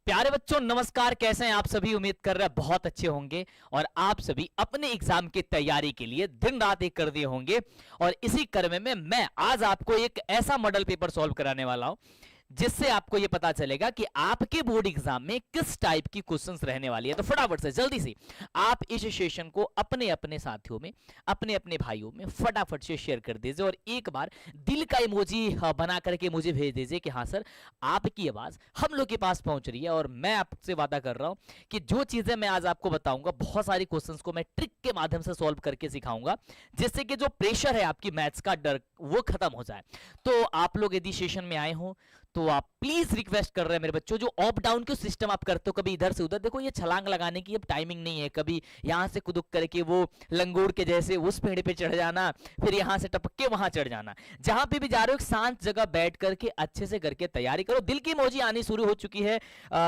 प्यारे बच्चों नमस्कार, कैसे हैं आप सभी। उम्मीद कर रहे हैं बहुत अच्छे होंगे और आप सभी अपने एग्जाम की तैयारी के लिए दिन रात एक कर दिए होंगे। और इसी क्रम में मैं आज आपको एक ऐसा मॉडल पेपर सॉल्व कराने वाला हूं जिससे आपको यह पता चलेगा कि आपके बोर्ड एग्जाम में किस टाइप की क्वेश्चंस रहने वाली है। तो फटाफट से जल्दी से आप इस सेशन को अपने अपने साथियों में, अपने अपने भाइयों में फटाफट से शेयर कर दीजिए और एक बार दिल का इमोजी बना करके मुझे भेज दीजिए कि हाँ सर आपकी आवाज हम लोग के पास पहुंच रही है। और मैं आपसे वादा कर रहा हूं कि जो चीजें मैं आज आपको बताऊंगा, बहुत सारी क्वेश्चंस को मैं ट्रिक के माध्यम से सॉल्व करके सिखाऊंगा, जिससे कि जो प्रेशर है आपकी मैथ्स का डर वो खत्म हो जाए। तो आप लोग यदि सेशन में आए हो तो आप प्लीज रिक्वेस्ट कर रहे हैं मेरे बच्चों, जो अप डाउन के सिस्टम आप करते हो, कभी इधर से उधर, देखो ये छलांग लगाने की अब टाइमिंग नहीं है। कभी यहां से कुदुक करके वो लंगूर के जैसे उस पेड़ पे चढ़ जाना, फिर यहां से टपक के वहां चढ़ जाना। जहां पे भी जा रहे हो एक शांत जगह बैठ करके अच्छे से करके तैयारी करो। दिल की इमोजी आनी शुरू हो चुकी है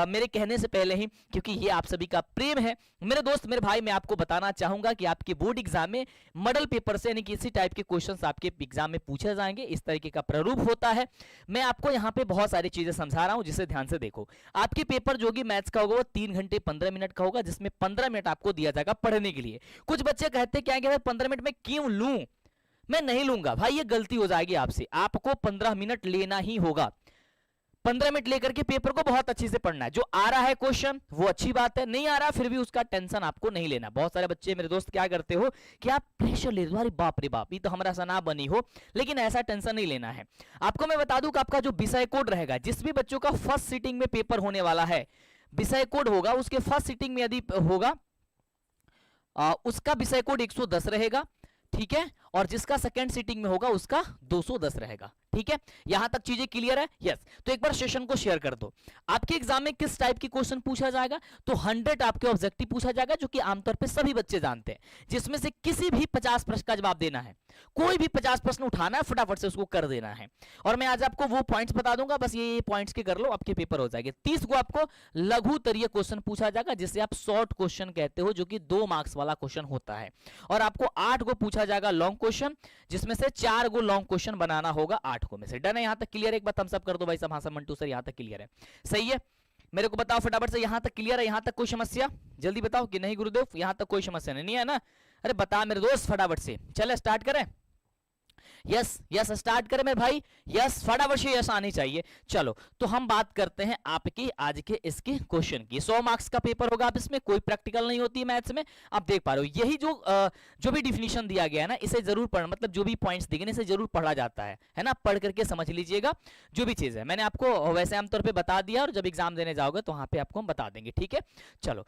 मेरे कहने से पहले ही, क्योंकि ये आप सभी का प्रेम है। मेरे दोस्त, मेरे भाई, मैं आपको बताना चाहूंगा कि आपके बोर्ड एग्जाम में मॉडल पेपर से यानी कि इसी टाइप के क्वेश्चंस आपके एग्जाम में पूछे जाएंगे। इस तरीके का प्रारूप होता है। मैं आपको यहां पे बहुत सारी चीजें समझा रहा हूं जिसे ध्यान से देखो। आपके पेपर जो कि मैथ्स का होगा वो 3 घंटे 15 मिनट का होगा, जिसमें 15 मिनट आपको दिया जाएगा पढ़ने के लिए। कुछ बच्चे कहते हैं क्या कि 15 मिनट में क्यों लूं, मैं नहीं लूंगा भाई, ये गलती हो जाएगी आपसे। आपको 15 मिनट लेना ही होगा। 15 मिनट लेकर के पेपर को बहुत अच्छे से पढ़ना है। जो आ रहा है क्वेश्चन वो अच्छी बात है, नहीं आ रहा फिर भी उसका टेंशन आपको नहीं लेना। बहुत सारे बच्चे मेरे दोस्त क्या करते हो कि आप प्रेशर ले, अरे बाप रे बाप, ये तो हमारा सा ना बनी हो, लेकिन ऐसा टेंशन नहीं लेना है। आपको मैं बता दूं कि आपका जो विषय कोड रहेगा, जिस भी बच्चों का फर्स्ट सीटिंग में पेपर होने वाला है, विषय कोड होगा उसके फर्स्ट सीटिंग में यदि होगा उसका विषय कोड 110 रहेगा, ठीक है। और जिसका सेकंड सीटिंग में होगा उसका 210 रहेगा, ठीक है। यहां तक चीजें क्लियर है? यस। तो एक बार सेशन को शेयर कर दो। आपके एग्जाम में किस टाइप की क्वेश्चन पूछा जाएगा? तो 100 आपके ऑब्जेक्टिव पूछा जाएगा, जो कि आमतौर पे सभी बच्चे जानते हैं, जिसमें से किसी भी 50 प्रश्न का जवाब देना है। कोई भी 50 प्रश्न उठाना है, फटाफट से उसको कर देना है। और मैं आज आपको वो पॉइंट्स बता दूंगा, बस ये पॉइंट्स के कर लो, आपके पेपर हो जाएंगे। 30 को आपको लघु तरीय क्वेश्चन पूछा जाएगा, जिसे आप शॉर्ट क्वेश्चन कहते हो, जो कि 2 मार्क्स वाला क्वेश्चन होता है। और आपको 8 को पूछा जाएगा लॉन्ग क्वेश्चन, जिसमें से 4 को लॉन्ग क्वेश्चन बनाना होगा 8 को में से। डन है? यहां तक क्लियर है? एक बार थम्स अप कर दो भाई साहब। हाँ सर मंटू सर यहां तक क्लियर है, सही है। मेरे को बताओ फटाफट से, यहां तक क्लियर है? यहां तक कोई समस्या? जल्दी बताओ कि नहीं गुरुदेव, यहां तक कोई समस्या नहीं है ना? अरे बता मेरे दोस्त फटाफट से, चले स्टार्ट करें। यस यस स्टार्ट करें मेरे भाई, यस फटाफट से यस आनी चाहिए। चलो तो हम बात करते हैं आपकी आज के इसके क्वेश्चन की। 100 मार्क्स का पेपर होगा, आप इसमें कोई प्रैक्टिकल नहीं होती है मैथ्स में, आप देख पा रहे हो। यही जो भी डिफिनीशन दिया गया है ना, इसे जरूर पढ़, मतलब जो भी पॉइंट्स दिए इसे जरूर पढ़ा जाता है ना, पढ़ करके समझ लीजिएगा। जो भी चीज है मैंने आपको वैसे आमतौर पर बता दिया, और जब एग्जाम देने जाओगे तो वहां पे आपको हम बता देंगे, ठीक है। चलो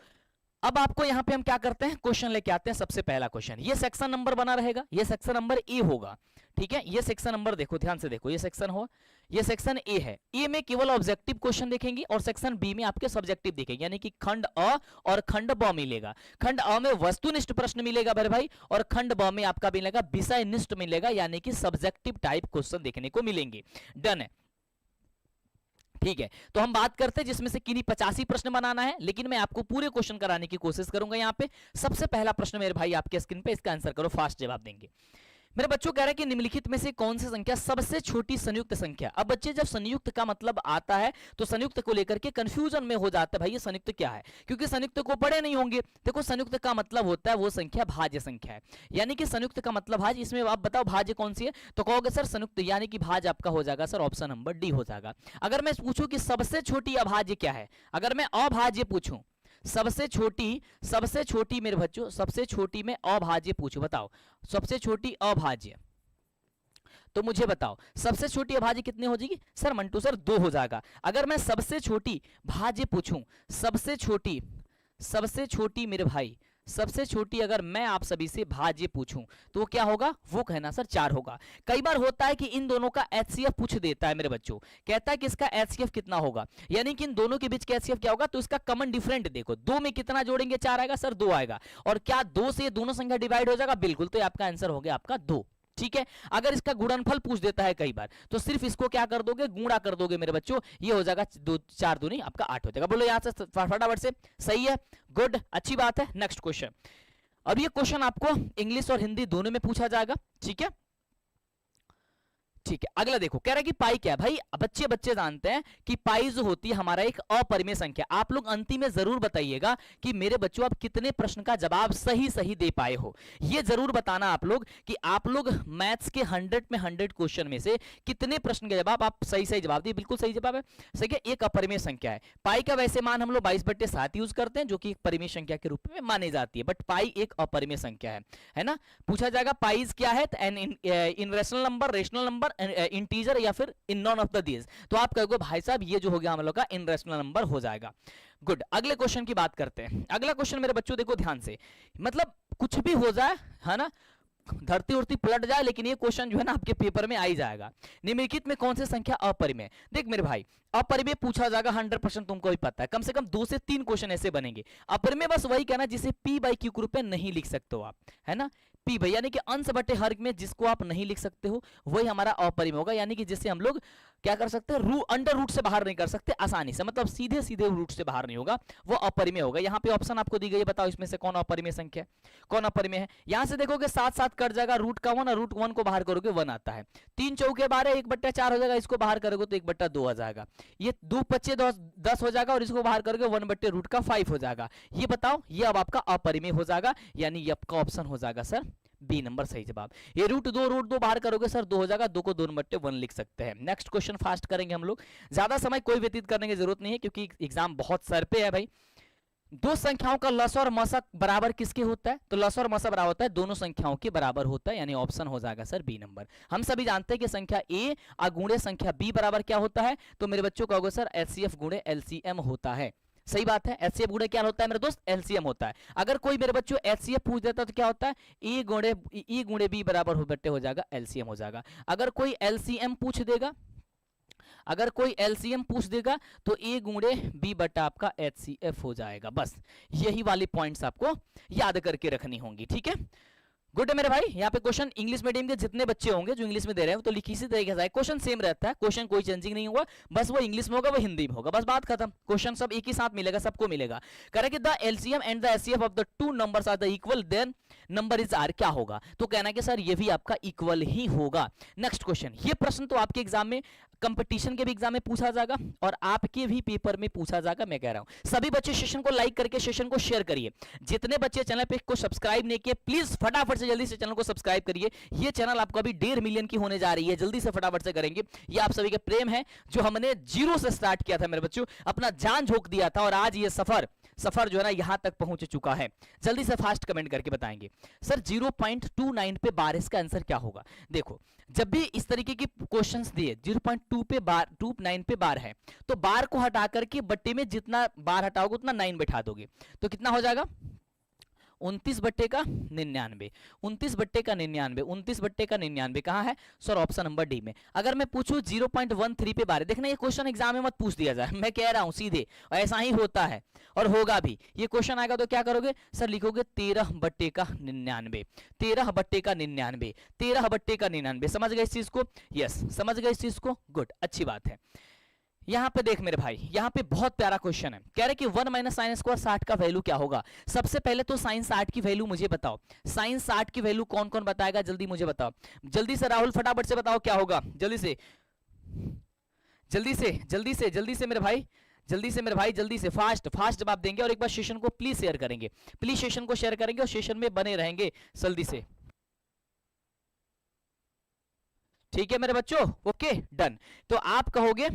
अब आपको यहां पे हम क्या करते हैं, क्वेश्चन लेके आते हैं। सबसे पहला क्वेश्चन, ये सेक्शन नंबर बना रहेगा, ये सेक्शन नंबर ए होगा, ठीक है। ये सेक्शन नंबर देखो, ध्यान से देखो, ये सेक्शन हो, ये सेक्शन ए है। ए में केवल ऑब्जेक्टिव क्वेश्चन देखेंगे और सेक्शन बी में आपके सब्जेक्टिव देखेंगे, यानी कि खंड अ और खंड ब मिलेगा। खंड अ में वस्तुनिष्ठ प्रश्न मिलेगा मेरे भाई, और खंड ब में आपका मिलेगा विषयनिष्ठ मिलेगा, यानी कि सब्जेक्टिव टाइप क्वेश्चन देखने को मिलेंगे। डन है, ठीक है। तो हम बात करते हैं जिसमें से किन्हीं 85 प्रश्न बनाना है, लेकिन मैं आपको पूरे क्वेश्चन कराने की कोशिश करूंगा। यहां पे सबसे पहला प्रश्न मेरे भाई आपके स्क्रीन पे, इसका आंसर करो, फास्ट जवाब देंगे। मेरे बच्चों कह रहे हैं कि निम्नलिखित में से कौन सी संख्या सबसे छोटी संयुक्त संख्या। अब बच्चे जब संयुक्त का मतलब आता है तो संयुक्त को लेकर के कंफ्यूजन में हो जाता है, भाई ये संयुक्त क्या है, क्योंकि संयुक्त को पढ़े नहीं होंगे। देखो संयुक्त का मतलब होता है वो संख्या भाज्य संख्या है, यानी कि संयुक्त का मतलब भाज्य। इसमें आप बताओ भाज्य कौन सी है, तो कहोगे सर संयुक्त, यानी कि भाज्य आपका हो जाएगा सर ऑप्शन नंबर डी हो जाएगा। अगर मैं पूछूं कि सबसे छोटी अभाज्य क्या है, अगर मैं अभाज्य पूछूं, सबसे छोटी मेरे बच्चों, सबसे छोटी में अभाज्य पूछूं, बताओ सबसे छोटी अभाज्य, तो मुझे बताओ सबसे छोटी अभाज्य कितनी हो जाएगी? सर मंटू सर 2 हो जाएगा। अगर मैं सबसे छोटी भाज्य पूछूं, सबसे छोटी मेरे भाई, सबसे छोटी अगर मैं आप सभी से भाज्य पूछूं तो वो क्या होगा, वो कहना सर 4 होगा। कई बार होता है कि इन दोनों का एचसीएफ पूछ देता है मेरे बच्चों, कहता है कि इसका एचसीएफ कितना होगा, यानी कि इन दोनों के बीच का एचसीएफ क्या होगा, तो इसका कॉमन डिफरेंट देखो, 2 में कितना जोड़ेंगे 4 आएगा सर 2 आएगा। और क्या 2 से ये दोनों संख्या डिवाइड हो जाएगा? बिल्कुल, तो आपका आंसर हो गया आपका 2, ठीक है। अगर इसका गुणनफल पूछ देता है कई बार, तो सिर्फ इसको क्या कर दोगे, गुणा कर दोगे मेरे बच्चों, ये हो जाएगा 4 दूनी आपका 8 हो जाएगा। बोलो यहां से फटाफट से, सही है, गुड, अच्छी बात है। नेक्स्ट क्वेश्चन, अब ये क्वेश्चन आपको इंग्लिश और हिंदी दोनों में पूछा जाएगा, ठीक है। ठीक है, अगला देखो, कह रहा है कि पाई क्या है भाई। बच्चे बच्चे जानते हैं कि पाई जो होती है हमारा एक अपरिमेय संख्या। आप लोग अंतिम में जरूर बताइएगा कि मेरे बच्चों आप कितने प्रश्न का जवाब सही सही दे पाए हो। ये जरूर बताना आप लोग कि आप लोग मैथ्स के 100 में 100 क्वेश्चन में से कितने प्रश्न के जवाब आप सही सही जवाब दिए। बिल्कुल सही जवाब है, सही है। एक अपरिमेय संख्या है। पाई का वैसे मान हम लोग 22/7 यूज करते हैं, जो कि एक परिमेय संख्या के रूप में मानी जाती है, बट पाई एक अपरिमेय संख्या है ना। पूछा जाएगा पाइज क्या है, an irrational number, rational number, integer या फिर इन नॉन ऑफ द दीज। तो आप कहोगे भाई साहब ये जो हो गया हम लोग का इन रेशनल नंबर हो जाएगा। गुड, अगले क्वेश्चन की बात करते हैं। अगला क्वेश्चन मेरे बच्चों देखो ध्यान से, मतलब कुछ भी हो जाए है ना, धरती उड़ती पलट जाए, लेकिन ये क्वेश्चन जो है ना आपके पेपर में आ ही जाएगा। निम्नलिखित में कौन सी संख्या अपरिमेय। देख मेरे भाई, अपरिमेय पूछा जाएगा 100%, तुमको भी पता है। कम से कम 2 से 3 क्वेश्चन ऐसे बनेंगे। अपरिमेय बस वही कहना जिसे p/q के रूप में नहीं लिख सकते हो आप, है ना। p भाई यानी कि अंश बटे हर में जिसको आप नहीं लिख सकते हो वही हमारा अपरिमेय होगा। यानी कि जिससे हम लोग क्या कर सकते हैं, अंडर रूट से बाहर नहीं कर सकते आसानी से, मतलब सीधे सीधे रूट से बाहर नहीं होगा, वो अपरिमेय होगा। यहाँ पे ऑप्शन आपको दी गई है, बताओ इसमें से कौन अपरिमेय संख्या है, कौन अपरिमेय है। यहाँ से देखोगे 7 कट जाएगा, रूट का 1 और रूट 1 को बाहर करोगे 1 आता है। 3 चौके 12, 1/4 हो जाएगा, इसको बाहर करोगे तो 1/2 आ जाएगा। ये 2 5 10 हो जाएगा और इसको बाहर करोगे 1/√5 हो जाएगा। ये बताओ, ये अब आपका अपरिमेय हो जाएगा, यानी ये आपका ऑप्शन हो जाएगा सर बी नंबर सही जवाब। ये रूट दो बाहर करोगे सर 2 हो जाएगा, 2 को 2/1 लिख सकते हैं। नेक्स्ट क्वेश्चन फास्ट करेंगे हम लोग, ज्यादा समय कोई व्यतीत करने की जरूरत नहीं है क्योंकि एग्जाम बहुत सर पे है भाई। दो संख्याओं का लस और मसा बराबर किसके होता है, तो लस और मसा बराबर होता है दोनों संख्याओं के बराबर होता है, यानी ऑप्शन हो जाएगा सर बी नंबर। हम सभी जानते हैं कि संख्या ए गुणे संख्या बी बराबर क्या होता है, तो मेरे बच्चों का होगा सर एचसीएफ गुणे एलसीएम होता है। सही बात है, एचसीएफ गुणे क्या होता है मेरे दोस्त, एलसीएम होता है। अगर कोई मेरे बच्चों एचसीएफ पूछ देता है तो क्या होता है, ए गुणे बी बराबर हो जाएगा एलसीएम हो जाएगा। अगर कोई एलसीएम पूछ देगा, अगर कोई एलसीएम पूछ देगा तो ए गुणे बी बटा आपका एचसीएफ हो जाएगा। बस यही वाली पॉइंट्स आपको याद करके रखनी होंगी, ठीक है। गुड है मेरे भाई। यहाँ पे क्वेश्चन इंग्लिश मीडियम के जितने बच्चे होंगे जो इंग्लिश में दे रहे हैं तो लिखी इसी तरीके से क्वेश्चन सेम रहता है, क्वेश्चन कोई चेंजिंग नहीं होगा, बस वो इंग्लिश में होगा वो हिंदी में होगा, बस बात खत्म। क्वेश्चन सब एक ही साथ मिलेगा, सबको मिलेगा। Correct, the LCM and the HCF of the two numbers are the equal, then number is are, क्या होगा, तो कहना है कि सर ये भी आपका इक्वल ही होगा। नेक्स्ट क्वेश्चन, ये प्रश्न तो आपके एग्जाम में, कंपटीशन के भी एग्जाम में पूछा जाएगा और आपके भी पेपर में पूछा जाएगा। मैं कह रहा हूं सभी बच्चे सेशन को लाइक करके सेशन को शेयर करिए। जितने बच्चे चैनल पे को सब्सक्राइब नहीं किए प्लीज फटाफट से जल्दी से चैनल को सब्सक्राइब करिए। ये चैनल आपको अभी 1.5 मिलियन की होने जा रही है, जल्दी से फटाफट से करेंगे। ये आप सभी के प्रेम है जो हमने 0 से स्टार्ट किया था मेरे बच्चों, अपना जान झोंक दिया था और आज ये सफर जो है ना यहां तक पहुंच चुका है। जल्दी से फास्ट कमेंट करके बताएंगे सर 0.29 पे बार, इसका आंसर क्या होगा। देखो जब भी इस तरीके की क्वेश्चंस दिए 0.2 पे बार, 2.9 पे बार है तो बार को हटा करके बट्टे में जितना बार हटाओगे उतना 9 बैठा दोगे तो कितना हो जाएगा 29/99, 29/99 कहां है सर, ऑप्शन नंबर डी में। अगर मैं पूछूं 0.13 पे बार, देखना ये क्वेश्चन एग्जाम में मत पूछ दिया जाए, मैं कह रहा हूं सीधे, और ऐसा ही होता है और होगा भी। ये क्वेश्चन आएगा तो क्या करोगे सर, लिखोगे 13/99, 13/99, 13/99। समझ गए इस चीज को, यस समझ गए इस चीज को, गुड, अच्छी बात है। यहां पे देख मेरे भाई, यहां पे बहुत प्यारा क्वेश्चन है, कह रहे कि 1 - sin² 60 का वैल्यू क्या होगा। सबसे पहले तो sin 60 की वैल्यू मुझे बताओ, sin 60 की वैल्यू कौन कौन बताएगा, जल्दी मुझे बताओ, जल्दी से राहुल फटाफट से बताओ क्या होगा, जल्दी से मेरे भाई, जल्दी से फास्ट जवाब देंगे। और एक बार सेशन को प्लीज शेयर करेंगे, प्लीज सेशन को शेयर करेंगे और सेशन में बने रहेंगे जल्दी से, ठीक है मेरे बच्चों, ओके डन। तो आप कहोगे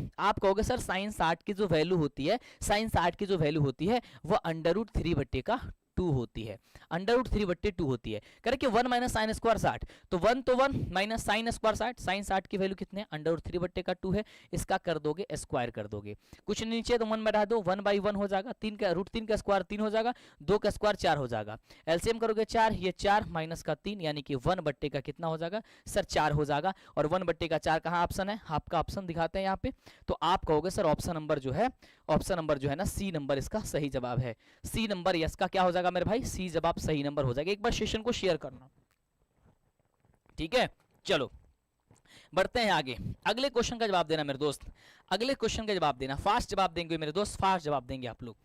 सर sin 60 की जो वैल्यू होती है, sin 60 की जो वैल्यू होती है वो √3/2 होती है, √3/2 होती है। करे कि 1 - sin² 60, तो 1 तो 1 माइनस sin² 60, sin 60 की वैल्यू कितने √3/2 है, इसका कर दोगे स्क्वायर कर दोगे, कुछ नीचे तो 1 बढ़ा दो, 1/1 हो जाएगा, 3 का √3 का स्क्वायर 3 हो जाएगा, 2 का स्क्वायर 4 हो जाएगा, एलसीएम करोगे 4, ये 4 माइनस का 3 यानी कि 1/का कितना हो जाएगा सर 4 हो जाएगा। और 1/4 कहाँ ऑप्शन है, आपका ऑप्शन दिखाते हैं यहाँ पे, तो आप कहोगे सर ऑप्शन नंबर जो है ना सी नंबर इसका सही जवाब है, सी नंबर यस का क्या हो जाएगा मेरे भाई, सी जवाब सही नंबर हो जाएगा। एक बार सेशन को शेयर करना, ठीक है। चलो बढ़ते हैं आगे, अगले क्वेश्चन का जवाब देना मेरे दोस्त, अगले क्वेश्चन का जवाब देना, फास्ट जवाब देंगे मेरे दोस्त, फास्ट जवाब देंगे आप लोग।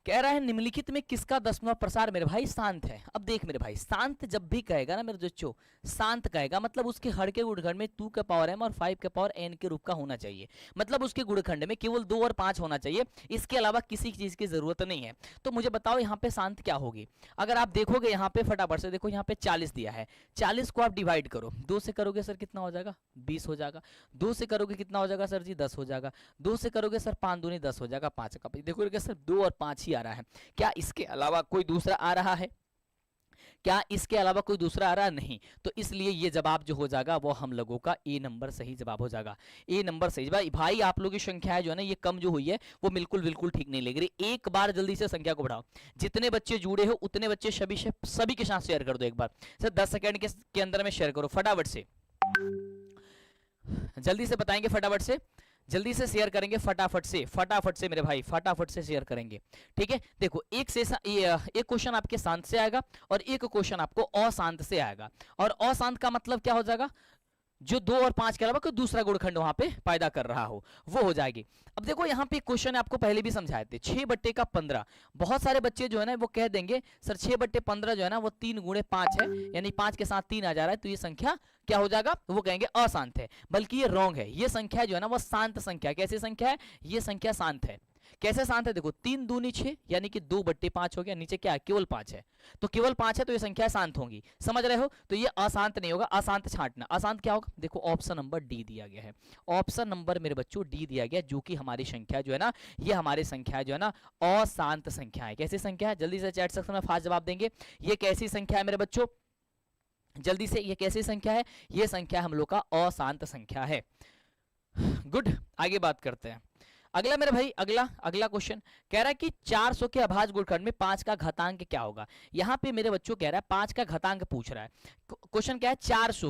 कह रहा है निम्नलिखित में किसका दशमलव प्रसार मेरे भाई शांत है। अब देख मेरे भाई, शांत जब भी कहेगा ना मेरे बच्चों, शांत कहेगा मतलब उसके हर के गुणखंड में 2 का पावर m और 5 का पावर n के रूप का होना चाहिए। मतलब उसके गुणखंड में केवल 2 और 5 होना चाहिए, इसके अलावा किसी चीज की जरूरत नहीं है। तो मुझे बताओ यहाँ पे शांत क्या होगी। अगर आप देखोगे यहाँ पे फटाफट से देखो, यहाँ पे 40 दिया है, 40 को आप डिवाइड करो, 2 से करोगे सर कितना हो जाएगा, 20 हो जाएगा। 2 से करोगे कितना हो जाएगा सर जी, 10 हो जाएगा। 2 से करोगे सर 5 दूनी 10 हो जाएगा, 5 का देखोगे सर 2 और 5 ही आ रहा है। क्या इसके अलावा कोई दूसरा आ रहा है? क्या इसके अलावा कोई दूसरा आ रहा? नहीं। तो इसलिए ये जवाब जो हो जाएगा वो हम लोगों का ए नंबर सही जवाब हो जाएगा। ए नंबर सही जवाब। भाई आप लोगों की संख्या जो है ना ये कम जो हुई है वो बिल्कुल बिल्कुल ठीक नहीं लग रही। एक बार जल्दी से संख्या को बढ़ाओ, जितने बच्चे जुड़े हो उतने बच्चे सभी के साथ शेयर कर दो। एक बार सर 10 सेकंड के अंदर में शेयर करो फटाफट से, जल्दी से बताएंगे फटाफट से, जल्दी से शेयर करेंगे फटाफट से मेरे भाई, फटाफट से शेयर करेंगे। ठीक है, देखो एक क्वेश्चन आपके शांत से आएगा और एक क्वेश्चन आपको अशांत से आएगा। और अशांत का मतलब क्या हो जाएगा, जो 2 और 5 के अलावा कोई दूसरा गुणखंड वहां पे पैदा कर रहा हो वो हो जाएगी। अब देखो यहाँ पे क्वेश्चन आपको पहले भी समझाए थे, 6/15। बहुत सारे बच्चे जो है ना वो कह देंगे सर 6/15 जो है ना वो 3 गुणे 5 है, यानी 5 के साथ 3 आ जा रहा है, तो ये संख्या क्या हो जाएगा, वो कहेंगे अशांत है। बल्कि ये रॉन्ग है, ये संख्या जो है ना वो शांत संख्या। कैसी संख्या है, ये संख्या शांत है। कैसे शांत है, देखो 3 दूनी 6 यानी कि 2/5 हो गया, नीचे क्या है केवल 5 है, तो केवल 5 है तो ये संख्या शांत होंगी। समझ रहे हो, तो ये अशांत नहीं होगा, अशांत छांटना। अशांत क्या होगा, देखो ऑप्शन नंबर डी दिया गया है, ऑप्शन नंबर मेरे बच्चों डी दिया गया, जो कि हमारी संख्या जो है ना, ये हमारी संख्या जो है ना अशांत संख्या है। कैसी संख्या है, जल्दी से चैट सेक्शन में फास्ट जवाब देंगे। ये कैसी संख्या है मेरे बच्चों, जल्दी से, ये कैसी संख्या है, ये संख्या हम लोग का अशांत संख्या है। गुड, आगे बात करते हैं। अगला मेरे भाई, अगला क्वेश्चन कह रहा है कि 400 के अभाज्य गुणखंड में 5 का घातांक क्या होगा। यहाँ पे मेरे बच्चों कह रहा है 5 का घातांक पूछ रहा है। क्वेश्चन क्या है, 400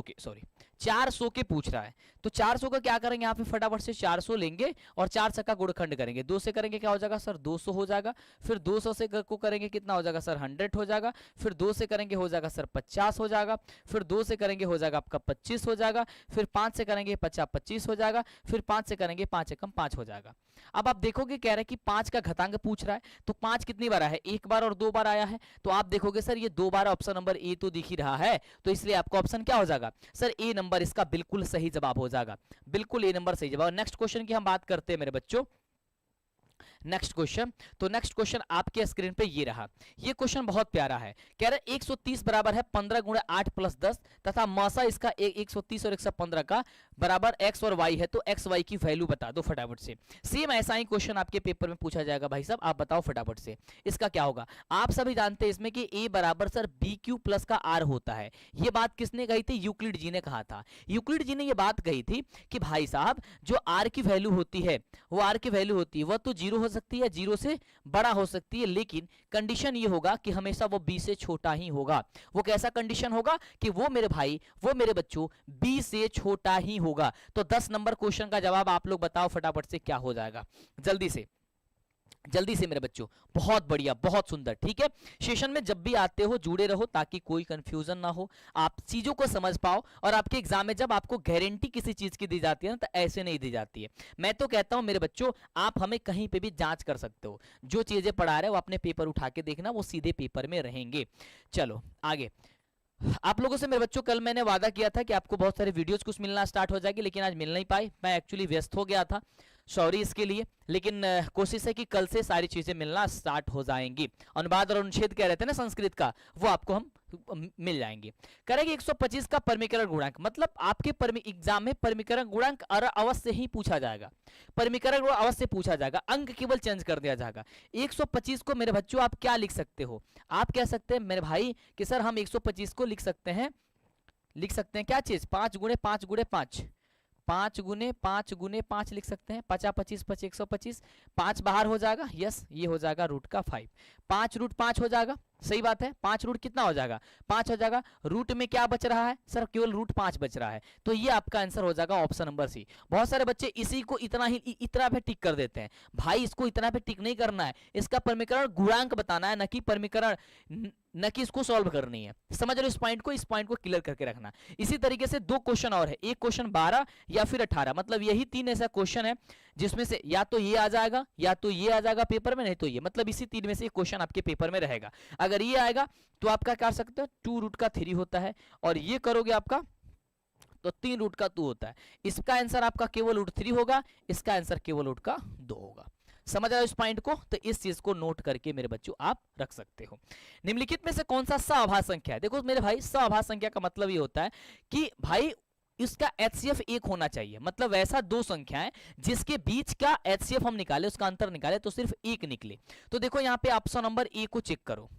के पूछ रहा है। तो 400 का क्या करेंगे, यहाँ पे फटाफट से 400 लेंगे और 4 का गुणखंड करेंगे। 2 से करेंगे क्या हो जाएगा सर, 200 हो जाएगा। फिर 200 से को करेंगे कितना हो जाएगा सर, 100 हो जाएगा। फिर 2 से करेंगे हो जाएगा सर 50 हो जाएगा। फिर 2 से करेंगे हो जाएगा आपका 25 हो जाएगा। फिर 5 से करेंगे 25 हो जाएगा। फिर 5 से करेंगे 5 एकम 5 हो जाएगा। अब आप देखोगे कह रहा है कि 5 का घातांक पूछ रहा है, तो 5 कितनी बार आया है, एक बार और 2 बार आया है। तो आप देखोगे सर ये 2 बार, ऑप्शन नंबर ए तो दिख ही रहा है, तो इसलिए आपका ऑप्शन क्या हो जाएगा सर, ए नंबर इसका बिल्कुल सही जवाब हो जाएगा। बिल्कुल ए नंबर सही जवाब। नेक्स्ट क्वेश्चन की हम बात करते हैं मेरे बच्चों। नेक्स्ट क्वेश्चन, तो नेक्स्ट क्वेश्चन आपके स्क्रीन पे ये रहा। ये क्वेश्चन बहुत प्यारा है, कह रहा है 130 बराबर है 15 गुणा 8 प्लस 10 तथा मौसा इसका 130 और 115 का बराबर x और y है, तो x y की वैल्यू बता दो फटाफट से। सेम ऐसा ही क्वेश्चन आपके पेपर में पूछा जाएगा भाई साहब, आप बताओ फटाफट से इसका क्या होगा। आप सभी जानते हैं इसमें कि a बराबर सर bq प्लस का r होता है। ये बात किसने कही थी, यूक्लिड जी ने कहा था। यूक्लिड जी ने ये बात कही थी कि भाई साहब जो r की वैल्यू होती है, वो r की वैल्यू होती है वह तो 0 हो सकती है, 0 से बड़ा हो सकती है, लेकिन कंडीशन ये होगा कि हमेशा वो b से छोटा ही होगा। वो कैसा कंडीशन होगा कि वो मेरे भाई, वो मेरे बच्चों b से छोटा ही होगा। तो 10 नंबर क्वेश्चन का जवाब आप लोग बताओ फटाफट से क्या हो जाएगा, जल्दी से मेरे बच्चों। बहुत बढ़िया, बहुत सुंदर। ठीक है, सेशन में जब भी आते हो जुड़े रहो ताकि कोई कंफ्यूजन ना हो, आप चीजों को समझ पाओ। और आपके एग्जाम में जब आपको गारंटी किसी चीज की दी जाती है ना, तो ऐसे नहीं दी जाती है। मैं तो कहता हूं मेरे बच्चों, आप हमें कहीं पे भी जांच कर सकते हो, जो चीजें पढ़ा रहे हो अपने पेपर उठा के देखना, वो सीधे पेपर में रहेंगे। चलो आगे। आप लोगों से मेरे बच्चों कल मैंने वादा किया था कि आपको बहुत सारे वीडियोस कुछ मिलना स्टार्ट हो जाएगी, लेकिन आज मिल नहीं पाई। मैं एक्चुअली व्यस्त हो गया था, सॉरी इसके लिए। लेकिन कोशिश है कि कल से सारी चीजें मिलना स्टार्ट हो जाएंगी। अनुवाद और अनुच्छेद कह रहे थे ना संस्कृत का, वो आपको हम मिल जाएंगे। करेंगे 125 का परमीकरण गुणांक, मतलब आपके एग्जाम में परमीकरण गुणांक अवश्य ही पूछा जाएगा। परमीकरण गुणांक अवश्य पूछा जाएगा, अंक केवल चेंज कर दिया जाएगा। 125 को मेरे बच्चों आप क्या लिख सकते हो, आप कह सकते हैं मेरे भाई कि सर हम 125 को लिख सकते हैं क्या चीज, 5 गुणे 5 गुणे 5, 5 गुने 5 गुने 5 लिख सकते हैं। 50 25 125, 5 बाहर हो जाएगा, यस ये हो जाएगा रूट का 5, 5 रूट 5 हो जाएगा। सही बात है, 5 रूट कितना हो जाएगा, 5 हो जाएगा। रूट में क्या बच रहा है सर, केवल रूट 5 बच रहा है, तो ये आपका आंसर हो जाएगा ऑप्शन नंबर सी। बहुत सारे बच्चे इसी को इतना पे टिक कर देते हैं, भाई इसको इतना पे टिक नहीं करना है, इसका समीकरण गुणांक बताना है, न कि समीकरण, न कि इसको सॉल्व करनी है। समझ रहे हो इस पॉइंट को क्लियर करके रखना। इसी तरीके से 2 क्वेश्चन और है, एक क्वेश्चन 12 या फिर 18, मतलब यही 3 ऐसा क्वेश्चन है जिसमें से या तो ये आ जाएगा या तो ये आ जाएगा पेपर में, नहीं तो ये, मतलब इसी 3 में से एक क्वेश्चन आपके पेपर में रहेगा। अगर ये आएगा तो आपका क्या कर सकते हो, 2 रूट का 3 होता है, और ये करोगे आपका तो 3 रूट का 2 होता है। इसका आंसर आपका केवल रूट 3 होगा, इसका आंसर केवल रूट का 2 होगा। समझ आए इस पॉइंट को, तो इस चीज को नोट करके मेरे बच्चों आप रख सकते हो। निम्नलिखित में से कौन सा सआभाज्य संख्या है, देखो मेरे भाई सआभाज्य संख्या का मतलब ये होता है कि भाई इसका HCF 1 होना चाहिए, मतलब ऐसा 2 संख्याएं जिसके बीच का HCF हम निकाले, उसका अंतर निकाले तो सिर्फ 1 निकले। तो देखो यहाँ पे ऑप्शन नंबर ए को चेक करो,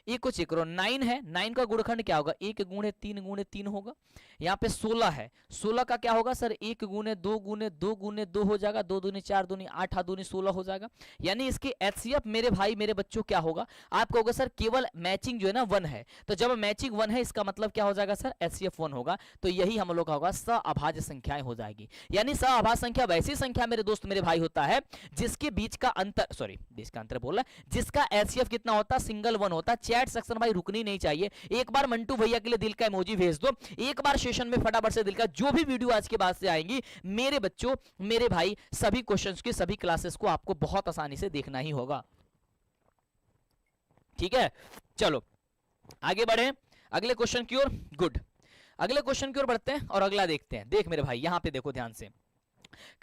9 है, 9 का गुणनखंड क्या होगा, 1 गुणे 3 होगा। यहाँ पे 16 है, 16 का क्या होगा सर, 1 गुणे 2 गुणे 2 गुणे 2 हो जाएगा, 2 दूनी 4 दूनी 8 8 दूनी 16 हो जाएगा। यानी इसकी HCF मेरे भाई मेरे बच्चों क्या होगा, आप कहोगे सर केवल मैचिंग जो है ना 1 है, तो जब मैचिंग 1 है इसका मतलब क्या हो जाएगा सर, HCF 1 होगा। तो यही हम लोग का होगा सअभाज्य संख्याएं हो जाएगी। यानी सअभाज्य संख्या वैसी संख्या मेरे दोस्त मेरे भाई होता है जिसके बीच का अंतर, सॉरी बीच का अंतर बोल रहा है, जिसका HCF कितना होता है, सिंगल 1 होता है। चैट सेक्शन भाई रुकनी नहीं चाहिए, एक बार मंटू भैया के लिए दिल का इमोजी भेज दो, एक बार सेशन में फटाफट से दिल का, जो भी वीडियो आज के बाद से आएंगी मेरे बच्चों मेरे भाई, सभी क्वेश्चंस की सभी क्लासेस को आपको बहुत आसानी से देखना ही होगा। ठीक है, चलो आगे बढ़े अगले क्वेश्चन की ओर। गुड, अगले क्वेश्चन की ओर बढ़ते हैं और अगला देखते हैं। देख मेरे भाई यहां पे देखो ध्यान से,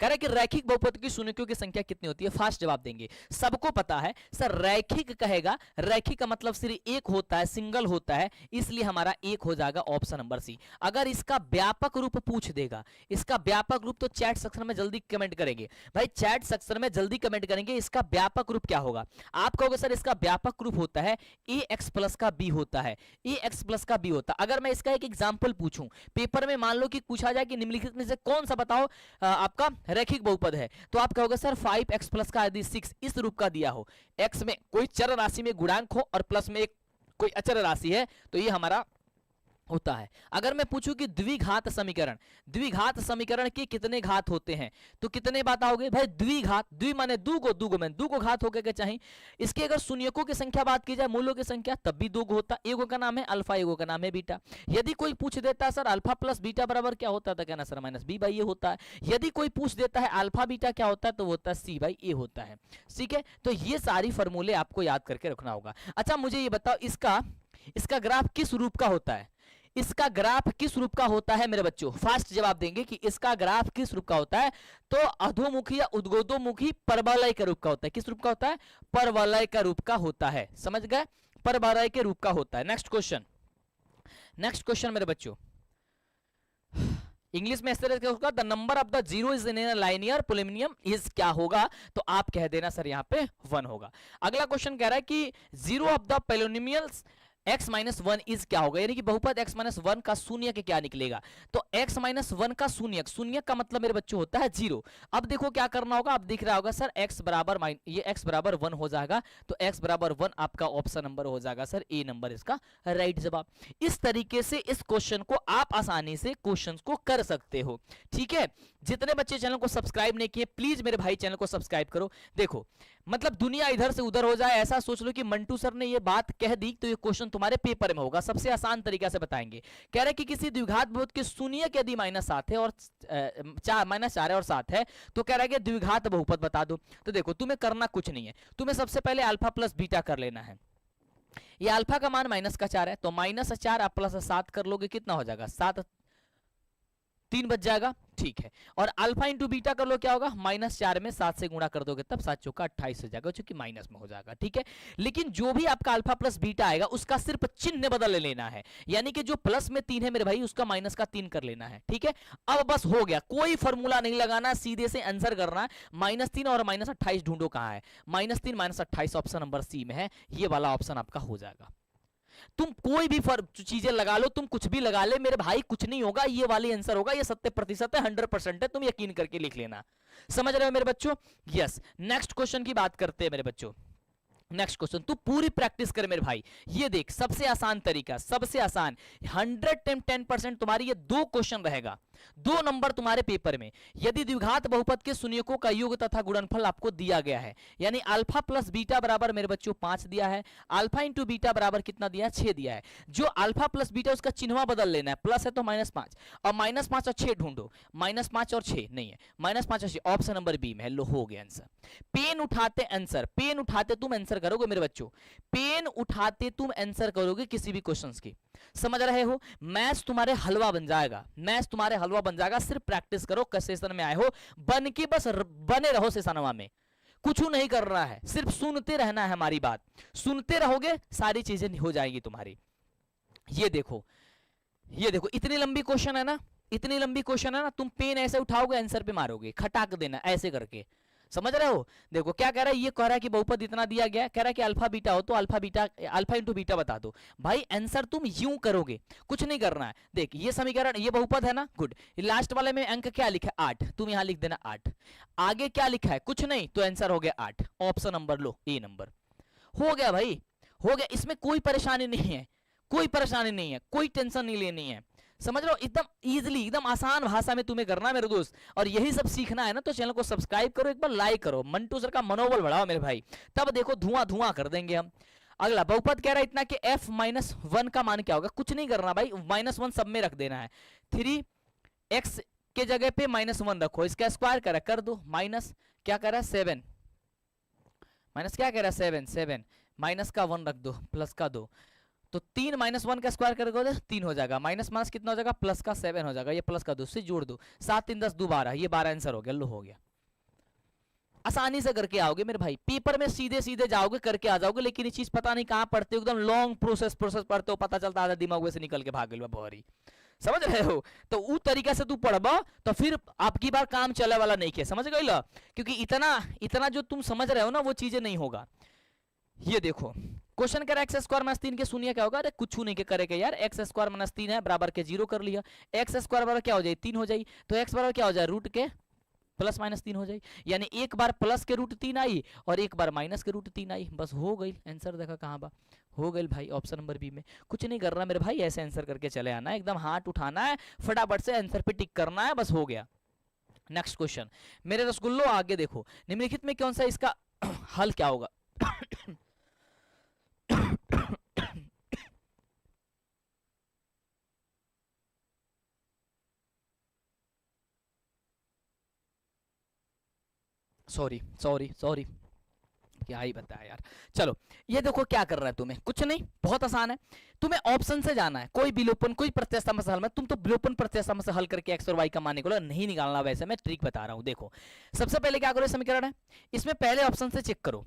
कह रहा है कि रैखिक बहुपद की शून्यकों की संख्या कितनी होती है। फास्ट जवाब देंगे, सबको पता है सर, रैखिक कहेगा, रैखिक का मतलब सिर्फ एक होता है, सिंगल होता है, इसलिए हमारा एक हो जाएगा ऑप्शन नंबर सी। अगर इसका व्यापक रूप पूछ देगा, इसका व्यापक रूप, तो चैट सेक्शन में जल्दी कमेंट करेंगे भाई, चैट सेक्शन में जल्दी कमेंट करेंगे इसका व्यापक रूप क्या होगा। आप कहोगे सर इसका व्यापक रूप होता है ax प्लस का b होता है, ax प्लस का b होता है। अगर मैं इसका एक एग्जाम्पल पूछूं पेपर में, मान लो कि पूछा जाए कि निम्नलिखित में से कौन सा बताओ आपका रैखिक बहुपद है, तो आप कहोगे सर 5x प्लस का यदि 6 इस रूप का दिया हो, x में कोई चर राशि में गुणांक हो और प्लस में एक कोई अचर राशि है, तो ये हमारा होता है। अगर मैं पूछूं कि द्विघात समीकरण, द्विघात समीकरण के कितने घात होते हैं, तो कितने बताओगे भाई, द्विघात, द्वि माने दो को मैं दो को घात होकर के चाहिए। इसके अगर शून्यकों की संख्या बात की जाए, मूलों की संख्या, तब भी 2 होता, एगो का नाम है अल्फा, एगो का नाम है बीटा। यदि कोई पूछ देता है सर अल्फा प्लस बीटा बराबर क्या होता है, कहना सर माइनस बी बाई ए होता है। यदि कोई पूछ देता है अल्फा बीटा क्या होता है, तो होता है सी बाई ए होता है। ठीक है, तो ये सारी फॉर्मूले आपको याद करके रखना होगा। अच्छा मुझे ये बताओ, इसका ग्राफ किस रूप का होता है, इसका ग्राफ किस रूप का होता है मेरे बच्चों, फास्ट जवाब देंगे कि इसका ग्राफ किस रूप का होता है, तो अधोमुखी या उद्गोधोमुखी परवलय के रूप का होता है। किस रूप का होता है, परवलय का रूप का होता है, समझ गए, परवलय के रूप का होता है। नेक्स्ट क्वेश्चन मेरे बच्चों, इंग्लिश में इस तरह से होगा, the number of the zero is in A linear polynomial is क्या होगा, तो आप कह देना सर यहाँ पे 1 होगा। अगला क्वेश्चन कह रहा है कि zero of the polynomials x minus 1 is क्या होगा, यानी कि बहुपद x माइनस 1 का शून्य के क्या निकलेगा, तो x माइनस 1 का शून्य का मतलब मेरे बच्चों होता है 0। अब देखो क्या करना होगा, अब दिख रहा होगा सर x बराबर ये x बराबर 1 हो जाएगा, तो x बराबर 1 आपका ऑप्शन नंबर हो जाएगा सर ए नंबर इसका राइट जवाब। इस तरीके से इस क्वेश्चन को आप आसानी से क्वेश्चन को कर सकते हो। ठीक है, जितने बच्चे चैनल को सब्सक्राइब नहीं किए प्लीज मेरे भाई चैनल को सब्सक्राइब करो। देखो मतलब दुनिया इधर से उधर हो जाए, ऐसा सोच लो कि मंटू सर ने ये बात कह दी तो ये क्वेश्चन तुम्हारे पेपर में होगा, सबसे आसान तरीका से बताएंगे। कह रहे कि किसी द्विघात बहुपद के शून्य के यदि -7 है और -4 है और 7 है, तो कह रहा है कि द्विघात बहुपद बता दो। तो देखो तुम्हें करना कुछ नहीं है, तुम्हें सबसे पहले अल्फा प्लस बीटा कर लेना है। ये अल्फा का मान -4 है, तो -4 आप प्लस 7 कर लोगे, कितना हो जाएगा 7, 3 बच जाएगा। ठीक है, और अल्फा इंटू बीटा कर लो, क्या होगा -4 में 7 से गुणा कर दोगे तब 7 चौका 28 हो जाएगा, जो कि माइनस में हो जाएगा। ठीक है, लेकिन जो भी आपका अल्फा प्लस बीटा आएगा उसका सिर्फ चिन्ह बदल लेना है, यानी कि जो प्लस में 3 है मेरे भाई उसका माइनस का 3 कर लेना है। ठीक है, अब बस हो गया, कोई फॉर्मूला नहीं लगाना, सीधे से आंसर करना है। -3 और -28 ढूंढो कहां है, -3 -28 ऑप्शन नंबर सी में है, ये वाला ऑप्शन आपका हो जाएगा। तुम कोई भी चीजें लगा लो, तुम कुछ भी लगा ले मेरे भाई, कुछ नहीं होगा, ये वाली आंसर होगा, ये 70% है, 100% है, तुम यकीन करके लिख लेना। समझ रहे हो मेरे बच्चों? यस, नेक्स्ट क्वेश्चन की बात करते हैं मेरे बच्चों। नेक्स्ट क्वेश्चन, तू पूरी प्रैक्टिस कर मेरे भाई। ये देख सबसे आसान तरीका, सबसे आसान, 110% तुम्हारी ये 2 क्वेश्चन रहेगा, 2 नंबर तुम्हारे पेपर में। यदि द्विघात बहुपद के शून्यकों का योग तथा गुणनफल आपको दिया गया है, यानी अल्फा प्लस बीटा बराबर मेरे बच्चों 5 दिया है, अल्फा इंटू बीटा बराबर कितना दिया है, 6 दिया है। जो अल्फा प्लस बीटा उसका चिन्हवा बदल लेना है, प्लस है तो -5, और -5 और 6 ढूंढो, -5 और 6 नहीं है, -5 और 6 ऑप्शन नंबर बी में है। लो हो गया आंसर। पेन उठाते आंसर, पेन उठाते तुम आंसर करोगे मेरे बच्चों, पेन उठाते तुम आंसर करोगे किसी भी क्वेश्चंस की, समझ रहे हो। मैथ्स तुम्हारे हलवा बन जाएगा, मैथ्स तुम्हारे हलवा बन जाएगा। सिर्फ प्रैक्टिस करो, किस सेशन में आए हो, बन के बस बने रहो सेशनवा में, कुछ नहीं करना है, सिर्फ सुनते रहना है हमारी बात, सुनते रहोगे सारी चीजें हो जाएगी तुम्हारी। ये देखो, ये देखो, इतनी लंबी क्वेश्चन है ना, इतनी लंबी क्वेश्चन है ना, तुम पेन ऐसे उठाओगे आंसर पे मारोगे, खटाक देना ऐसे करके, समझ रहे हो। देखो क्या कह रहा है, ये कह रहा है कि बहुपद इतना दिया गया, कह रहा है कि अल्फा बीटा हो तो alpha beta, alpha into beta बता दो। भाई आंसर तुम यूं करोगे, कुछ नहीं करना है। देख ये समीकरण, ये बहुपद है ना, गुड। लास्ट वाले में अंक क्या लिखा है, 8, तुम यहां लिख देना 8। आगे क्या लिखा है, कुछ नहीं, तो आंसर हो गया 8, ऑप्शन नंबर लो, ए नंबर हो गया भाई, हो गया। इसमें कोई परेशानी नहीं है, कोई परेशानी नहीं है, कोई टेंशन नहीं लेनी है, समझ लो। एकदम इजीली, एकदम आसान भाषा में तुम्हें करना है मेरे दोस्त। और यही सब सीखना है ना, तो चैनल को सब्सक्राइब करो, एक बार लाइक करो, मंटू सर का मनोबल बढ़ाओ मेरे भाई, तब देखो धुआं धुआं कर देंगे हम। अगला बहुपद कह रहा है इतना कि f-1 का मान क्या होगा, कुछ नहीं करना भाई, -1 सब में रख देना है। 3x के जगह पे -1 रखो, इसका स्क्वायर करा कर दो, माइनस क्या कह रहा है 7, माइनस क्या कह रहा है 7 माइनस का 1 रख दो, प्लस का 2, तो 3 -1 का स्क्वायर करोगे 3 हो जाएगा, माइनस माइनस कितना हो जाएगा, प्लस का 7 हो जाएगा, ये प्लस का 2 से जोड़ दो, 7 3 10 2 12, ये 12 आंसर हो गया। लो हो गया, आसानी से करके आओगे मेरे भाई, पेपर में सीधे सीधे जाओगे, करके आ जाओगे। लेकिन ये चीज पता नहीं कहाँ पढ़ते हो, एकदम लॉन्ग प्रोसेस पढ़ते हो, पता चलता आधा दिमाग से निकल के भाग गया भौरी, समझ रहे हो। तो उस तरीके से तू पढ़बा तो फिर आपकी बार काम चले वाला नहीं किया, समझ गई ला, क्योंकि इतना इतना जो तुम समझ रहे हो ना वो चीजें नहीं होगा। ये देखो क्वेश्चन कर x स्क्वायर माइनस 3 के शून्य क्या होगा, अरे कुछ नहीं के करेगा यार, x स्क्वायर माइनस 3 है बराबर के 0 कर लिया, x स्क्वायर बराबर क्या हो जाए 3 हो जाए, तो x बराबर क्या हो जाए रूट के प्लस माइनस 3 हो जाए, यानी एक बार प्लस के रूट 3 आई और एक बार माइनस के रूट 3 आई, बस हो गई आंसर। देखा कहाँ बा, हो गई भाई, ऑप्शन नंबर बी में। कुछ नहीं करना मेरे भाई, ऐसे आंसर करके चले आना है, एकदम हाथ उठाना है, फटाफट से आंसर पे टिक करना है, बस हो गया। नेक्स्ट क्वेश्चन मेरे रसगुल्लो, आगे देखो, निम्नलिखित में कौन सा इसका हल क्या होगा। सॉरी सॉरी सॉरी, क्या ही बताया यार। चलो ये देखो क्या कर रहा है, तुम्हें कुछ नहीं, बहुत आसान है, तुम्हें ऑप्शन से जाना है, कोई विलोपन कोई प्रत्यास्थान से हल में, तुम तो विलोपन प्रत्यास्थान से हल करके एक्स और वाई का मान निकालो, नहीं निकालना, वैसे मैं ट्रिक बता रहा हूं। देखो सबसे पहले क्या करो, समीकरण है, इसमें पहले ऑप्शन से चेक करो,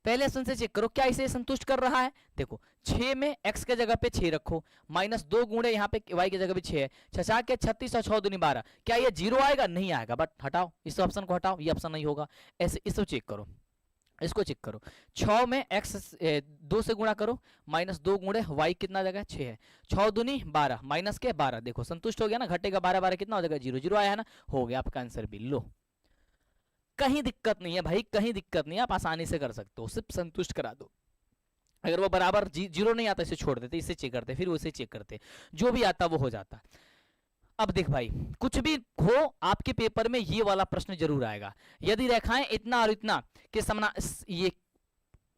पहले ऑप्शन से चेक करो क्या इसे संतुष्ट कर रहा है। देखो 6 में x के जगह पे 6 रखो, -2 गुणे यहाँ पे y की जगह भी 6 है, 6 के 36 और 6 दूनी 12, क्या ये 0 आएगा, नहीं आएगा, बट हटाओ इस ऑप्शन को, हटाओ ये ऑप्शन नहीं होगा, ऐसे इसको चेक करो, इसको चेक करो। 6 में x 2 से गुणा करो, -2 गुणे y कितना जगह 6 है, 6 दूनी 12 माइनस के 12, देखो संतुष्ट हो गया ना, घटेगा 12 12 कितना हो जाएगा 0 0 आया है ना, हो गया आपका आंसर भी। लो कहीं दिक्कत नहीं है भाई, कहीं दिक्कत नहीं है, आप आसानी से कर सकते हो, सिर्फ संतुष्ट करा दो। अगर वो बराबर 0 नहीं आता इसे छोड़ देते, इसे चेक करते, फिर उसे चेक करते, जो भी आता वो हो जाता। अब देख भाई कुछ भी हो आपके पेपर में ये वाला प्रश्न जरूर आएगा, यदि रेखाएं इतना और इतना के ये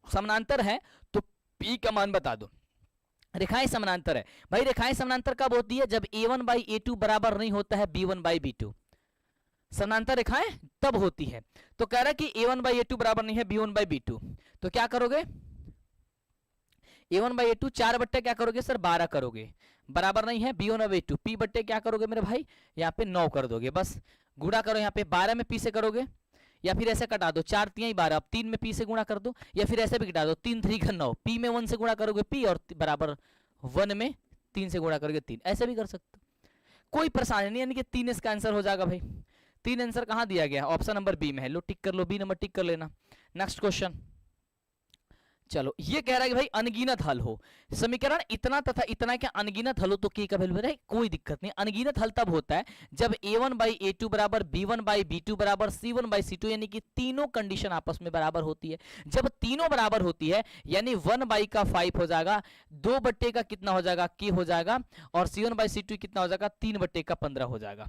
समानांतर है तो P का मान बता दो। रेखाएं समानांतर है भाई, रेखाएं समानांतर कब होती है, जब a1/a2 बराबर नहीं होता है b1/b2, समानांतर रेखाएं तब होती है। तो कह रहा है कि a1/a2 बराबर नहीं है b1/b2, तो क्या करोगे, a1/a2 4 बट्टे क्या करोगे सर 12 करोगे, बराबर नहीं है b1/a2, p बट्टे क्या करोगे मेरे भाई यहाँ पे 9 कर दोगे, बस गुणा करो, यहाँ पे 12 में p से करोगे, या फिर ऐसे कटा दो 4 3 12, अब 3 में p से गुणा कर दो, या फिर ऐसे भी कटा दो 3 3 9, p में 1 से गुणा करोगे p, और बराबर 1 में 3 से गुणा करोगे 3, ऐसे भी कर सकते हो, कोई परेशानी नहीं, यानी कि 3 इसका आंसर हो जाएगा भाई। 3 आंसर कहाँ दिया गया, ऑप्शन नंबर बी में है, लो टिक कर लो, बी नंबर टिक कर लेना। नेक्स्ट क्वेश्चन चलो ये कह रहा है कि भाई अनगिनत हल हो, समीकरण इतना तथा इतना क्या अनगिनत हल हो तो के का वैल्यू है, कोई दिक्कत नहीं। अनगिनत हल तब होता है जब a1 बाई a2 बराबर b1 बाई b2 बराबर c1 बाई c2, यानी कि तीनों कंडीशन आपस में बराबर होती है। जब तीनों बराबर होती है यानी 1 बाई का 5 हो जाएगा, 2 बट्टे का कितना हो जाएगा k हो जाएगा, और c1 बाई c2 कितना हो जाएगा 3 बट्टे का 15 हो जाएगा।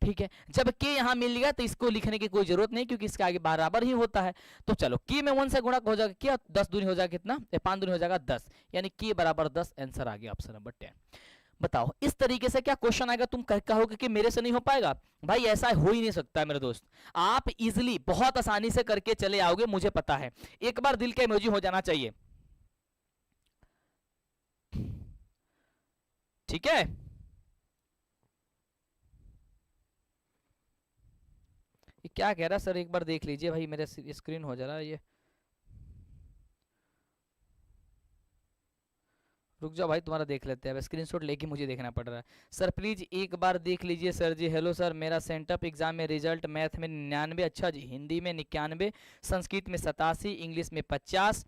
ठीक है, जब के यहां मिल गया तो इसको लिखने की कोई जरूरत नहीं क्योंकि इसके आगे बराबर ही होता है। तो चलो के में 1 से गुणा हो जाएगा क्या, 10 दूनी हो जाएगा कितना, 5 दूनी हो जाएगा 10, यानी के बराबर 10। आंसर आ गया ऑप्शन नंबर 10। बताओ इस तरीके से क्या क्वेश्चन आएगा, तुम कहोगे कि मेरे से नहीं हो पाएगा, भाई ऐसा हो ही नहीं सकता है मेरे दोस्त। आप इजिली बहुत आसानी से करके चले आओगे, मुझे पता है। एक बार दिल का इमोजी हो जाना चाहिए, ठीक है। क्या कह रहा है सर, एक बार देख लीजिए भाई, मेरे स्क्रीन हो जा रहा है ये, रुक जाओ भाई तुम्हारा देख लेते हैं, स्क्रीनशॉट लेके मुझे देखना पड़ रहा है। सर प्लीज एक बार देख लीजिए सर जी। हेलो सर, मेरा सेंटअप एग्जाम में रिजल्ट मैथ में 99, अच्छा जी, हिंदी में 91, संस्कृत में 87, इंग्लिश में 50,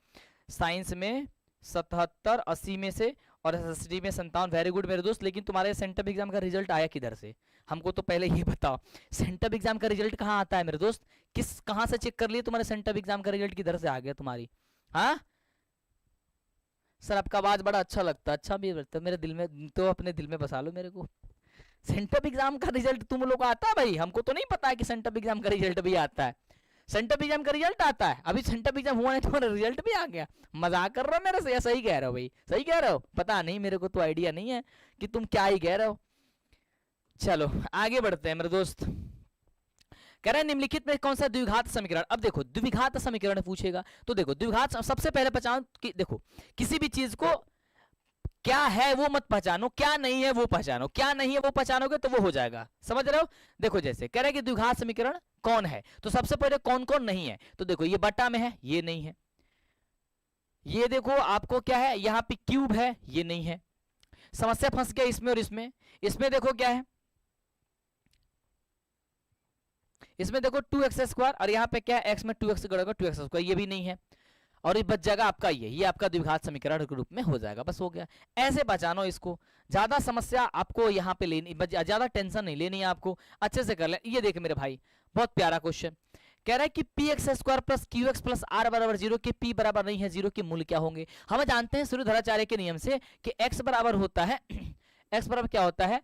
साइंस में 77, 80 में से, और एसएसटी में 57। वेरी गुड मेरे दोस्त। लेकिन तुम्हारे सेंटअप एग्जाम का रिजल्ट आया किधर से, हमको तो पहले ये बताओ। सेंटअप एग्जाम का रिजल्ट कहाँ आता है मेरे दोस्त, कहाँ से चेक कर लिए तुम्हारे सेंटअप एग्जाम का रिजल्ट किधर से आ गया तुम्हारी। हाँ सर आपका आवाज बड़ा अच्छा लगता है, अच्छा भी लगता है मेरे दिल में, तो अपने दिल में बसा लो मेरे को। सेंटअप एग्जाम का रिजल्ट तुम लोग को आता है भाई, हमको तो नहीं पता है कि सेंटअप एग्जाम का रिजल्ट भी आता है। सेंटअप एग्जाम का रिजल्ट आता है, अभी सेंटअप एग्जाम हुआ नहीं तुम्हारा रिजल्ट भी आ गया। मजाक कर रहे हो मेरे से या सही कह रहे हो भाई, सही कह रहे हो, पता नहीं मेरे को तो आइडिया नहीं है कि तुम क्या ही कह रहे हो। चलो आगे बढ़ते हैं मेरे दोस्त। कह रहे हैं निम्नलिखित में कौन सा द्विघात समीकरण, अब देखो द्विघात समीकरण पूछेगा तो देखो द्विघात सबसे पहले पहचानो कि देखो किसी भी चीज को क्या है वो मत पहचानो, क्या नहीं है वो पहचानो, क्या नहीं है वो पहचानोगे तो वो हो जाएगा, समझ रहे हो। देखो जैसे कह रहे हैं कि द्विघात समीकरण कौन है, तो सबसे पहले कौन कौन नहीं है, तो देखो ये बटा में है, ये नहीं है। ये देखो आपको क्या है, यहाँ पे क्यूब है, ये नहीं है। समस्या फंस गया इसमें और इसमें। इसमें देखो क्या है, इसमें देखो 2x स्क्वायर, और यहाँ पे क्या है x में 2x गड़ेगा 2x स्क्वायर, ये भी नहीं है। और ये बच जाएगा आपका ये आपका द्विघात समीकरण के रूप में हो जाएगा, बस हो गया। ऐसे बचानो इसको, ज्यादा समस्या आपको यहाँ पे लेनी, ज्यादा टेंशन नहीं लेनी है आपको, अच्छे से कर ले। ये देख मेरे भाई बहुत प्यारा क्वेश्चन कह रहा है कि px square plus qx plus r बराबर 0 के p बराबर नहीं है 0 के मूल्य क्या होंगे। हम जानते हैं सूर्यधराचार्य के नियम से कि x बराबर होता है x बराबर क्या होता है,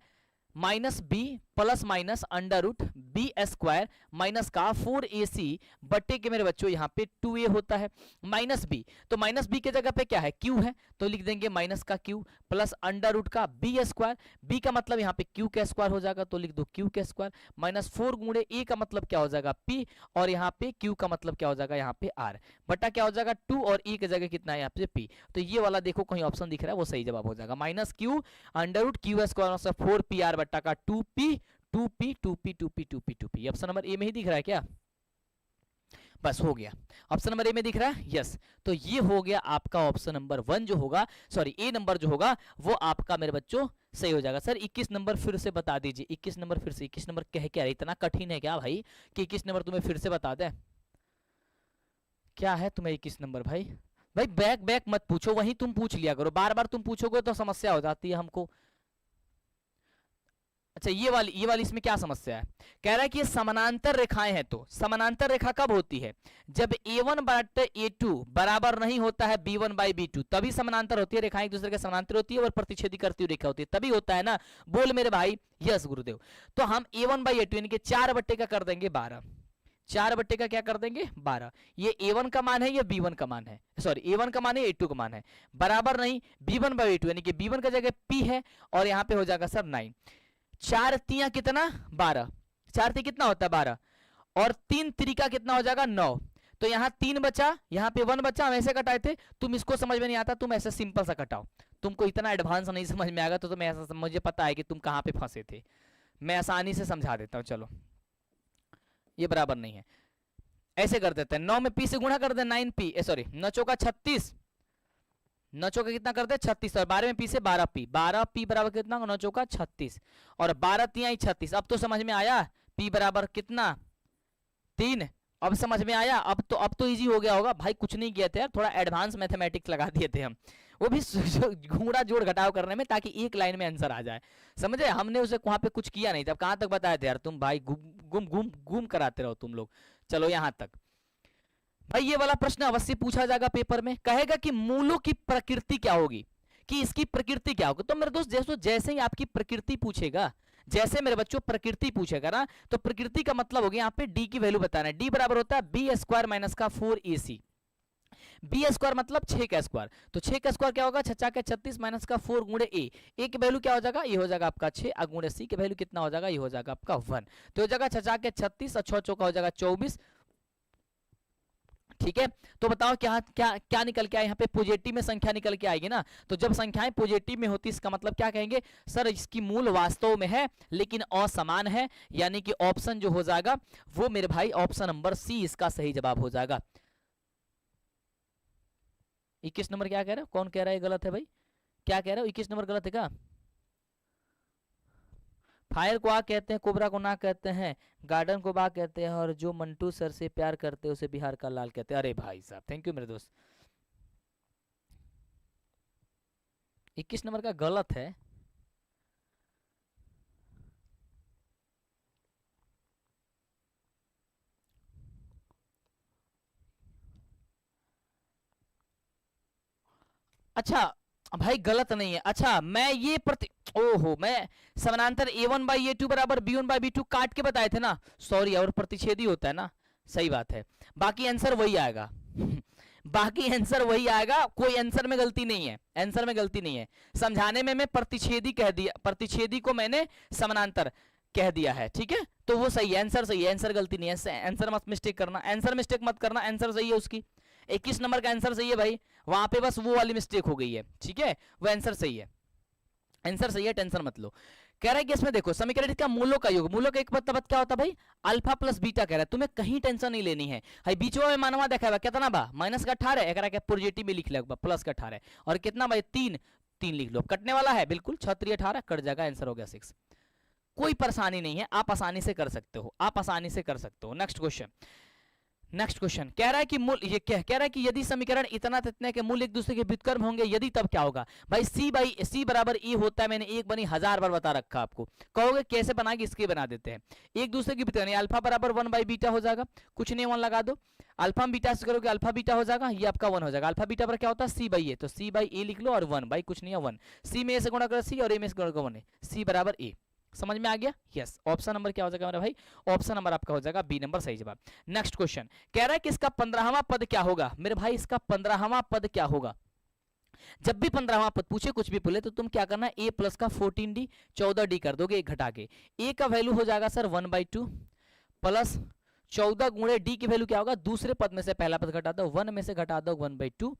minus B plus minus under root B square minus का 4ac बट्टे के मेरे बच्चों यहाँ पे 2a होता है, माइनस बी, तो माइनस बी के जगह पे क्या है q है, तो लिख देंगे माइनस का q प्लस अंडर रूट का बी स्क्वायर, बी का मतलब यहाँ पे q का स्क्वायर हो जाएगा तो लिख दो q का स्क्वायर, माइनस 4 गुणे a का मतलब क्या हो जाएगा p, और यहाँ पे q का मतलब क्या हो जाएगा यहाँ पे r, बट्टा क्या हो जाएगा 2 और e की जगह कितना है यहाँ पे p। तो ये वाला देखो कहीं ऑप्शन दिख रहा है वो सही जवाब हो जाएगा, minus q under root q square 4pr बट्टा का 2p 2p 2p 2p 2p 2p। Option number A में ही दिख रहा है क्या, बस हो गया, ऑप्शन नंबर ए में दिख रहा है, यस। तो ये हो गया आपका ऑप्शन नंबर 1 जो होगा, सॉरी ए नंबर जो होगा वो आपका मेरे बच्चों सही हो जाएगा। सर 21 नंबर फिर से बता दीजिए, 21 नंबर फिर से, 21 नंबर कह क्या, इतना कठिन है क्या भाई कि 21 नंबर तुम्हें फिर से बता दें, क्या है तुम्हें 21 नंबर भाई। भाई बैक बैक मत पूछो, वही तुम पूछ लिया करो, बार बार तुम पूछोगे तो समस्या हो जाती है हमको। अच्छा ये वाली इसमें क्या समस्या है, कह रहा है कि ये समानांतर रेखाएं हैं, तो समानांतर रेखा कब होती है, जब a1 बटे a2 बराबर नहीं होता है b1 बाई b2, तभी समानांतर होती है, रेखाएं एक दूसरे के समानांतर होती है और प्रतिच्छेदी करती हुई रेखा होती है, तभी होता है ना, बोल मेरे भाई यस गुरुदेव। तो हम a1 बाई a2 यानी कि 4 बट्टे का कर देंगे 12, 4 बट्टे का क्या कर देंगे 12, ये a1 का मान है ये b1 का मान है, सॉरी a1 का मान है a2 का मान है, बराबर नहीं b1 बाई a2 यानी कि b1 का जगह p है, और यहाँ पे हो जाएगा सर 9, 4 तिया कितना 12, 4 ती कितना होता है 12, और 3 त्रिका कितना हो जाएगा 9, तो यहाँ 3 बचा, यहाँ पे 1 बचा, हम ऐसे कटाए थे, तुम इसको समझ में नहीं आता, तुम ऐसे सिंपल सा कटाओ, तुमको इतना एडवांस नहीं समझ में आएगा, तो तुम्हें ऐसा, मुझे पता है कि तुम कहाँ पे फंसे थे, मैं आसानी से समझा देता हूँ। चलो ये बराबर नहीं है, ऐसे कर देते हैं, 9 में p से गुणा कर दे 9p, सॉरी 9 चौका 36, 9 चौका कितना कर दे 36, और 12 में p से 12p, 12p बराबर कितना 9 चौका 36, और 12 तिहाई 36। अब तो समझ में आया p बराबर कितना 3 अब समझ में आया? अब तो इजी हो गया होगा भाई, कुछ नहीं किया था यार, थोड़ा एडवांस मैथमेटिक्स लगा दिए थे हम, वो भी घूरा जोड़ घटाव करने में, ताकि एक लाइन में आंसर आ जाए, समझे? हमने उसे वहां पे कुछ किया नहीं था, कहां तक बताए थे यार तुम भाई, गुम गुम गुम कराते रहो तुम लोग। चलो यहां तक भाई, ये वाला प्रश्न अवश्य पूछा जाएगा पेपर में, कहेगा कि मूलों की प्रकृति क्या होगी, कि इसकी प्रकृति क्या होगी। तो मेरे दोस्त जैसे ही आपकी प्रकृति पूछेगा, जैसे मेरे बच्चों प्रकृति पूछेगा ना, तो प्रकृति का मतलब हो गया यहाँ पे डी की वैल्यू बताना है। डी बराबर होता है बी स्क्वायर माइनस का 4ac, बी स्क्वायर मतलब 6 का स्क्वायर, तो 6 का स्क्वायर क्या होगा, 6 के 36 माइनस का 4 गुणे ए की वैल्यू क्या हो जाएगा, ये हो जाएगा आपका 6, और गुणे सी की वैल्यू कितना हो जाएगा, ये हो जाएगा आपका 1, तो हो जाएगा 6 के 36 और 6 चौका हो जाएगा 24। ठीक है, तो बताओ क्या क्या क्या निकल के आए, यहाँ पे पॉजिटिव में संख्या निकल के आएगी ना, तो जब संख्याएं पॉजिटिव में होती इसका मतलब क्या कहेंगे सर, इसकी मूल वास्तव में है लेकिन असमान है, यानी कि ऑप्शन जो हो जाएगा वो मेरे भाई ऑप्शन नंबर सी इसका सही जवाब हो जाएगा। 21 नंबर क्या कह रहे हो, कौन कह रहा है गलत है भाई, क्या कह रहे हो, 21 नंबर गलत है क्या? फायर को आग कहते हैं, कोबरा को नाग कहते हैं, गार्डन को बाग कहते हैं, और जो मंटू सर से प्यार करते हैं उसे बिहार का लाल कहते हैं। अरे भाई साहब थैंक यू मेरे दोस्त, 21 नंबर का गलत है। अच्छा भाई गलत नहीं है, अच्छा मैं ये ओहो, मैं समानांतर a1 बाई a2 बराबर b1 बाई b2 काट के बताए थे ना, सॉरी, और प्रतिच्छेदी होता है ना, सही बात है, बाकी आंसर वही आएगा बाकी आंसर वही आएगा, कोई आंसर में गलती नहीं है, आंसर में गलती नहीं है, समझाने में मैं प्रतिच्छेदी कह दिया, प्रतिच्छेदी को मैंने समानांतर कह दिया है, ठीक है, तो वो सही है, आंसर सही है, आंसर गलती नहीं है, आंसर मत मिस्टेक करना, आंसर मिस्टेक मत करना, आंसर सही है उसकी, 21 नंबर का आंसर सही है भाई, वहां पे बस वो वाली मिस्टेक हो गई है, ठीक है, वो आंसर सही है, आंसर सही है, टेंशन मत लो। कह रहा है कि इसमें देखो समीकरण का मूलों का योग, मूलों का एक मतलब क्या होता है भाई, अल्फा प्लस बीटा, कह रहा है तुम्हें कहीं टेंशन नहीं लेनी है भाई, बीचवा में मानवा देखा है कितना बा माइनस का 18 है, कह पॉजिटिव में लिख ले प्लस का 18, और कितना भाई 3 लिख लो, कटने वाला है बिल्कुल 6 18 कट जाएगा, आंसर हो गया 6, कोई परेशानी नहीं है, आप आसानी से कर सकते हो, आप आसानी से कर सकते हो। नेक्स्ट क्वेश्चन, नेक्स्ट क्वेश्चन कह रहा है कि मूल, ये कह रहा है कि यदि समीकरण इतना तितने के मूल एक दूसरे के व्युत्क्रम होंगे, यदि तब क्या होगा भाई, सी बाई सी बराबर ई होता है, मैंने एक बनी 1000 बार बता रखा आपको, कहोगे कैसे बनाएगी, इसके बना देते हैं, एक दूसरे की व्युत्क्रम, अल्फा बराबर 1 बाई बीटा हो जाएगा, कुछ नहीं 1 लगा दो, अल्फा बीटा से करोगे अल्फा बीटा हो जाएगा, ये आपका 1 हो जाएगा, अल्फा बीटा पर क्या होता है सी बाई ए, तो सी बाई ए लिख लो, और 1 बाई कुछ नहीं है 1, सी में ए से गुणा करो सी, और ए में से गुणा करो 1, सी बराबर ए, समझ में आ गया? यस, ऑप्शन नंबर क्या हो जाएगा मेरा भाई, ऑप्शन नंबर आपका हो जाएगा बी नंबर सही जवाब। नेक्स्ट क्वेश्चन कह रहा है कि इसका 15वां पद क्या होगा, मेरे भाई इसका 15वां पद क्या होगा, जब भी 15वां पद पूछे कुछ भी बोले तो तुम क्या करना, a प्लस का 14d 14d कर दोगे एक घटा के, a का वैल्यू हो जाएगा सर 1/2 प्लस 14 गुणे d की वैल्यू क्या होगा, दूसरे पद में से पहला पद घटा दो, 1 में से घटा दो 1/2,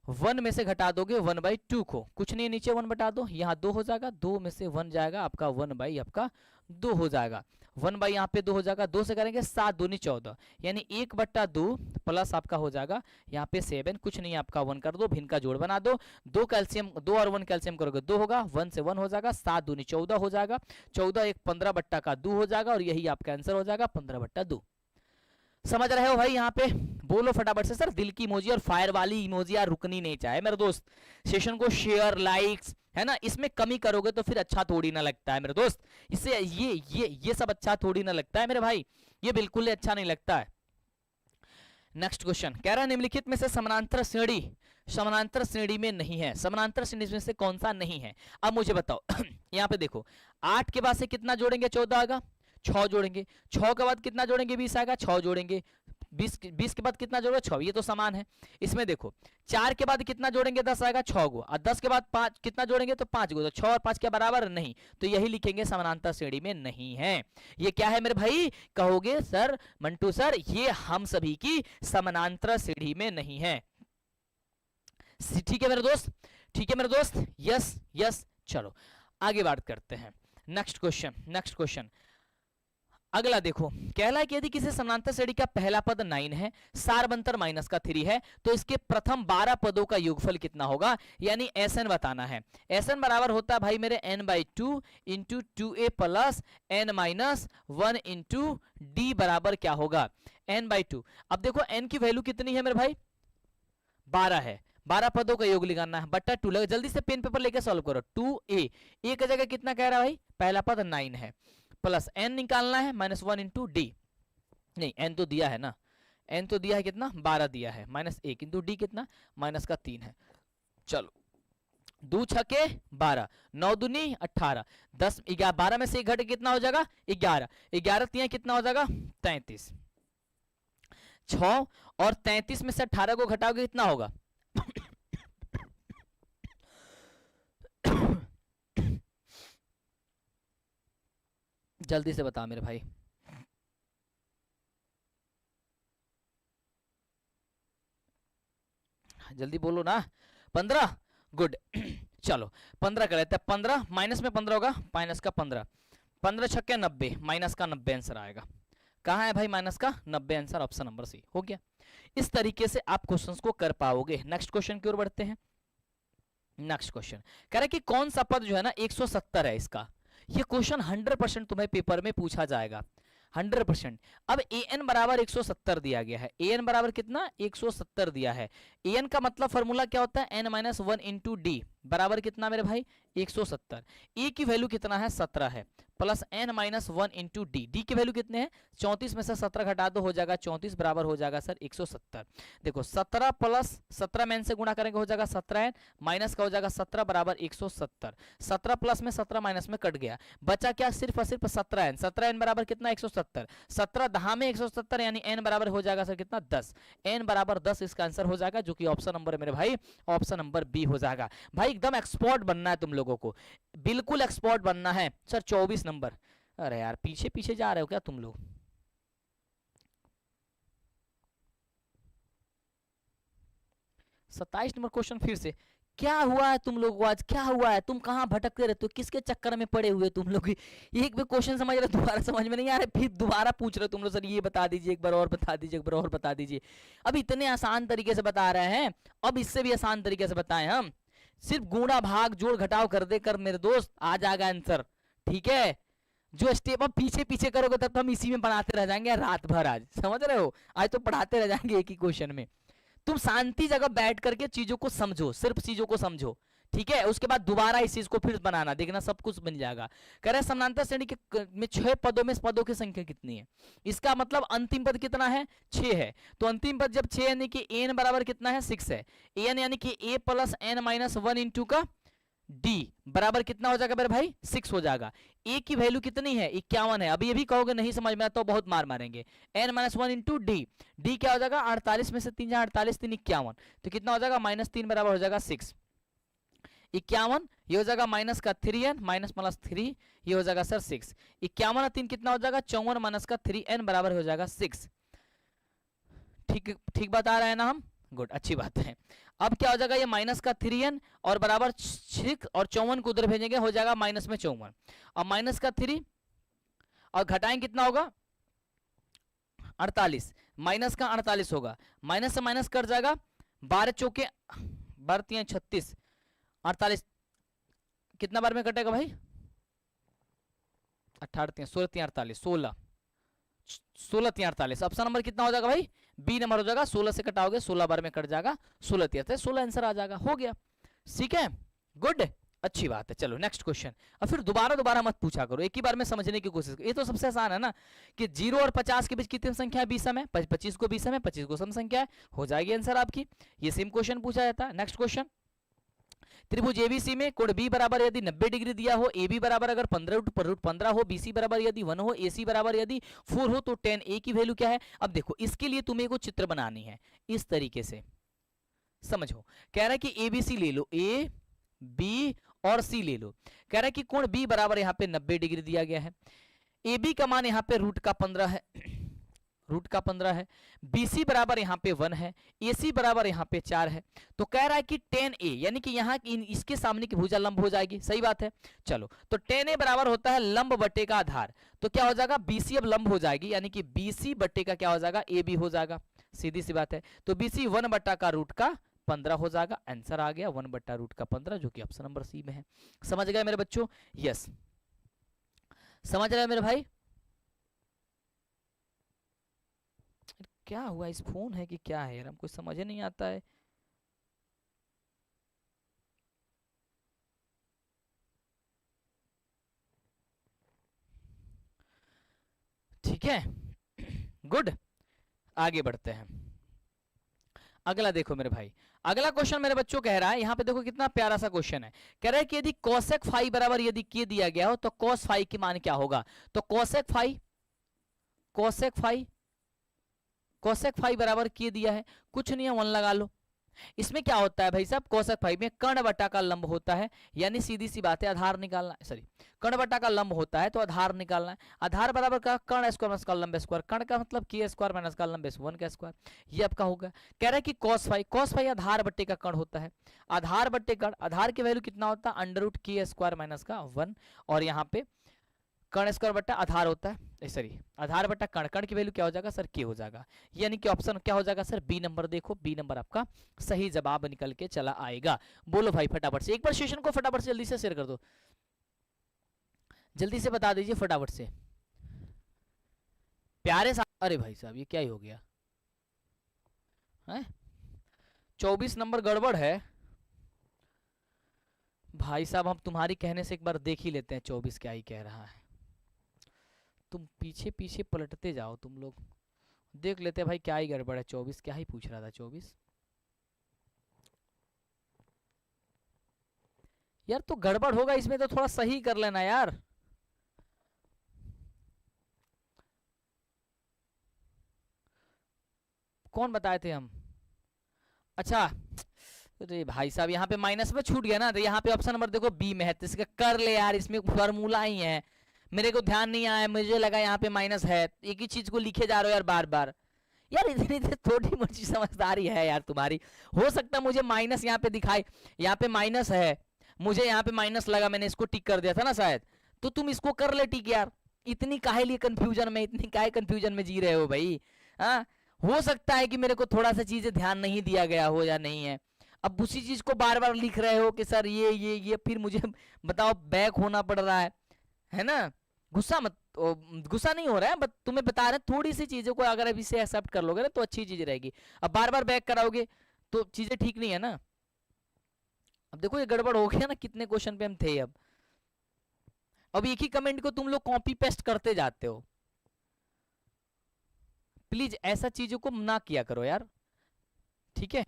1 में से घटा दोगे 1/2 को, कुछ नहीं नीचे 1 बटा दो, यहाँ 2 हो जाएगा, 2 में से 1 जाएगा आपका 1 आपका 2 हो जाएगा, 1 यहाँ पे 2 हो जाएगा, 2 से करेंगे 7 दूनी 14, यानी 1/2 प्लस आपका हो जाएगा यहाँ पे 7, कुछ नहीं आपका 1 कर दो, भिन्न का जोड़ बना दो, 2 कैल्शियम 2 और 1 कैल्शियम करोगे 2 होगा, 1 से 1 हो जाएगा, 7 दूनी 14 हो जाएगा, 14 एक 15/2 हो जाएगा, और यही आपका आंसर हो जाएगा 15/2। समझ रहे हो भाई? यहाँ पे बोलो फटाफट से सर, दिल की इमोजी और फायर वाली इमोजी यार रुकनी नहीं चाहे मेरे दोस्त, सेशन को शेयर लाइक्स है ना, इसमें कमी करोगे तो फिर अच्छा थोड़ी ना लगता है मेरे दोस्त, इससे ये सब अच्छा थोड़ी ना लगता है मेरे भाई, ये बिल्कुल अच्छा नहीं लगता है। नेक्स्ट क्वेश्चन कह रहा है निम्नलिखित में से समानांतर श्रेणी में नहीं है, समानांतर श्रेणी में से कौन सा नहीं है, अब मुझे बताओ यहाँ पे देखो 8 के बाद से कितना जोड़ेंगे 14 आएगा, 6 जोड़ेंगे, 6 के बाद कितना जोड़ेंगे 20 आएगा, 6 जोड़ेंगे, 20 के बाद कितना जोड़ेंगे 6, ये तो समान है। इसमें देखो 4 के बाद कितना जोड़ेंगे 10 आएगा 6 गो, और 10 के बाद 5 कितना जोड़ेंगे तो 5 गो, तो 6 और 5 के बराबर नहीं, तो यही लिखेंगे समानांतर श्रेणी में नहीं है। ये क्या है मेरे भाई, कहोगे सर मंटू सर ये हम सभी की समानांतर श्रेणी में नहीं है, ठीक है मेरे दोस्त, ठीक है मेरे दोस्त, यस यस। चलो आगे बात करते हैं, नेक्स्ट क्वेश्चन अगला देखो, कहला है कि यदि किसी समानांतर श्रेणी का पहला पद 9 है, सारबंतर माइनस का 3 है, तो इसके प्रथम 12 पदों का योगफल कितना होगा, यानी Sn बताना है। Sn बराबर होता है भाई मेरे n/2 into 2a plus n minus 1 into D बराबर क्या होगा, n/2। अब देखो n की वैल्यू कितनी है मेरे भाई, 12 है, 12 पदों का योग निकालना है, बट्टा 2 लगा, जल्दी से पेन पेपर लेके सॉल्व करो। 2a ए की जगह कितना कह रहा है भाई, पहला पद 9 है, प्लस n निकालना है माइनस 1 इंटू डी, नहीं n तो दिया है ना, n तो दिया है कितना 12 दिया है, माइनस 1 इंटू डी कितना माइनस का 3 है। चलो 2 छके 12, 9 दूनी 18, 10 11, 12 में से एक घट के कितना हो जाएगा 11, 11 तिया कितना हो जाएगा 33, 6 और 33 में से 18 को घटाओगे कितना होगा जल्दी से बता मेरे भाई, जल्दी बोलो ना, 15, गुड चलो 15 कर लेते हैं, 15 माइनस में 15 होगा, माइनस का 15, 15 छक्के 90, माइनस का 90 आंसर आएगा। कहाँ है भाई माइनस का 90 आंसर, ऑप्शन नंबर सी हो गया। इस तरीके से आप क्वेश्चंस को कर पाओगे। नेक्स्ट क्वेश्चन की ओर बढ़ते हैं। नेक्स्ट क्वेश्चन कह रहा है कि कौन सा पद जो है ना 170 है इसका, ये क्वेश्चन 100% तुम्हें पेपर में पूछा जाएगा 100%। अब an बराबर 170 दिया गया है, an बराबर कितना 170 दिया है, an का मतलब फॉर्मूला क्या होता है n माइनस 1 इंटू डी बराबर कितना मेरे भाई 170, a की वैल्यू कितना है 17 है, plus n minus 1 into D, D की वैल्यू कितने हैं 34 में से 17 घटा दो हो जाएगा 34 बराबर हो जाएगा सर 170। देखो 17 प्लस 17 में n से गुणा करेंगे हो जाएगा 17n, माइनस का हो जाएगा 17 बराबर 170, 17 प्लस में 17 माइनस में कट गया, बचा क्या सिर्फ और सिर्फ 17n, 17n बराबर कितना 170, 17 दहा में 170 यानी n बराबर हो जाएगा सर कितना 10, n बराबर 10 इसका आंसर हो जाएगा, जो कि ऑप्शन नंबर मेरे भाई ऑप्शन नंबर बी हो जाएगा। भाई एकदम एक्सपर्ट बनना है तुम लोगों को, बिल्कुल एक्सपर्ट बनना है सर। 24 नंबर, अरे यार पीछे पीछे जा रहे हो क्या तुम लोग, सत्ताईस नंबर क्वेश्चन फिर से, क्या हुआ है तुम लोगों को आज, क्या हुआ है, तुम कहाँ भटकते रहते हो, किसके चक्कर में पड़े हुए तुम लोग, एक भी क्वेश्चन समझ रहे दोबारा समझ में नहीं आ रहा, फिर दोबारा पूछ रहे हो तुम लोग सर ये बता दीजिए एक बार और बता दीजिए एक बार और बता दीजिए। अब इतने आसान तरीके से बता रहे हैं, अब इससे भी आसान तरीके से बताएं हम, सिर्फ गुणा भाग जोड़ घटाव कर दे कर मेरे दोस्त आ जाएगा आंसर, ठीक है। जो स्टेप अब पीछे पीछे करोगे तब तो हम इसी में बनाते रह जाएंगे रात भर, आज समझ रहे हो, आज तो पढ़ाते रह जाएंगे एक ही क्वेश्चन में। तुम शांति जगह बैठ करके चीजों को समझो, सिर्फ चीजों को समझो, ठीक है, उसके बाद दोबारा इस चीज को फिर बनाना, देखना सब कुछ बन जाएगा। कह रहे समानांतर श्रेणी के में 6 पदों में पदों की संख्या कितनी है, इसका मतलब अंतिम पद कितना है 6 है, तो अंतिम पद जब 6 यानी कि n बराबर कितना है 6 है, n यानी कि a plus n minus 1 into का d बराबर कितना हो जाएगा मेरे भाई 6 हो जाएगा। a की वैल्यू कितनी है 51 है, अभी ये भी कहोगे नहीं समझ में आता तो बहुत मार मारेंगे, n minus 1 into D, D क्या हो जाएगा 48 में से 3 48 3 51, तो कितना हो जाएगा माइनस 3 बराबर हो जाएगा 6, 51 ये हो जाएगा माइनस का 3n माइनस प्लस 3 ये हो जाएगा सर 6, 51 3 कितना हो जाएगा 54 माइनस का 3n बराबर हो जाएगा 6, ठीक ठीक बता रहे हैं ना हम, गुड अच्छी बात है। अब क्या हो जाएगा ये माइनस का 3n और बराबर 6 और 54 को उधर भेजेंगे हो जाएगा माइनस में 54, अब माइनस का 3 और घटाएं कितना होगा 48, माइनस का 48 होगा, माइनस से माइनस कट जाएगा, 12 चौके 12 36 48 कितना बार में कटेगा भाई 18 16 48 16 16 48, ऑप्शन नंबर कितना हो जाएगा भाई बी नंबर हो जाएगा, 16 से कटाओगे 16 बार में कट जाएगा, 16 16 आंसर आ जाएगा, हो गया, ठीक है गुड अच्छी बात है। चलो नेक्स्ट क्वेश्चन, अब फिर दोबारा मत पूछा करो, एक ही बार में समझने की कोशिश करो, ये तो सबसे आसान है ना कि 0 और 50 के बीच कितनी संख्या है 20 है, 25 को 20 है, 25 को सम संख्या है, हो जाएगी आंसर आपकी, ये सेम क्वेश्चन पूछा जाता है। नेक्स्ट क्वेश्चन, त्रिभुज एबीसी में कोण बी बराबर यदि 90 डिग्री दिया हो, ए बी बराबर अगर 15 हो, बीसी बराबर यदि 1 हो, एसी बराबर यदि 4 हो, तो tan ए की वैल्यू क्या है। अब देखो इसके लिए तुम्हें को चित्र बनानी है इस तरीके से, समझो, कह रहा है कि एबीसी ले लो, ए बी और सी ले लो, कह रहा है कि कोण बी बराबर यहाँ पे 90 डिग्री दिया गया है, ए बी का मान यहाँ पे रूट का 15 है, रूट का 15 है। BC बराबर यहाँ पे 1 है, AC बराबर यहाँ पे 4 है। तो कह रहा है कि 10A यानी कि यहाँ इसके सामने की भुजा लंब हो जाएगी, सही बात है। चलो तो 10A बराबर होता है लंब बट्टे का आधार, तो क्या हो जाएगा BC अब लंब हो जाएगी, यानी कि BC बट्टे का क्या हो जाएगा AB हो जाएगा, सीधी सी बात है। तो BC 1 बट्टा का रूट का 15 हो जाएगा। आंसर आ गया 1 बट्टा रूट का 15, जो कि ऑप्शन नंबर सी में है। समझ गए मेरे बच्चों? यस, समझ रहे मेरे भाई? क्या हुआ, इस फोन है कि क्या है यार, हमको समझ नहीं आता है। ठीक है, गुड, आगे बढ़ते हैं। अगला देखो मेरे भाई, अगला क्वेश्चन मेरे बच्चों कह रहा है, यहाँ पे देखो कितना प्यारा सा क्वेश्चन है। कह रहा है कि यदि कोसेक फाई बराबर यदि के दिया गया हो तो कोस फाई की मान क्या होगा। तो कोसेक फाई बराबर के दिया है, कुछ नहीं है, 1 लगा लो। इसमें क्या होता है भाई साहब, कोसेक फाई में कर्ण बटा का लंब होता है, यानी सीधी सी बात है आधार निकालना है, सॉरी कर्ण बटा का लंब होता है तो आधार निकालना है। आधार बराबर का कर्ण स्क्वायर माइनस का लंब स्क्वायर, कर्ण का मतलब के स्क्वायर माइनस का लंब 1 का स्क्वायर, ये आपका होगा। कह रहा है कि कॉस फाई आधार बट्टे का कर्ण होता है, आधार बट्टे कर्ण, आधार की वैल्यू कितना होता है अंडर रूट के स्क्वायर माइनस का 1, और यहाँ पे कर्ण स्क्वायर बट्टा आधार होता है, सॉरी आधार बट्टा कर्ण, कर्ण की वैल्यू क्या हो जाएगा सर के हो जाएगा, यानी कि ऑप्शन क्या हो जाएगा सर बी नंबर। देखो बी नंबर आपका सही जवाब निकल के चला आएगा। बोलो भाई फटाफट से, एक बार सेशन को फटाफट से जल्दी से शेयर कर दो, जल्दी से बता दीजिए फटाफट से प्यारे साहब। अरे भाई साहब ये क्या ही हो गया है, 24 नंबर गड़बड़ है भाई साहब। हम तुम्हारी कहने से एक बार देख ही लेते हैं 24 क्या ही कह रहा है। तुम पीछे पीछे पलटते जाओ तुम लोग, देख लेते हैं भाई क्या ही गड़बड़ है। 24 क्या ही पूछ रहा था 24 यार, तो गड़बड़ होगा इसमें तो थोड़ा सही कर लेना यार। कौन बताए थे हम, अच्छा अरे भाई साहब यहाँ पे माइनस में छूट गया ना, तो यहाँ पे ऑप्शन नंबर देखो बी में है, तो इसका कर ले यार, इसमें फॉर्मूला ही है, मेरे को ध्यान नहीं आया, मुझे लगा यहाँ पे माइनस है, एक ही चीज को लिखे जा रहे हो यार बार बार। यार इतनी थोड़ी मोटी समझदारी है यार तुम्हारी। हो सकता है मुझे माइनस यहाँ पे दिखाई, यहाँ पे माइनस है, मुझे यहाँ पे माइनस लगा, मैंने इसको टिक कर दिया था ना शायद, तो तुम इसको कर ले टिक यार। इतनी काहे लिए कंफ्यूजन में, इतनी काहे कंफ्यूजन में जी रहे हो भाई। हाँ हो सकता है कि मेरे को थोड़ा सा चीजें ध्यान नहीं दिया गया हो या नहीं है, अब उसी चीज को बार बार लिख रहे हो कि सर ये फिर मुझे बताओ बैक होना पड़ रहा है ना। गुस्सा मत, गुस्सा नहीं हो रहा है, बट तुम्हें बता रहे थोड़ी सी चीजों को अगर अभी से एक्सेप्ट कर लोगे ना तो अच्छी चीज रहेगी। अब बार बार बैक कराओगे तो चीजें ठीक नहीं है ना। अब देखो ये गड़बड़ हो गया ना, कितने क्वेश्चन पे हम थे। अब एक ही कमेंट को तुम लोग कॉपी पेस्ट करते जाते हो, प्लीज ऐसा चीजों को ना किया करो यार, ठीक है।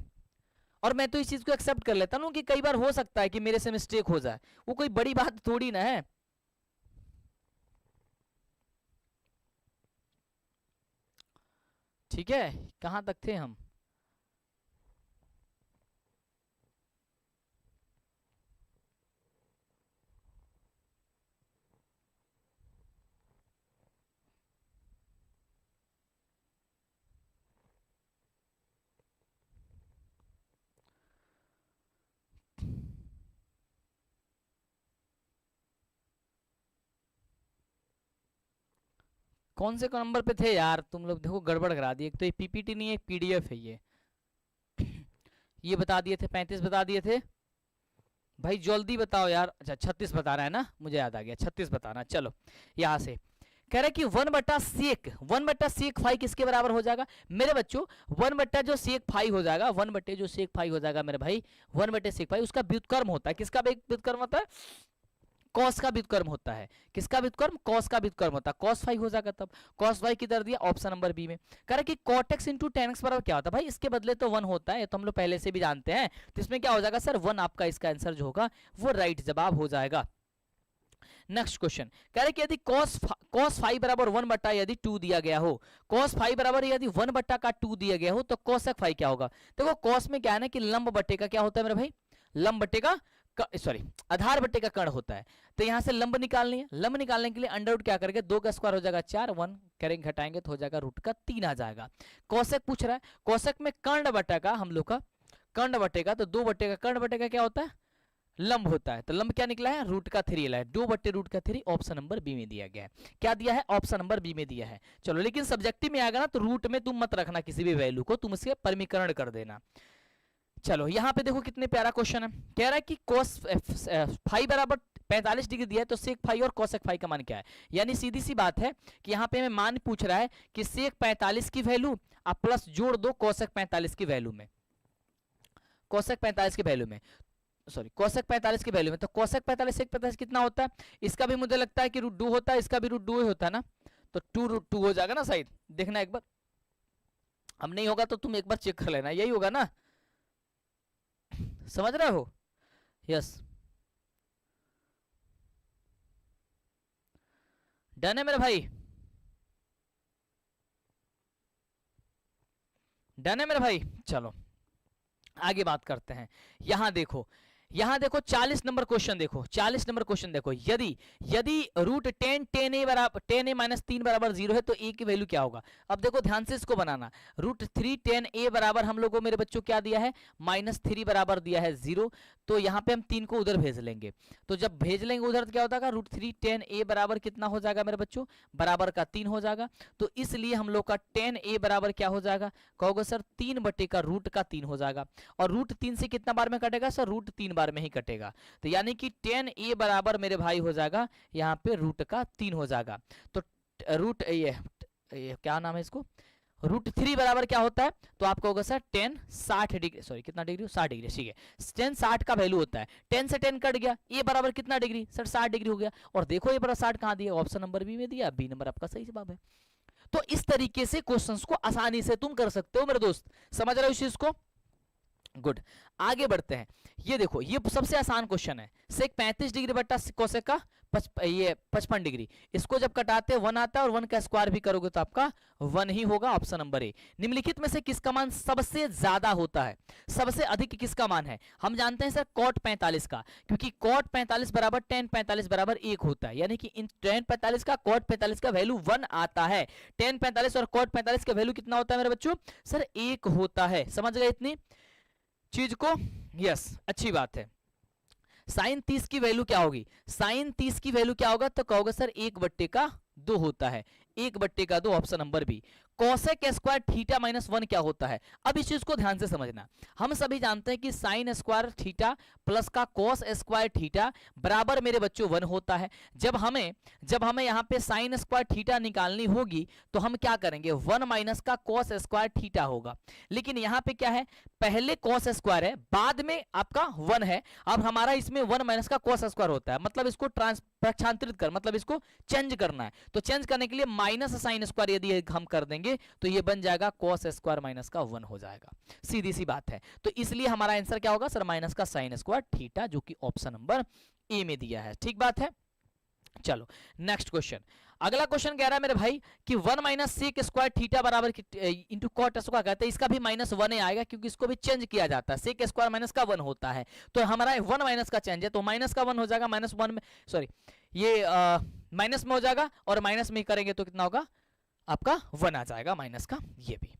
और मैं तो इस चीज को एक्सेप्ट कर लेता हूँ कि कई बार हो सकता है कि मेरे से मिस्टेक हो जाए, वो कोई बड़ी बात थोड़ी ना है। ठीक है, कहां तक थे हम। कौन से नंबर पे थे यार तुम लोग, देखो गड़बड़ करा दी। एक तो ये पीपीटी नहीं है, एक पीडीएफ है ये बता दिए थे 35 बता दिए थे भाई, जल्दी बताओ यार। अच्छा 36 बता रहा है ना, मुझे याद आ गया 36 बताना। चलो यहां से कह रहा है कि 1/sec 5 किसके बराबर हो जाएगा मेरे बच्चों। 1 जो sec 5 हो जाएगा, 1 जो sec 5 हो जाएगा मेरे भाई, 1/sec 5 उसका व्युत्क्रम होता है। किसका व्युत्क्रम होता है, कॉस का व्युत्क्रम होता है। किसका व्युत्क्रम, कॉस का व्युत्क्रम होता है। cos 5 हो जाएगा, तब cos 5 किधर दिया, ऑप्शन नंबर बी में। कह रहा है कि cot x into tan x बराबर क्या होता है भाई, इसके बदले तो 1 होता है, तो हम लोग पहले से भी जानते हैं। तो इसमें क्या हो जाएगा सर 1, आपका इसका आंसर जो होगा वो राइट जवाब हो जाएगा। नेक्स्ट क्वेश्चन कह रहे कि यदि cos 5 बराबर 1 यदि 2 दिया गया हो, cos 5 बराबर यदि 1 का 2 दिया गया हो तो cosec 5 क्या होगा। देखो cos में क्या है ना कि लंब बट्टे का क्या होता है मेरे भाई, लंब बट्टे का सॉरी आधार बट्टे का कर्ण होता है। तो यहां से लंब निकालनी है, लंब निकालने के लिए अंडर रूट क्या करेंगे, 2 का स्क्वायर हो जाएगा 4, 1 करेंगे घटाएंगे तो हो जाएगा रूट का 3 आ जाएगा। कोसेक पूछ रहा है, कोसेक में कर्ण बट्टा का हम लोग का कर्ण बट्टे का, तो 2 बट्टे का कर्ण बट्टे का क्या होता है, लंब होता है। तो लंब क्या निकला है, रूट का 3 है, 2 बट्टे रूट का 3 ऑप्शन नंबर बी में दिया गया है। क्या दिया है, ऑप्शन नंबर बी में दिया है। चलो लेकिन सब्जेक्टिव में आएगा ना तो रूट में तुम मत रखना किसी भी वैल्यू को, तुम इसके परमीकरण कर देना। चलो यहाँ पे देखो कितने प्यारा क्वेश्चन है, कह रहा है कि cos फाई बराबर 45 डिग्री दिया है तो सेक फाई और कोसेक फाई का मान क्या है। यानी सीधी सी बात है कि यहाँ पे हमें मान पूछ रहा है कि सेक 45 की वैल्यू आप प्लस जोड़ दो कोसेक 45 की वैल्यू में, कोसेक 45 की वैल्यू में, सॉरी कोसेक 45 की वैल्यू में। तो कोसेक 45 सेक 45 कितना होता है, इसका भी मुझे लगता है कि √2 होता है, इसका भी √2 ही होता है ना, तो 2√2 हो जाएगा ना शायद, देखना एक बार, अब नहीं होगा तो तुम एक बार चेक कर लेना, यही होगा ना, समझ रहे हो, यस डन है मेरे भाई, डन है मेरे भाई। चलो आगे बात करते हैं। यहां देखो, यहां देखो 40 नंबर क्वेश्चन देखो, 40 नंबर क्वेश्चन देखो, यदि √10 10a बराबर 10a माइनस 3 बराबर 0 है तो a की वैल्यू क्या होगा। अब देखो ध्यान से इसको बनाना, √3 10a बराबर हम लोगों मेरे बच्चों क्या दिया है, -3 बराबर दिया है 0, तो यहाँ पे हम 3 को उधर भेज लेंगे, तो जब भेज लेंगे उधर तो क्या होता है, √3 10a बराबर कितना हो जाएगा मेरे बच्चों, बराबर का 3 हो जाएगा। तो इसलिए हम लोग का 10a बराबर क्या हो जाएगा, कहोगे सर 3 बटे का रूट का 3 हो जाएगा, और √3 से कितना बार में कटेगा सर, √3 बार में ही कटेगा। तो यानी कि 10a बराबर मेरे भाई हो जाएगा यहाँ पे रूट का 3 हो जाएगा। तो रूट ये क्या नाम है इसको, √3 बराबर क्या होता है, तो आप कहोगे सर 10 60 डिग्री, सॉरी कितना डिग्री, 60 डिग्री, ठीक है 10 60 का वैल्यू होता है, 10 से 10 कट गया, ए बराबर कितना डिग्री सर 60 डिग्री हो गया। और देखो ये बराबर 60 कहाँ दिया, ऑप्शन नंबर बी में दिया, बी नंबर आपका सही जवाब है। तो इस तरीके से क्वेश्चंस को आसानी से तुम कर सकते हो मेरे दोस्त, समझ रहे हो इस चीज को, गुड। आगे बढ़ते हैं, ये देखो ये सबसे आसान क्वेश्चन है, सेक 35 डिग्री बट्टा कोसेक का ये 55 डिग्री, इसको जब कटाते हैं 1 आता है और 1 का स्क्वायर भी करोगे तो आपका 1 ही होगा, ऑप्शन नंबर ए। निम्नलिखित में से किसका मान सबसे ज्यादा होता है, सबसे अधिक किसका मान है। हम जानते हैं सर cot 45 का, क्योंकि cot 45 बराबर tan 45 बराबर 1 होता है, यानी कि इन tan 45 का cot 45 का वैल्यू 1 आता है। tan 45 और cot 45 का वैल्यू कितना होता है मेरे बच्चों, सर 1 होता है, समझ गए इतनी चीज को, यस अच्छी बात है। साइन 30 की वैल्यू क्या होगी, साइन 30 की वैल्यू क्या होगा, तो कहोगे सर 1/2 होता है, 1/2, option number B. Cosec square theta -1 क्या होता है। अब इस चीज को ध्यान से समझना, हम सभी जानते हैं कि साइन स्क्वायर थीटा प्लस का कोस स्क्वायर थीटा बराबर मेरे बच्चों 1 होता है। जब हमें यहाँ पे साइन स्क्वायर थीटा निकालनी होगी तो हम क्या करेंगे, 1 माइनस का कोस स्क्वायर थीटा होगा। लेकिन यहाँ पे क्या है, पहले कोस स्क्वायर है बाद में आपका 1 है, अब हमारा इसमें 1 माइनस का कोस स्क्वायर होता है, मतलब इसको प्रक्षांतरित कर, मतलब इसको चेंज करना है। तो चेंज करने के लिए माइनस साइन स्क्वायर यदि हम कर देंगे तो ये बन जाएगा कोस स्क्वायर माइनस का 1 हो जाएगा, सीधी सी बात है। तो इसलिए हमारा आंसर क्या होगा सर, माइनस का साइन स्क्वायर थीटा, जो कि ऑप्शन नंबर ए में दिया है, ठीक बात है। चलो नेक्स्ट क्वेश्चन, अगला क्वेश्चन कह रहा है मेरे भाई कि 1 माइनस सेक स्क्वायर थीटा बराबर इंटू कॉट स्क्वायर कहते हैं, इसका भी -1 ही आएगा क्योंकि इसको भी चेंज किया जाता है, सेक स्क्वायर माइनस का 1 होता है, तो हमारा 1 माइनस का चेंज है, तो माइनस का 1 हो जाएगा, -1 में सॉरी ये माइनस में हो जाएगा, और माइनस में करेंगे तो कितना होगा आपका 1 आ जाएगा माइनस का, ये भी।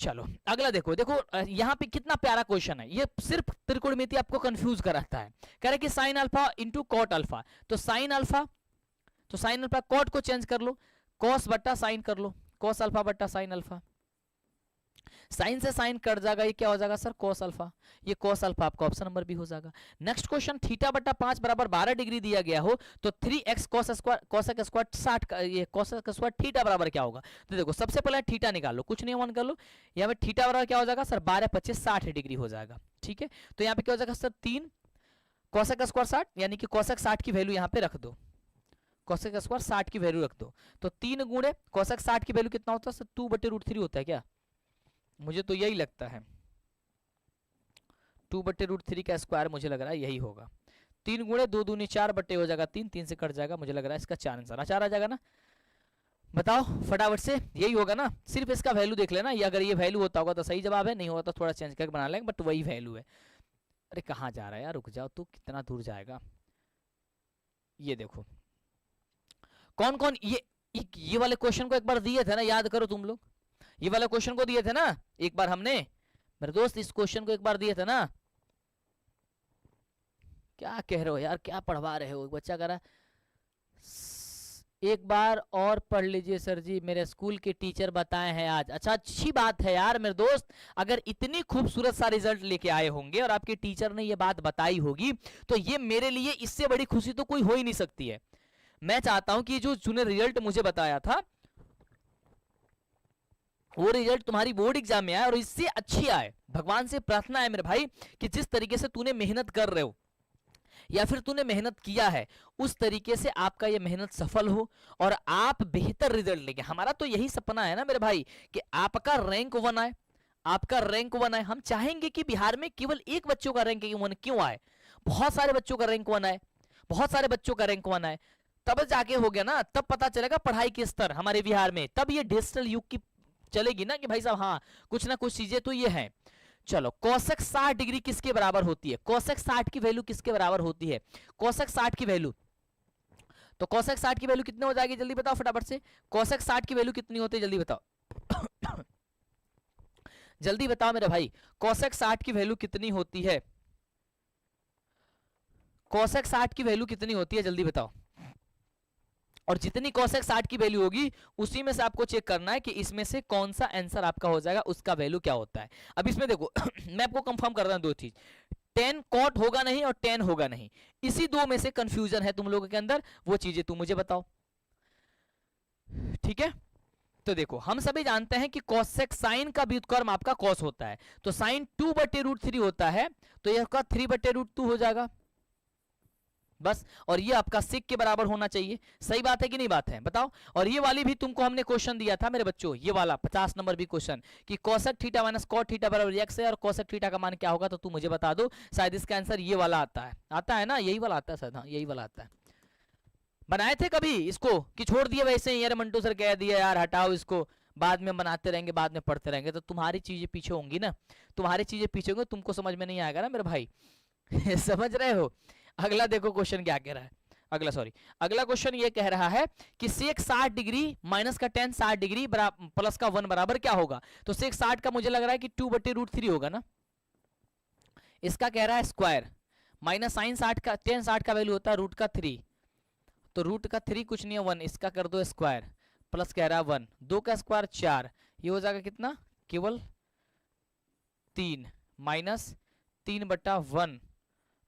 चलो अगला देखो, यहाँ पे कितना प्यारा क्वेश्चन है, ये सिर्फ त्रिकोणमिति आपको कंफ्यूज कराता है। कह रहे कि sine alpha into cot alpha, तो साइन अल्फा कॉट को चेंज कर लो, कॉस बट्टा साइन कर लो, कॉस अल्फा बट्टा साइन अल्फा, साइन से साइन कट जाएगा, ये क्या हो जाएगा सर कॉस अल्फा, ये कॉस अल्फा आपका ऑप्शन नंबर बी हो जाएगा। नेक्स्ट क्वेश्चन, थीटा बट्टा 5 बराबर 12 डिग्री दिया गया हो तो 3x cos square cosec square 60 का ये कोसेक स्क्वायर थीटा बराबर क्या होगा। तो देखो सबसे पहले थीटा निकालो, कुछ नहीं वन कर लो, यहाँ पे थीटा बराबर क्या हो जाएगा सर 12 25 60 डिग्री हो जाएगा, ठीक है। तो यहाँ पे क्या हो जाएगा सर 3 कोसेक स्क्वायर 60, यानी कि कोसेक 60 की वैल्यू यहाँ पे रख दो, कोसेक स्क्वायर 60 की वैल्यू रख दो, तो 3 गुणे कोसेक 60 की वैल्यू कितना होता है सर 2/√3 होता है क्या, मुझे तो यही लगता है 2/√3 का स्क्वायर मुझे लग रहा है यही होगा। 3 गुणे 2 दूनी 4 बट्टे हो जाएगा 3, 3 से कट जाएगा, मुझे लग रहा है इसका 4 आंसर 4 आ जाएगा ना, बताओ फटाफट से, यही होगा ना। सिर्फ इसका वैल्यू देख लेना, ये अगर ये वैल्यू होता होगा तो सही जवाब है, नहीं होगा तो थोड़ा चेंज करके बना लेंगे, बट वही वैल्यू है। अरे कहाँ जा रहा है यार, रुक जाओ, तू कितना दूर जाएगा। ये देखो कौन कौन ये वाले क्वेश्चन को एक बार दिए थे ना, याद करो तुम लोग, ये वाले क्वेश्चन को दिए थे ना एक बार हमने, मेरे दोस्त इस क्वेश्चन को एक बार दिए थे ना। क्या कह रहे हो यार, क्या पढ़वा रहे हो, बच्चा कह रहा है एक बार और पढ़ लीजिए सर जी, मेरे स्कूल के टीचर बताए हैं आज। अच्छा अच्छी बात है यार मेरे दोस्त, अगर इतनी खूबसूरत सा रिजल्ट लेके आए होंगे और आपके टीचर ने ये बात बताई होगी तो ये मेरे लिए इससे बड़ी खुशी तो कोई हो ही नहीं सकती है। मैं चाहता हूं कि जो तूने रिजल्ट मुझे बताया था वो रिजल्ट तुम्हारी बोर्ड एग्जाम में आए और इससे अच्छी आए। भगवान से प्रार्थना है मेरे भाई कि जिस तरीके से तूने मेहनत कर रहे हो या फिर तूने मेहनत किया है उस तरीके से आपका ये मेहनत सफल हो और आप बेहतर रिजल्ट लेंगे। हमारा तो यही सपना है ना मेरे भाई कि आपका रैंक 1 आए, आपका रैंक 1 आए। हम चाहेंगे कि बिहार में केवल एक बच्चों का रैंक 1 क्यों आए, बहुत सारे बच्चों का रैंक 1 आए, बहुत सारे बच्चों का रैंक 1 आए, तब जाके हो गया ना, तब पता चलेगा पढ़ाई के स्तर हमारे बिहार में, तब ये डिजिटल युग की चलेगी ना कि भाई साहब हाँ कुछ ना कुछ चीजें तो ये हैं। चलो कोसेक 60 डिग्री किसके बराबर होती है, कोसेक 60 की वैल्यू किसके बराबर होती है, कोसेक 60 की वैल्यू, तो कोसेक 60 की वैल्यू कितनी हो जाएगी जल्दी बताओ फटाफट से, कोसेक 60 की वैल्यू कितनी होती है जल्दी बताओ जल्दी बताओ मेरे भाई, कोसेक 60 की वैल्यू कितनी होती है, कोसेक 60 की वैल्यू कितनी होती है जल्दी बताओ। और जितनी कोसेक 60 की वैल्यू होगी उसी में से आपको चेक करना है कि इसमें से कौन सा आंसर आपका हो जाएगा, उसका वैल्यू क्या होता है। अब इसमें देखो मैं आपको कंफर्म कर रहा हूं दो चीज, 10 कॉट होगा नहीं और 10 होगा नहीं, इसी दो में से कंफ्यूजन है तुम लोगों के अंदर, वो चीजें तुम मुझे बताओ, ठीक है। तो देखो हम सभी जानते हैं कि कोसेक साइन का व्युत्क्रम आपका कॉस होता है, तो साइन 2/√3 होता है, तो यह 3/√2 हो जाएगा बस, और ये आपका सिक के बराबर होना चाहिए। सही बात है कि नहीं बात है बताओ। और ये वाली भी तुमको हमने क्वेश्चन दिया था मेरे बच्चों, ये वाला 50 नंबर भी क्वेश्चन कि cosec theta minus cot theta बराबर x है और कोसेक थीटा का मान क्या होगा, तो तुम मुझे बता दो। शायद इसका आंसर ये वाला आता है ना, यही वाला आता है शायद, हाँ यही वाला आता है। बनाए थे कभी इसको कि छोड़ दिए वैसे ही, यार मंटू सर कह दिया यार हटाओ इसको, बाद में बनाते रहेंगे बाद में पढ़ते रहेंगे, तो तुम्हारी चीजें पीछे होंगी ना, तुम्हारी चीजें पीछे होंगी, तुमको समझ में नहीं आएगा ना मेरे भाई समझ रहे हो। अगला देखो क्वेश्चन क्या कह रहा है, अगला क्वेश्चन ये कह रहा है कि सेक 60 डिग्री माइनस का 10 60 डिग्री प्लस का 1 बराबर क्या होगा, तो सेक 60 का मुझे लग रहा है कि 2/√3 होगा ना, इसका कह रहा है स्क्वायर, माइनस साइन 60 का 10 60 का वैल्यू होता है √3, तो √3 कुछ नहीं है 1, इसका कर दो स्क्वायर, प्लस कह रहा है 1, 2 का स्क्वायर 4, ये हो जाएगा कितना केवल 3 माइनस 3/1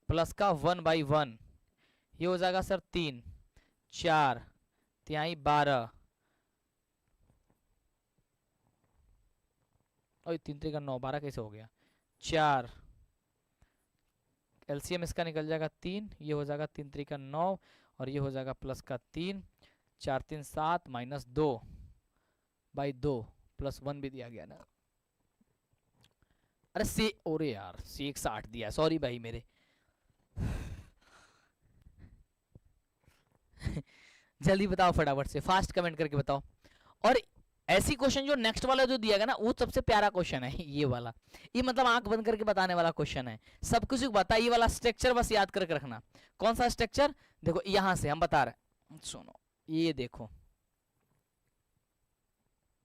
प्लस का 1/1, ये हो जाएगा सर 3 4 तिहाई 12 और 3 3 का 9 12 कैसे हो गया 4, एलसीएम इसका निकल जाएगा 3, ये हो जाएगा 3 3 का 9 और ये हो जाएगा प्लस का 3 4 3 7 माइनस 2/2 प्लस 1 भी दिया गया ना, अरे से ओरे यार सेक 60 दिया, सॉरी भाई मेरे जल्दी बताओ फटाफट से, फास्ट कमेंट करके बताओ। और ऐसी क्वेश्चन जो नेक्स्ट वाला जो दिया गया ना वो सबसे प्यारा क्वेश्चन है ये वाला, ये मतलब आंख बंद करके बताने वाला क्वेश्चन है, सब कुछ बता, ये वाला स्ट्रक्चर बस याद करके रखना। कौन सा स्ट्रक्चर, देखो यहां से हम बता रहे, सुनो ये देखो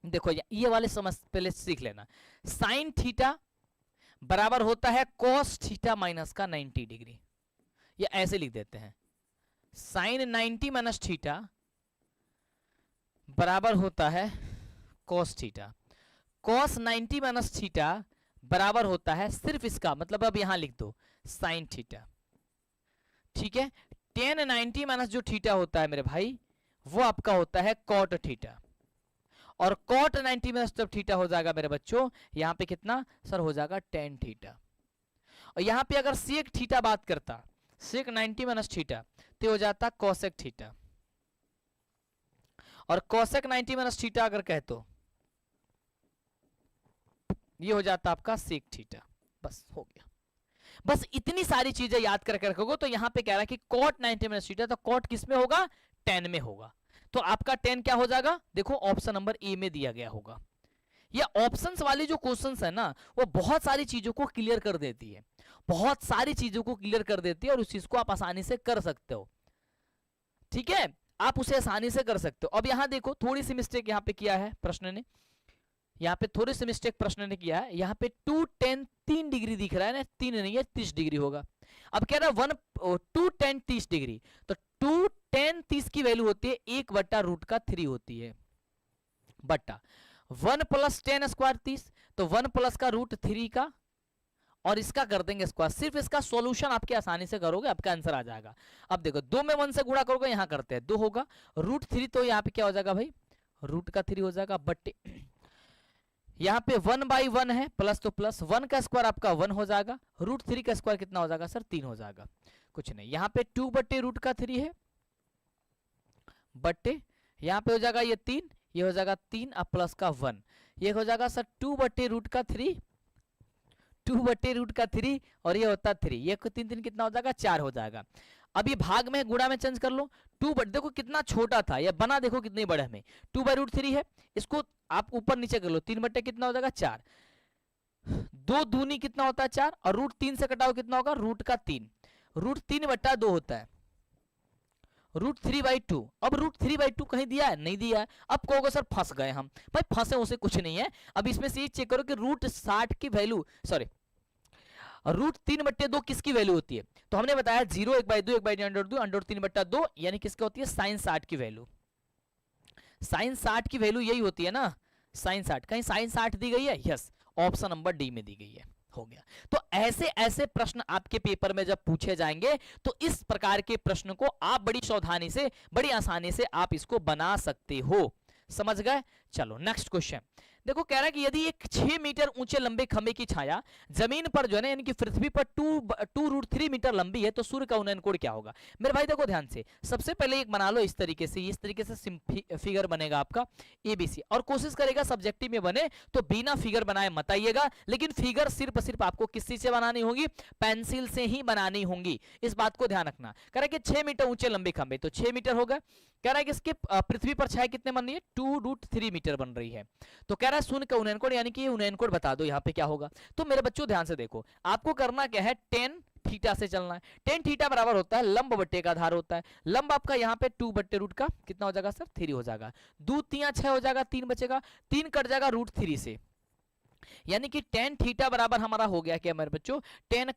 देखो ये वाले समझ पहले सीख लेना, साइन थीटा बराबर होता है कॉस थीटा माइनस का 90 डिग्री, या ऐसे लिख देते हैं साइन 90 माइनस थीटा बराबर होता है cos theta, cos 90 minus theta बराबर होता है सिर्फ इसका मतलब अब यहां लिख दो साइन थीटा, ठीक है। tan 90 माइनस जो थीटा होता है मेरे भाई वो आपका होता है कॉट थीटा, और कॉट 90 माइनस जब थीटा हो जाएगा मेरे बच्चों यहां पे कितना सर हो जाएगा tan थीटा, और यहां पे अगर सेक थीटा बात करता सेक 90 माइनस थीटा तो हो जाता कोसेक थीटा, और कोसेक 90 माइनस थीटा अगर कहे तो ये हो जाता आपका सेक थीटा, बस हो गया। बस इतनी सारी चीजें याद करके रखोगे तो यहां पे कह रहा है कि कॉट 90 माइनस थीटा, तो कॉट किस में होगा 10 में होगा, तो आपका 10 क्या हो जाएगा, देखो ऑप्शन नंबर ए में दिया गया होगा। ये ऑप्शंस वाली जो क्वेश्चंस है ना वो बहुत सारी चीजों को क्लियर कर देती है, बहुत सारी चीजों को क्लियर कर देती है और उस चीज को आप आसानी से कर सकते हो। ठीक है, आप उसे आसानी से कर सकते हो। अब यहां देखो थोड़ी सी मिस्टेक यहाँ पे किया है प्रश्न ने, यहाँ पे थोड़ी सी मिस्टेक प्रश्न ने किया है। यहाँ पे 2 10 3 डिग्री दिख रहा है ना, 3 नहीं है 30 डिग्री होगा। अब कह रहा है 2 10 30 डिग्री, तो 2 10 30 की वैल्यू होती है 1/√3 होती है, बट्टा 1 + 10 स्क्वायर 30, तो 1 प्लस का √3 का और इसका कर देंगे स्क्वायर। सिर्फ इसका सॉल्यूशन आपके आसानी से करोगे, आपका आंसर आ जाएगा। अब देखो 2 में 1 से गुणा करोगे, यहां करते हैं 2 होगा, √3 तो यहाँ पे क्या हो जाएगा भाई, √3 हो जाएगा, बट्टे यहाँ पे 1/1 है, प्लस तो प्लस, 1 का स्क्वायर आपका 1 हो जाएगा, √3 का स्क्वायर कितना हो जाएगा सर, 3 हो जाएगा, कुछ नहीं। यहाँ पे 2/√3 है, बट्टे यहाँ पे हो जाएगा ये 3, ये हो जाएगा 3 अब प्लस का 1, ये हो जाएगा सर 2/√3, 2/√3 और ये होता 3, ये 3 3 कितना हो जाएगा 4 हो जाएगा। अब ये भाग में गुणा में चेंज कर लो, 2 देखो कितना छोटा था, ये बना देखो कितने बड़े में, 2/√3 है, इसको आप ऊपर नीचे कर लो, 3 कितना हो जाएगा 4, 2 दूनी कितना होता है 4, और √3 से कटाओ कितना होगा √3, √3/2 होता है, √3/2। अब √3/2 कहीं दिया है, नहीं दिया है। अब कहोगे सर फंस गए हम, भाई फंसे उसे कुछ नहीं है। अब इसमें से ये चेक करो कि √60 की वैल्यू, सॉरी √3/2 किसकी वैल्यू होती है, तो हमने बताया 0 1/2 1/2 √3/2 यानी किसकी होती है sin 60 की वैल्यू, sin 60 की वैल्यू यही होती है ना, sin 60, कहीं sin 60 दी गई है, यस ऑप्शन नंबर डी में दी गई है, हो गया। तो ऐसे ऐसे प्रश्न आपके पेपर में जब पूछे जाएंगे तो इस प्रकार के प्रश्न को आप बड़ी सावधानी से, बड़ी आसानी से आप इसको बना सकते हो, समझ गए। चलो नेक्स्ट क्वेश्चन देखो, कह रहा है कि यदि एक 6 मीटर ऊंचे लंबे खंभे की छाया जमीन पर जो है ना, यानी कि पृथ्वी पर 2√3 मीटर लंबी है, तो सूर्य का उन्नयन कोण क्या होगा। मेरे भाई देखो ध्यान से, सबसे पहले एक बना लो इस तरीके से, इस तरीके से फिगर बनेगा आपका ABC, और कोशिश करेगा सब्जेक्टिव में बने तो बिना फिगर बनाए मत आइएगा, लेकिन फिगर सिर्फ सिर्फ आपको किस चीज से बनानी होगी, पेंसिल से ही बनानी होंगी, इस बात को ध्यान रखना। कह रहा है कि 6 मीटर ऊंचे लंबे खंभे, तो 6 मीटर होगा। कह रहा है कि इसके पृथ्वी पर छाया कितने बन रही है, 2√3 मीटर बन रही है। तो कह रहा है शून्य का उन्नयन कोण, यानी कि ये उन्नयन कोण बता दो यहाँ पे क्या होगा। तो मेरे बच्चों ध्यान से देखो, आपको करना क्या है, tan थीटा से चलना है। tan थीटा बराबर होता है लंब बट्टे का आधार होता है, लंब आपका यहाँ पे 2/√3 का कितना हो जाएगा सर 3 हो जाएगा, 2 3 6 हो जाएगा, 3 बचेगा, 3 कट जाएगा √3 से, यानी कि tan थीटा बराबर हमारा हो गया क्या मेरे बच्चों, tan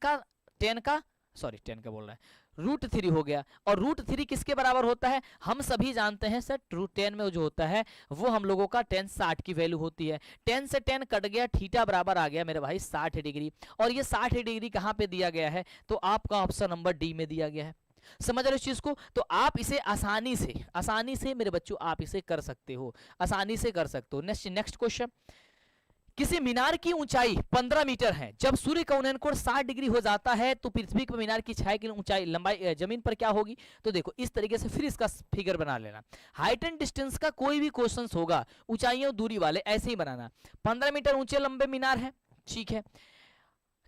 का सॉरी tan का बोल रहा है √3 हो गया। और √3 किसके बराबर होता है, हम सभी जानते हैं सर √10 में जो होता है वो हम लोगों का tan 60 की वैल्यू होती है। tan से tan कट गया, थीटा बराबर आ गया मेरे भाई 60 डिग्री, और ये 60 डिग्री कहाँ पे दिया गया है, तो आपका ऑप्शन नंबर डी में दिया गया है। समझ रहे हो इस चीज को, तो आप इसे आसानी से मेरे बच्चों आप इसे कर सकते हो, आसानी से कर सकते हो। नेक्स्ट क्वेश्चन, किसी मीनार की ऊंचाई 15 मीटर है, जब सूर्य का उन्नयन कोण 60 डिग्री हो जाता है तो पृथ्वी पर मीनार की छाया की ऊंचाई लंबाई जमीन पर क्या होगी। तो देखो इस तरीके से फिर इसका फिगर बना लेना, हाइट एंड डिस्टेंस का कोई भी क्वेश्चन होगा ऊंचाइयों दूरी वाले ऐसे ही बनाना। 15 मीटर ऊंचे लंबे मीनार है, ठीक है,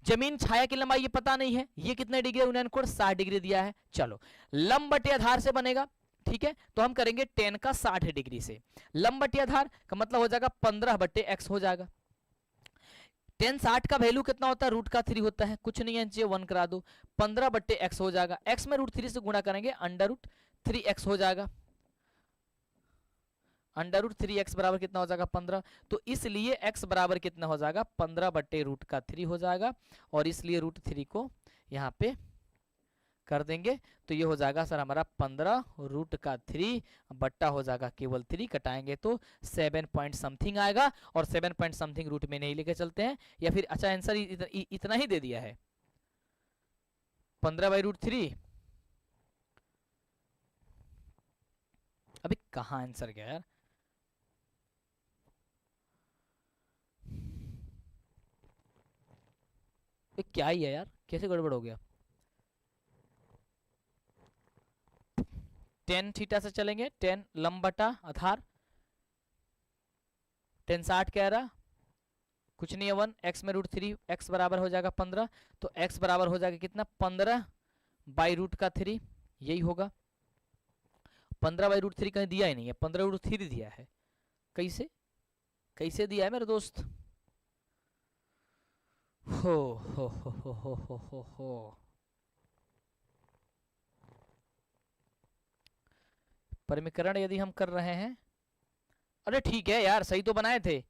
जमीन छाया की लंबाई ये पता नहीं है, ये कितने डिग्री उन्नयन कोण 60 डिग्री दिया है। चलो लंब बटे आधार से बनेगा, ठीक है, तो हम करेंगे tan का 60 डिग्री से, लंब बटे आधार का मतलब हो जाएगा 15/x हो जाएगा। tan 60 का वैल्यू कितना होता है, √3 होता है, कुछ नहीं है नीचे 1 करा दो, 15/x हो जाएगा, x में √3 से गुणा करेंगे √3x हो जाएगा, √3x बराबर कितना हो जाएगा 15, तो इसलिए x बराबर कितना हो जाएगा 15/√3 हो जाएगा, और इसलिए √3 को यहाँ पे कर देंगे तो ये हो जाएगा सर हमारा 15√3 बट्टा हो जाएगा केवल 3, कटाएंगे तो 7 पॉइंट समथिंग आएगा, और 7 पॉइंट समथिंग रूट में नहीं लेके चलते हैं, या फिर अच्छा आंसर इतना ही दे दिया है 15/√3। अभी कहाँ आंसर गया यार, क्या ही है यार, कैसे गड़बड़ हो गया। tan थीटा से चलेंगे, tan लंब बटा आधार, tan 60 कह रहा कुछ नहीं है 1, x में √3, x बराबर हो जाएगा 15, तो x बराबर हो जाएगा कितना 15/√3, यही होगा। 15/√3 कहीं दिया ही नहीं है, 15√3 दिया है, कैसे कैसे दिया है मेरे दोस्त, हो हो हो हो हो हो। परिमीकरण यदि हम कर रहे हैं, अरे ठीक है यार, सही तो बनाए थे।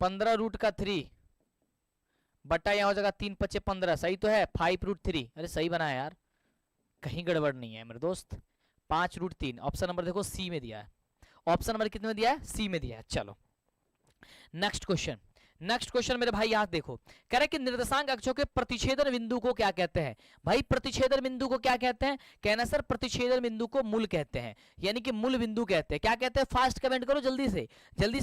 15√3 बट्टा यहाँ हो जाएगा 3×5 = 15, सही तो है। 5√3, अरे सही बनाया यार, कहीं गड़बड़ नहीं है मेरे दोस्त। 5√3 ऑप्शन नंबर देखो सी में दिया है। ऑप्शन नंबर कितने में दिया है? सी में दिया है। चलो नेक्स्ट क्वेश्चन। नेक्स्ट क्वेश्चन मेरे भाई यहाँ देखो, कह रहा है कि निर्देशांक अक्षों के प्रतिच्छेदन बिंदु को क्या कहते हैं? भाई प्रतिच्छेदन बिंदु को क्या कहते हैं? कहना सर प्रतिच्छेदन बिंदु को मूल कहते हैं, यानी कि मूल बिंदु कहते हैं। क्या कहते हैं? फास्ट कमेंट करो जल्दी से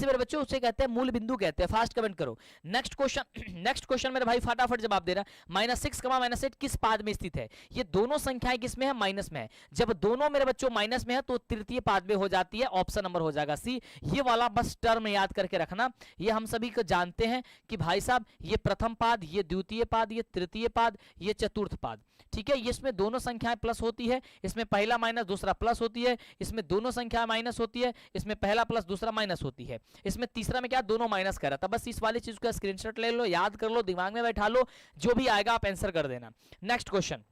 मेरे बच्चों, उसे कहते हैं मूल बिंदु कहते हैं। फास्ट कमेंट करो। नेक्स्ट क्वेश्चन नेक्स्ट क्वेश्चन मेरे भाई फटाफट जवाब दे रहा। -6, -8 किस पाद में स्थित है? ये दोनों संख्याएं किस में है? माइनस में है। जब दोनों मेरे बच्चों माइनस में है तो तृतीय पाद में हो जाती है। ऑप्शन नंबर हो जाएगा सी। ये वाला बस टर्म याद करके रखना, ये हम सभी को जानते हैं कि भाई साहब ये प्रथम पाद, ये द्वितीय पाद, ये तृतीय पाद, ये चतुर्थ पाद। ठीक है, इसमें दोनों संख्याएं प्लस होती है, इसमें पहला माइनस दूसरा प्लस होती है, इसमें दोनों संख्याएं माइनस होती है, इसमें पहला प्लस दूसरा माइनस होती है, इसमें तीसरा में क्या दोनों माइनस कर रहा था। बस इस वाली चीज का स्क्रीनशॉट ले लो, याद कर लो, दिमाग में बैठा लो, जो भी आएगा आप आंसर कर देना। नेक्स्ट क्वेश्चन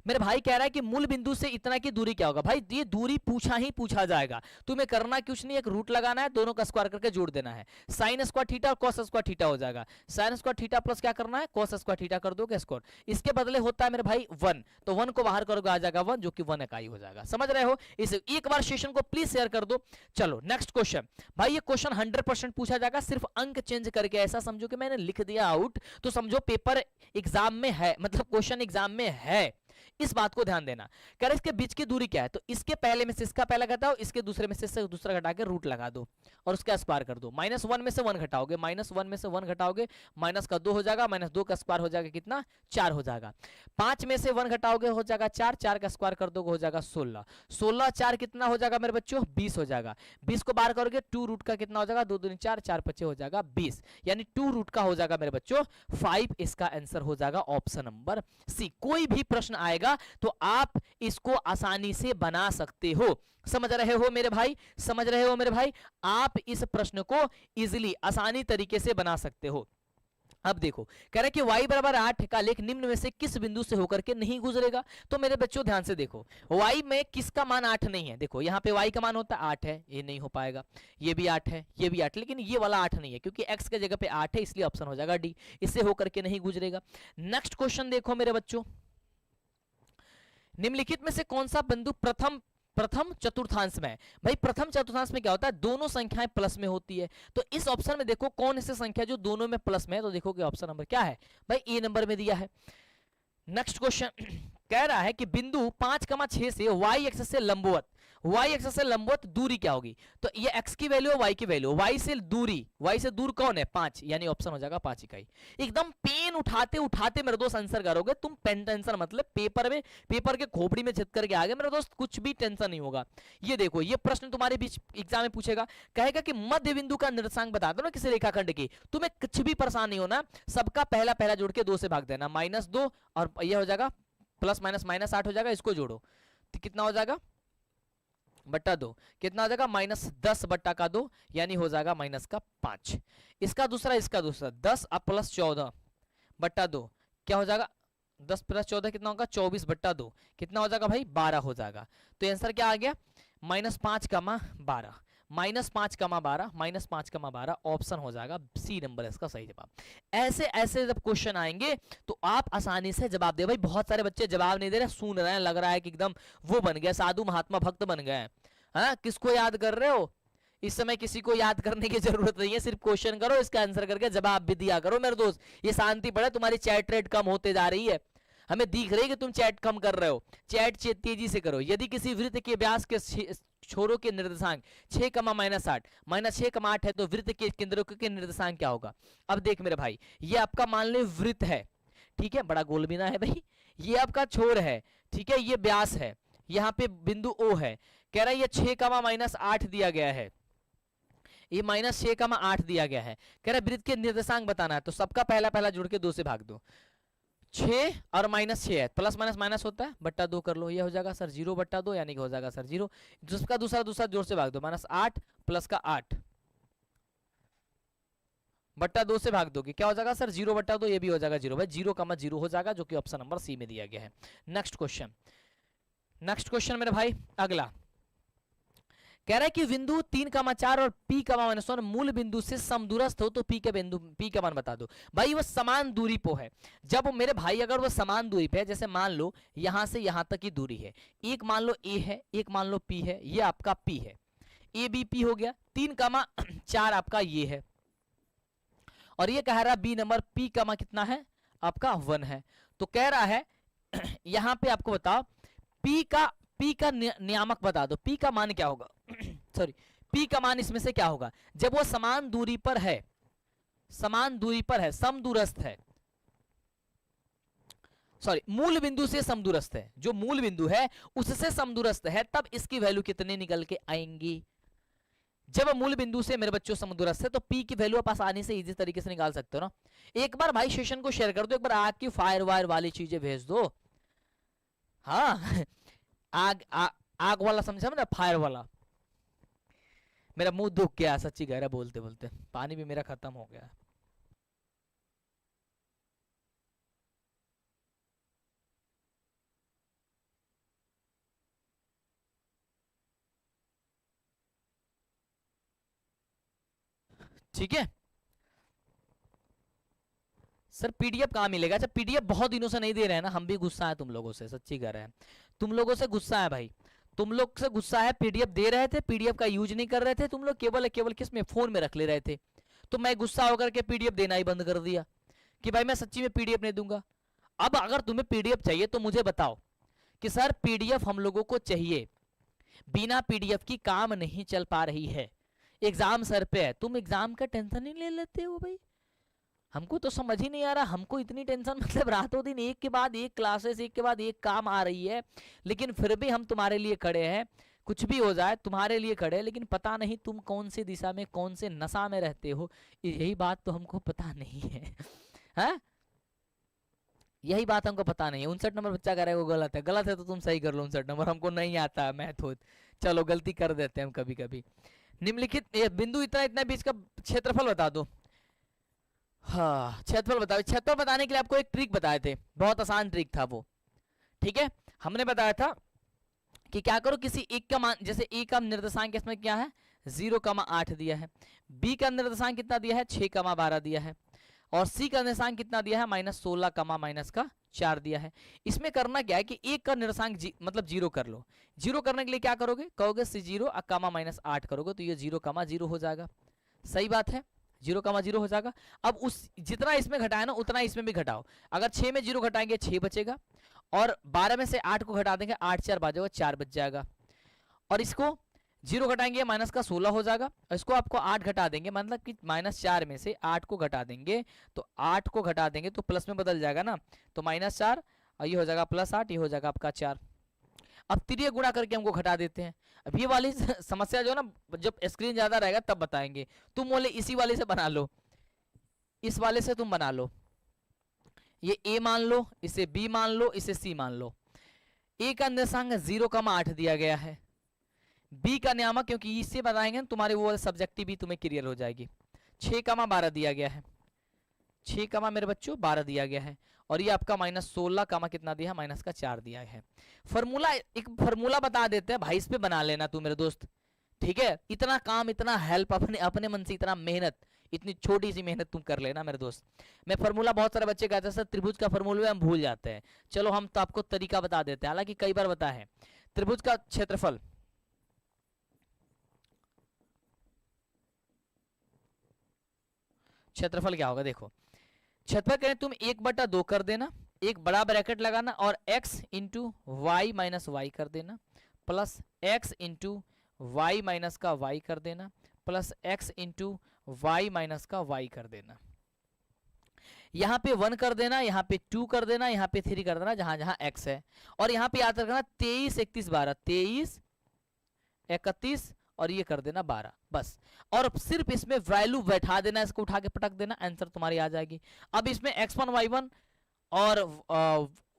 मेरे भाई कह रहा है कि मूल बिंदु से इतना की दूरी क्या होगा? भाई ये दूरी पूछा ही पूछा जाएगा, तुम्हें करना कुछ नहीं, एक रूट लगाना है, दोनों का स्क्वायर करके जोड़ देना है। साइन स्क्वायर थीटा और कॉस स्क्वायर थीटा हो जाएगा। साइन स्क्वायर थीटा प्लस क्या करना है? कॉस स्क्वायर थीटा कर दोगे स्क्वायर। इसके बदले होता है मेरे भाई 1, तो 1 को बाहर करोगे आ जाएगा 1, जो कि 1 इकाई हो जाएगा। समझ रहे हो? इस एक बार सेशन को प्लीज शेयर कर दो। चलो नेक्स्ट क्वेश्चन। भाई ये क्वेश्चन 100% पूछा जाएगा, सिर्फ अंक चेंज करके। ऐसा समझो कि मैंने लिख दिया आउट, तो समझो पेपर एग्जाम में है, मतलब क्वेश्चन एग्जाम में है, इस बात को ध्यान देना। कह रहे इसके बीच की दूरी क्या है? तो इसके पहले में से इसका पहला घटाओ, इसके दूसरे में से दूसरा घटा के रूट लगा दो और उसका स्क्वायर कर दो। -1 में से 1 घटाओगे, -1 में से 1 घटाओगे, माइनस का 2 हो जाएगा, -2 का स्क्वायर हो जाएगा कितना? 4 हो जाएगा। 5 में से 1 घटाओगे हो जाएगा 4, 4 का स्क्वायर कर दोगे हो जाएगा 16, 16 4 कितना हो जाएगा मेरे बच्चों? 20 हो जाएगा। 20 को बाहर करोगे 2 रूट का कितना हो जाएगा? 2 दूनी 4, 4 5 हो जाएगा 20, यानी 2 रूट का हो जाएगा मेरे बच्चों 5। इसका आंसर हो जाएगा ऑप्शन नंबर सी। कोई भी प्रश्न आएगा तो आप इसको आसानी से बना सकते हो। समझ रहे हो मेरे भाई? समझ रहे हो मेरे भाई? आप इस प्रश्न को इजीली आसानी तरीके से बना सकते हो। अब देखो कह रहा है कि y बराबर 8 का लेख निम्न में से किस बिंदु से होकर के नहीं गुजरेगा? तो मेरे बच्चों ध्यान से देखो, y में किसका मान 8 नहीं है? देखो यहाँ पे y का मान होता है 8 है, ये नहीं हो पाएगा। ये भी 8 है, ये भी 8, लेकिन ये वाला 8 नहीं है, क्योंकि x के जगह पे 8 है, इसलिए ऑप्शन हो जाएगा डी, इससे होकर के नहीं गुजरेगा। नेक्स्ट क्वेश्चन देखो मेरे बच्चों, निम्नलिखित में से कौन सा बिंदु प्रथम चतुर्थांश में है? भाई प्रथम चतुर्थांश में क्या होता है? दोनों संख्याएं प्लस में होती है। तो इस ऑप्शन में देखो कौन सी संख्या जो दोनों में प्लस में है, तो देखो कि ऑप्शन नंबर क्या है? भाई ए नंबर में दिया है। नेक्स्ट क्वेश्चन कह रहा है कि बिंदु 5,6 से y एक्सिस से लंबवत, y एक्सिस से लंबवत दूरी क्या होगी? तो ये x की वैल्यू है, y की वैल्यू, y से दूरी, y से दूर कौन है? 5, यानी ऑप्शन हो जाएगा 5 इकाई। एकदम पेन उठाते उठाते मेरे दोस्त आंसर करोगे तुम, पेन टेंशन मतलब पेपर में, पेपर के खोपड़ी में छिद करके आ गए मेरे दोस्त, कुछ भी टेंशन नहीं होगा। ये देखो ये प्रश्न तुम्हारे बीच एग्जाम में पूछेगा, कहेगा कि मध्य बिंदु का निर्देशांक बता दो ना किसी रेखाखंड की। तुम्हें कुछ भी परेशान नहीं होना, सबका पहला पहला जोड़ के 2 से भाग देना, -2 और ये हो जाएगा प्लस माइनस -8 हो जाएगा, इसको जोड़ो तो कितना हो जाएगा? बट्टा 2, कितना हो जाएगा? -10 बट्टा का 2, यानी हो जाएगा -5। इसका दूसरा 10 अब प्लस 14 बट्टा 2, क्या हो जाएगा? 10 + 14 कितना होगा? 24 बट्टा 2, कितना हो जाएगा भाई? 12 हो जाएगा। तो आंसर क्या आ गया? -5, -12, -5, ऑप्शन हो जाएगा सी नंबर इसका सही जवाब। ऐसे ऐसे जब क्वेश्चन आएंगे तो आप आसानी से जवाब दे। भाई बहुत सारे बच्चे जवाब नहीं दे रहे, सुन रहे हैं, लग रहा है कि एकदम वो बन गया, साधु महात्मा भक्त बन गए। हाँ, किसको याद कर रहे हो? इस समय किसी को याद करने की जरूरत नहीं है, सिर्फ क्वेश्चन करो, इसका आंसर करके जवाब भी दिया करो मेरे दोस्त। ये शांति पड़े, तुम्हारी चैट रेट कम होते जा रही है, हमें दिख रही है कि तुम चैट कम कर रहे हो। चैट तेजी से करो। यदि किसी वृत्त के व्यास के छोरों के निर्देशांक 6, -8 -6, 8 है, तो वृत्त के केंद्रों के निर्देशांक क्या होगा? अब देख मेरे भाई, ये आपका मान ले वृत्त है, ठीक है, बड़ा गोल बिना है भाई, ये आपका छोर है, ठीक है, ये व्यास है, यहाँ पे बिंदु ओ है। कह रहा है ये 6, -8 दिया गया है, ये -6, 8 दिया गया है। कह रहा है वृत्त के निर्देशांक बताना है, तो सबका पहला पहला जोड़ के 2 से भाग दो। 6 और -6 है, प्लस माइनस माइनस होता है, बट्टा 2 कर लो, ये हो जाएगा सर 0 बट्टा 2, यानी कि हो जाएगा सर 0। जिसका दूसरा जोड़ से भाग दो, -8 + का 8 बट्टा 2 से भाग दोगे, क्या हो जाएगा सर 0/2, ये भी हो जाएगा 0 भाई, 0,0 हो जाएगा, जो कि ऑप्शन नंबर सी में दिया गया है। नेक्स्ट क्वेश्चन मेरे भाई अगला कह रहा है कि बिंदु 3,4 और P,-1 मूल बिंदु से समदूरस्थ हो तो P का मान बता दो। भाई वो समान दूरी पे है। जब मेरे भाई अगर वो समान दूरी पे है, जैसे मान लो यहां से यहां तक की दूरी है, एक मान लो A है, एक मान लो P है, ये आपका P है, ABP हो गया। 3,4 आपका ये है, और ये कह रहा है B नंबर P का मान कितना है आपका 1 है। तो कह रहा है यहां पे आपको बताओ P का नियामक बता दो, P का मान क्या होगा सॉरी, P का मान इसमें से क्या होगा जब वो समान दूरी पर है, समदूरस्थ है, सॉरी मूल बिंदु से समदूरस्थ है, जो मूल बिंदु है उससे समदूरस्थ है, तब इसकी वैल्यू कितने निकल के आएंगी। जब मूल बिंदु से मेरे बच्चों समदूरस्थ है तो P की वैल्यू आप आसानी से इजी तरीके से निकाल सकते हो ना। एक बार भाई सेशन को शेयर कर दो, एक बार आग की फायर वायर वाली चीजें भेज दो। हाँ आग वाला समझा ना, फायर वाला। मेरा मुंह दुख गया सच्ची कह रहा, बोलते बोलते पानी भी मेरा खत्म हो गया। ठीक है सर, पीडीएफ कहाँ मिलेगा? अच्छा पीडीएफ बहुत दिनों से नहीं दे रहे हैं ना, हम भी गुस्सा है तुम लोगों से, सच्ची कह रहे हैं, तुम लोगों से गुस्सा है भाई, तुम लोग से गुस्सा है। पीडीएफ दे रहे थे, पीडीएफ का यूज नहीं कर रहे थे तुम लोग, केवल किस में, फोन में रख ले रहे थे। तो मैं गुस्सा होकर के पीडीएफ देना ही बंद कर दिया कि भाई मैं सच्ची में पीडीएफ नहीं दूंगा। अब अगर तुम्हें पीडीएफ चाहिए तो मुझे बताओ कि सर पीडीएफ हम लोगों को चाहिए, बिना पीडीएफ की काम नहीं चल पा रही है, एग्जाम सर पे है, तुम एग्जाम का टेंशन नहीं ले लेते हो भाई। हमको तो समझ ही नहीं आ रहा, हमको इतनी टेंशन, मतलब रातों दिन एक के बाद एक क्लासेस, एक के बाद एक काम आ रही है, लेकिन फिर भी हम तुम्हारे लिए खड़े हैं, कुछ भी हो जाए तुम्हारे लिए खड़े हैं। लेकिन पता नहीं तुम कौन सी दिशा में, कौन से नशा में रहते हो, यही बात तो हमको पता नहीं है। हाँ यही बात हमको पता नहीं है। 59 नंबर बच्चा कह रहा है वो गलत है, गलत है तो तुम सही कर लो। 59 नंबर हमको नहीं आता है मैथ हो, चलो गलती कर देते हैं हम कभी कभी। निम्नलिखित बिंदु इतना इतना बीच का क्षेत्रफल बता दो। हाँ क्षेत्रफल बताओ। क्षेत्रफल बताने के लिए आपको एक ट्रिक बताए थे, बहुत आसान ट्रिक था वो, ठीक है। हमने बताया था कि क्या करो, किसी एक का मान, जैसे ए का निर्देशांक इसमें क्या है 0,8 दिया है, बी का निर्देशांक कितना दिया है 6,12 दिया है, और सी का निर्देशांक कितना दिया है -16,-4 दिया है। इसमें करना क्या है कि एक का निर्देशांक मतलब 0 कर लो। 0 करने के लिए क्या करोगे, कहोगे C0 -8 करोगे तो ये 0,0 हो जाएगा। सही बात है, 0,0 हो जाएगा। अब उस जितना इसमें घटाया ना उतना इसमें भी घटाओ। अगर 6 में 0 घटाएंगे 6 बचेगा, और 12 में से 8 को घटा देंगे 8 4 बचेगा 4 बच जाएगा, और इसको 0 घटाएंगे माइनस का 16 हो जाएगा, और इसको आपको 8 घटा देंगे, मतलब कि -4 में से 8 को घटा देंगे, तो 8 को घटा देंगे तो प्लस में बदल जाएगा ना, तो -4 और ये हो जाएगा +8, ये हो जाएगा आपका 4। अब तिरिय गुणा करके हमको घटा देते हैं। अब ये वाली समस्या जो है ना, जब स्क्रीन ज्यादा रहेगा तब बताएंगे। तुम बोले इसी वाले से बना लो, इस वाले से तुम बना लो, ये A मान लो, इसे B मान लो, इसे C मान लो। A का निर्देशांक 0,8 दिया गया है, B का नियामक, क्योंकि इससे बताएंगे तुम्हारे वो सब्जेक्टिव भी तुम्हें क्लियर हो जाएगी, 6,12 दिया गया है, 6, मेरे बच्चों 12 दिया गया है, और ये आपका -16, कितना दिया है -4 दिया है। फॉर्मूला, एक फॉर्मूला बता देते हैं भाई, इस पे बना लेना तू मेरे दोस्त, ठीक है। इतना काम, इतना हेल्प, अपने मन से इतना मेहनत, इतनी छोटी सी मेहनत तुम कर लेना मेरे दोस्त। मैं फॉर्मूला, बहुत सारे बच्चे कहते हैं सर त्रिभुज का फॉर्मूला हम भूल जाते हैं, चलो हम तो आपको तरीका बता देते हैं, हालांकि कई बार बता है। त्रिभुज का क्षेत्रफल, क्षेत्रफल क्या होगा देखो, क्षेत्रफल करें तुम 1/2 कर देना, एक बड़ा ब्रैकेट लगाना, और x into Y minus Y कर देना, plus x into Y minus का y कर देना, plus x into Y minus का y कर देना। यहाँ पे 1 कर देना, यहाँ पे 2 कर देना, यहाँ पे 3 कर देना, जहां जहां x है, और यहाँ पे याद रखना 23 31 12, 23 31 और ये कर देना 12, बस। और सिर्फ इसमें वैल्यू बैठा देना, इसको उठा के पटक देना, आंसर तुम्हारी आ जाएगी। अब इसमें x1 y1 और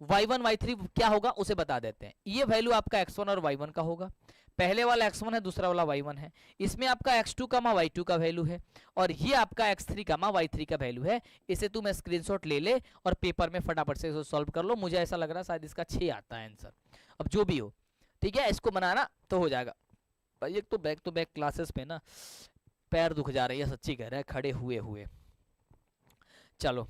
y1 y3 क्या होगा उसे बता देते हैं। ये वैल्यू आपका x1 और y1 का होगा, पहले वाला x1 है, दूसरा वाला y1 है, इसमें आपका x2 का y2 का वैल्यू है और ये आपका x3 का y3 का वैल्यू है। इसे तुम स्क्रीनशॉट ले ले और पेपर में फटाफट से सॉल्व कर लो। मुझे ऐसा लग रहा है शायद इसका 6 आता है आंसर, अब जो भी हो ठीक है, इसको बनाना तो हो जाएगा भाई। एक तो बैक क्लासेस पे ना पैर दुख जा रही है, सच्ची कह रहा है, खड़े हुए हुए। चलो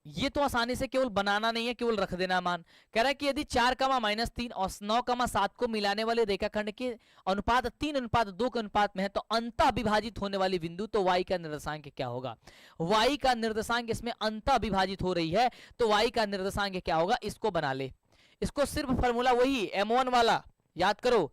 ये तो आसानी से केवल बनाना नहीं है, केवल रख देना मान। कह रहा है कि यदि 4 -3 और 9 7 को मिलाने वाले रेखाखंड के अनुपात 3:2 के अनुपात में है तो अंतः विभाजित होने वाली बिंदु, तो y का निर्देशांक क्या होगा। y का निर्देशांक इसमें अंतः विभाजित हो रही है तो y का निर्देशांक क्या होगा, इसको बना ले। इसको सिर्फ फॉर्मूला वही m1 वाला याद करो,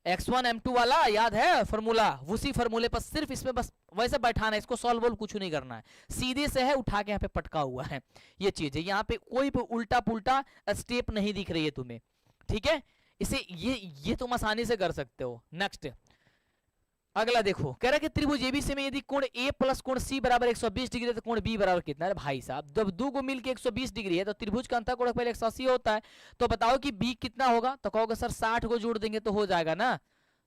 x1 m2 वाला याद है फॉर्मूला, उसी फॉर्मूले पर सिर्फ इसमें बस वैसे बैठाना है, इसको सॉल्व वॉल्व कुछ नहीं करना है, सीधे से है उठा के यहाँ पे पटका हुआ है ये चीज है। यहाँ पे कोई भी उल्टा पुल्टा स्टेप नहीं दिख रही है तुम्हें, ठीक है। इसे ये तुम आसानी से कर सकते हो। नेक्स्ट अगला देखो, कह रहा है कि त्रिभुज एबीसी में यदि कोण ए प्लस कोण सी बराबर 120 डिग्री है तो कोण बी बराबर कितना है। भाई साहब जब दो को मिलके 120 डिग्री है तो त्रिभुज का अंतःकोण पहले 180 होता है, तो बताओ कि बी कितना होगा। तो कहोगे सर 60 को जोड़ देंगे तो हो जाएगा ना,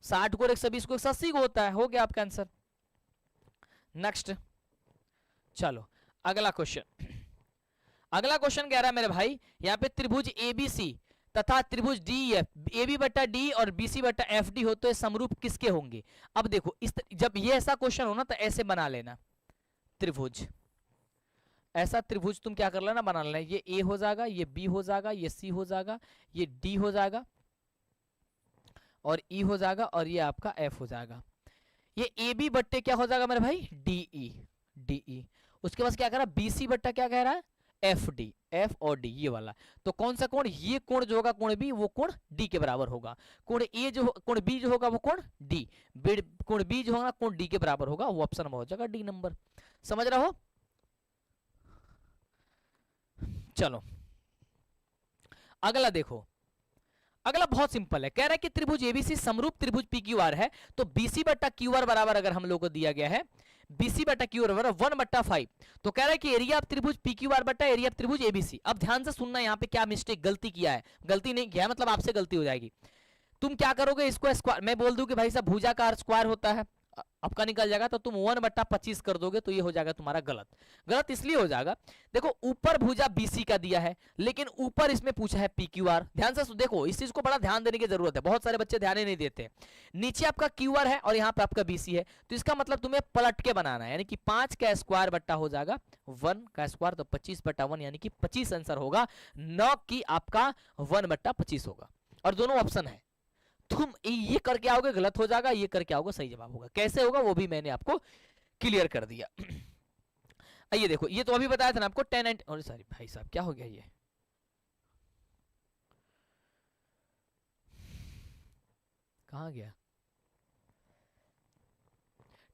60 को 120 को 180 को होता है, हो गया आपका आंसर। नेक्स्ट चलो अगला क्वेश्चन। अगला क्वेश्चन कह रहा है मेरे भाई यहाँ पे त्रिभुज एबीसी तथा त्रिभुज डीएफ, AB बटा डी और BC बटा FD हो तो ये समरूप किसके होंगे। अब देखो जब ये ऐसा क्वेश्चन हो ना तो ऐसे बना लेना त्रिभुज, ऐसा त्रिभुज तुम क्या कर लेना बना लेना, ये A हो जाएगा, ये B हो जाएगा, ये C हो जाएगा, ये D हो जाएगा और E हो जाएगा और ये आपका F हो जाएगा। ये AB बट्टे क्या हो जाएगा मेरे भाई DE। उसके बाद क्या कह रहा है BC बट्टा क्या कह रहा है FD, F और D ये वाला। तो कौन सा कोण, ये कोण जो होगा कोण B वो कोण D के बराबर होगा। कोण B जो होगा वो कोण D, कोण B जो होगा कोण D के बराबर होगा, वो ऑप्शन में हो जाएगा D नंबर। समझ रहे हो। चलो अगला देखो, अगला बहुत सिंपल है। कह रहा है कि त्रिभुज एबीसी समरूप त्रिभुज PQR है तो BC बट्टा QR बराबर अगर हम लोग को दिया गया है BC बट्टा QR बराबर 1/5, तो कह रहा है कि एरिया ऑफ त्रिभुज PQR बट्टा एरिया ऑफ त्रिभुज एबीसी। अब ध्यान से सुनना, यहाँ पे क्या मिस्टेक गलती किया है, गलती नहीं किया है मतलब आपसे गलती हो जाएगी। तुम क्या करोगे, इसको स्क्वायर, मैं बोल दूं कि भाई साहब भुजा का स्क्वायर होता है, आपका निकल जाएगा तो तुम 1/25 कर दोगे तो ये हो जाएगा तुम्हारा गलत। गलत इसलिए हो जाएगा, देखो ऊपर भुजा BC का दिया है लेकिन ऊपर इसमें पूछा है PQR। ध्यान से देखो, इस चीज को बड़ा ध्यान देने की जरूरत है, बहुत सारे बच्चे ध्यान ही नहीं देते। नीचे आपका QR है और यहाँ पे आपका BC है, तो इसका मतलब तुम्हें पलट के बनाना है, यानी कि 5 का स्क्वायर बट्टा हो जाएगा 1 का स्क्वायर, तो 25/1 यानी कि 25 आंसर होगा, न कि आपका 1/25 होगा। और दोनों ऑप्शन है, तुम ये करके आओगे गलत हो जाएगा, ये करके आओगे सही जवाब होगा। कैसे होगा वो भी मैंने आपको क्लियर कर दिया। आइए देखो, ये तो अभी बताया था ना आपको 10 और सॉरी भाई साहब क्या हो गया, ये कहां गया।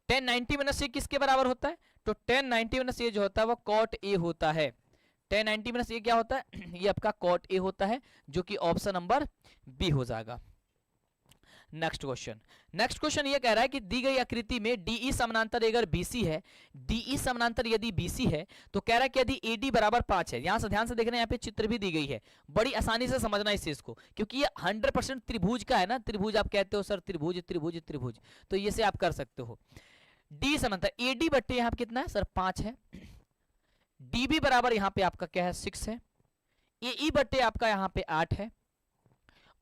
1090 माइनस ये किसके बराबर होता है, तो 1090 माइनस ये जो होता है वो कॉट ए होता है। 1090 माइनस ये क्या होता है, ये आपका कॉट ए होता है, जो कि ऑप्शन नंबर बी हो जाएगा। नेक्स्ट क्वेश्चन ये कह रहा है कि दी गई आकृति में DE समानांतर अगर BC है, DE समानांतर यदि BC है तो कह रहा है कि यदि AD बराबर 5 है। यहां से ध्यान से देखना, यहाँ पे चित्र भी दी गई है, बड़ी आसानी से समझना इस चीज को, क्योंकि ये 100% त्रिभुज का है ना। त्रिभुज आप कहते हो सर त्रिभुज त्रिभुज त्रिभुज, तो ये से आप कर सकते हो। D समानांतर AD बट्टे यहाँ पे कितना है सर 5 है, DB बराबर यहाँ पे आपका क्या है 6 है, AE बट्टे आपका यहाँ पे 8 है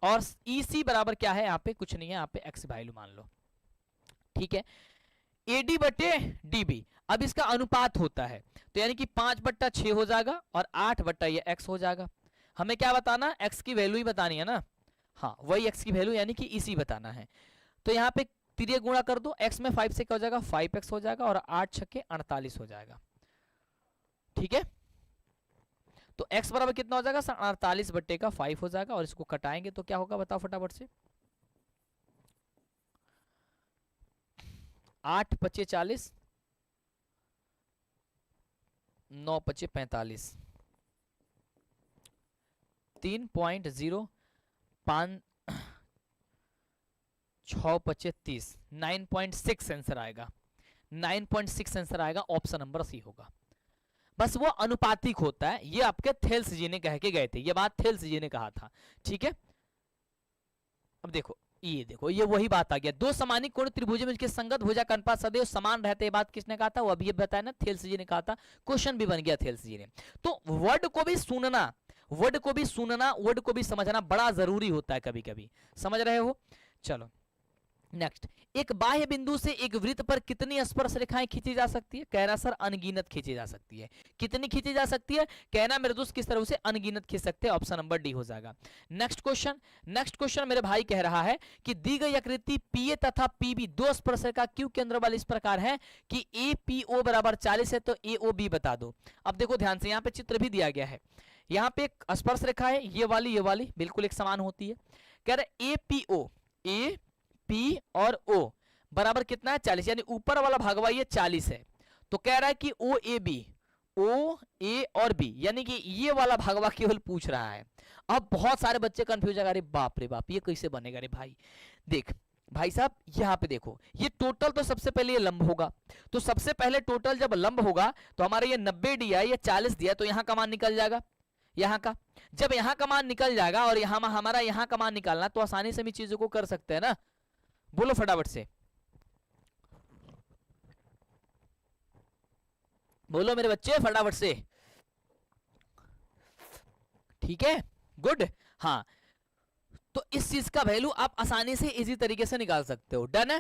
और EC बराबर क्या है यहाँ पे कुछ नहीं है, यहाँ पे x वैल्यू मान लो, ठीक है। AD बटे DB, अब इसका अनुपात होता है तो यानी कि 5/6 हो जाएगा और 8 बट्टा ये x हो जाएगा। हमें क्या बताना, x की वैल्यू ही बतानी है ना, हाँ वही x की वैल्यू यानी कि EC बताना है। तो यहाँ पे तिरिय गुणा कर दो, x में 5 से क्या हो जाएगा 5x हो जाएगा और 8 छक्के 48 हो जाएगा, ठीक है। तो x बराबर कितना हो जाएगा 48/5 हो जाएगा और इसको कटाएंगे तो क्या होगा बताओ फटाफट से, 8 × 40, 9 × 45, 3.05, 6 × 30, 9.6 आंसर आएगा, 9.6 आंसर आएगा, ऑप्शन नंबर सी होगा। बस वो अनुपातिक होता है, ये आपके थेल्स जी ने कह के गए थे, ये बात थेल्स जी ने कहा था, ठीक है। अब देखो ये वही बात आ गया, दो समानी कोण त्रिभुज में जिसके संगत भुजा का अनुपात सदैव समान रहते, बात किसने कहा था? वो अभी बताया ना, थेल्स जी ने कहा था, क्वेश्चन भी बन गया थेल्स जी ने। तो वर्ड को भी सुनना, वर्ड को भी सुनना, वर्ड को भी समझना बड़ा जरूरी होता है कभी कभी, समझ रहे हो? चलो नेक्स्ट, एक बाह्य बिंदु से एक वृत्त पर कितनी स्पर्श रेखाएं खींची जा सकती है? कहना सर अनगिनत खींची जा सकती है। कितनी खींची जा सकती है? कहना मेरे दोस्त किस तरह से अनगिनत खींच सकते हैं, ऑप्शन नंबर डी हो जाएगा। नेक्स्ट क्वेश्चन, नेक्स्ट क्वेश्चन मेरे भाई कह रहा है कि दी गई आकृति पीए तथा पीबी दो स्पर्श रेखा क्यू केंद्र वाली इस प्रकार है कि ए पी ओ बराबर 40 है, तो ए ओ बी बता दो। अब देखो ध्यान से, यहाँ पे चित्र भी दिया गया है, यहाँ पे एक स्पर्श रेखा है, ये वाली बिल्कुल एक समान होती है। कह रहे A P O, A P और ओ बराबर कितना है? 40, यानी ऊपर वाला भागवा ये 40 है। तो कह रहा है कि ओ ए बी, ओ ए और बी, यानी कि ये वाला भागवा केवल पूछ रहा है। अब बहुत सारे बच्चे कंफ्यूज है, अरे बाप रे बाप ये कैसे बनेगा रे भाई। देख भाई साहब यहाँ पे देखो, ये टोटल तो सबसे पहले ये लंब होगा, तो सबसे पहले टोटल जब लंब होगा तो हमारा ये 90 दिया है, ये 40 दिया, तो यहाँ का मान निकल जाएगा, यहाँ का। जब यहाँ का मान निकल जाएगा और यहाँ हमारा यहाँ का मान निकालना, तो आसानी से भी चीजों को कर सकते हैं ना। बोलो फटाफट से, बोलो मेरे बच्चे फटाफट से, ठीक है, गुड। हाँ, तो इस चीज का वैल्यू आप आसानी से इजी तरीके से निकाल सकते हो। डन है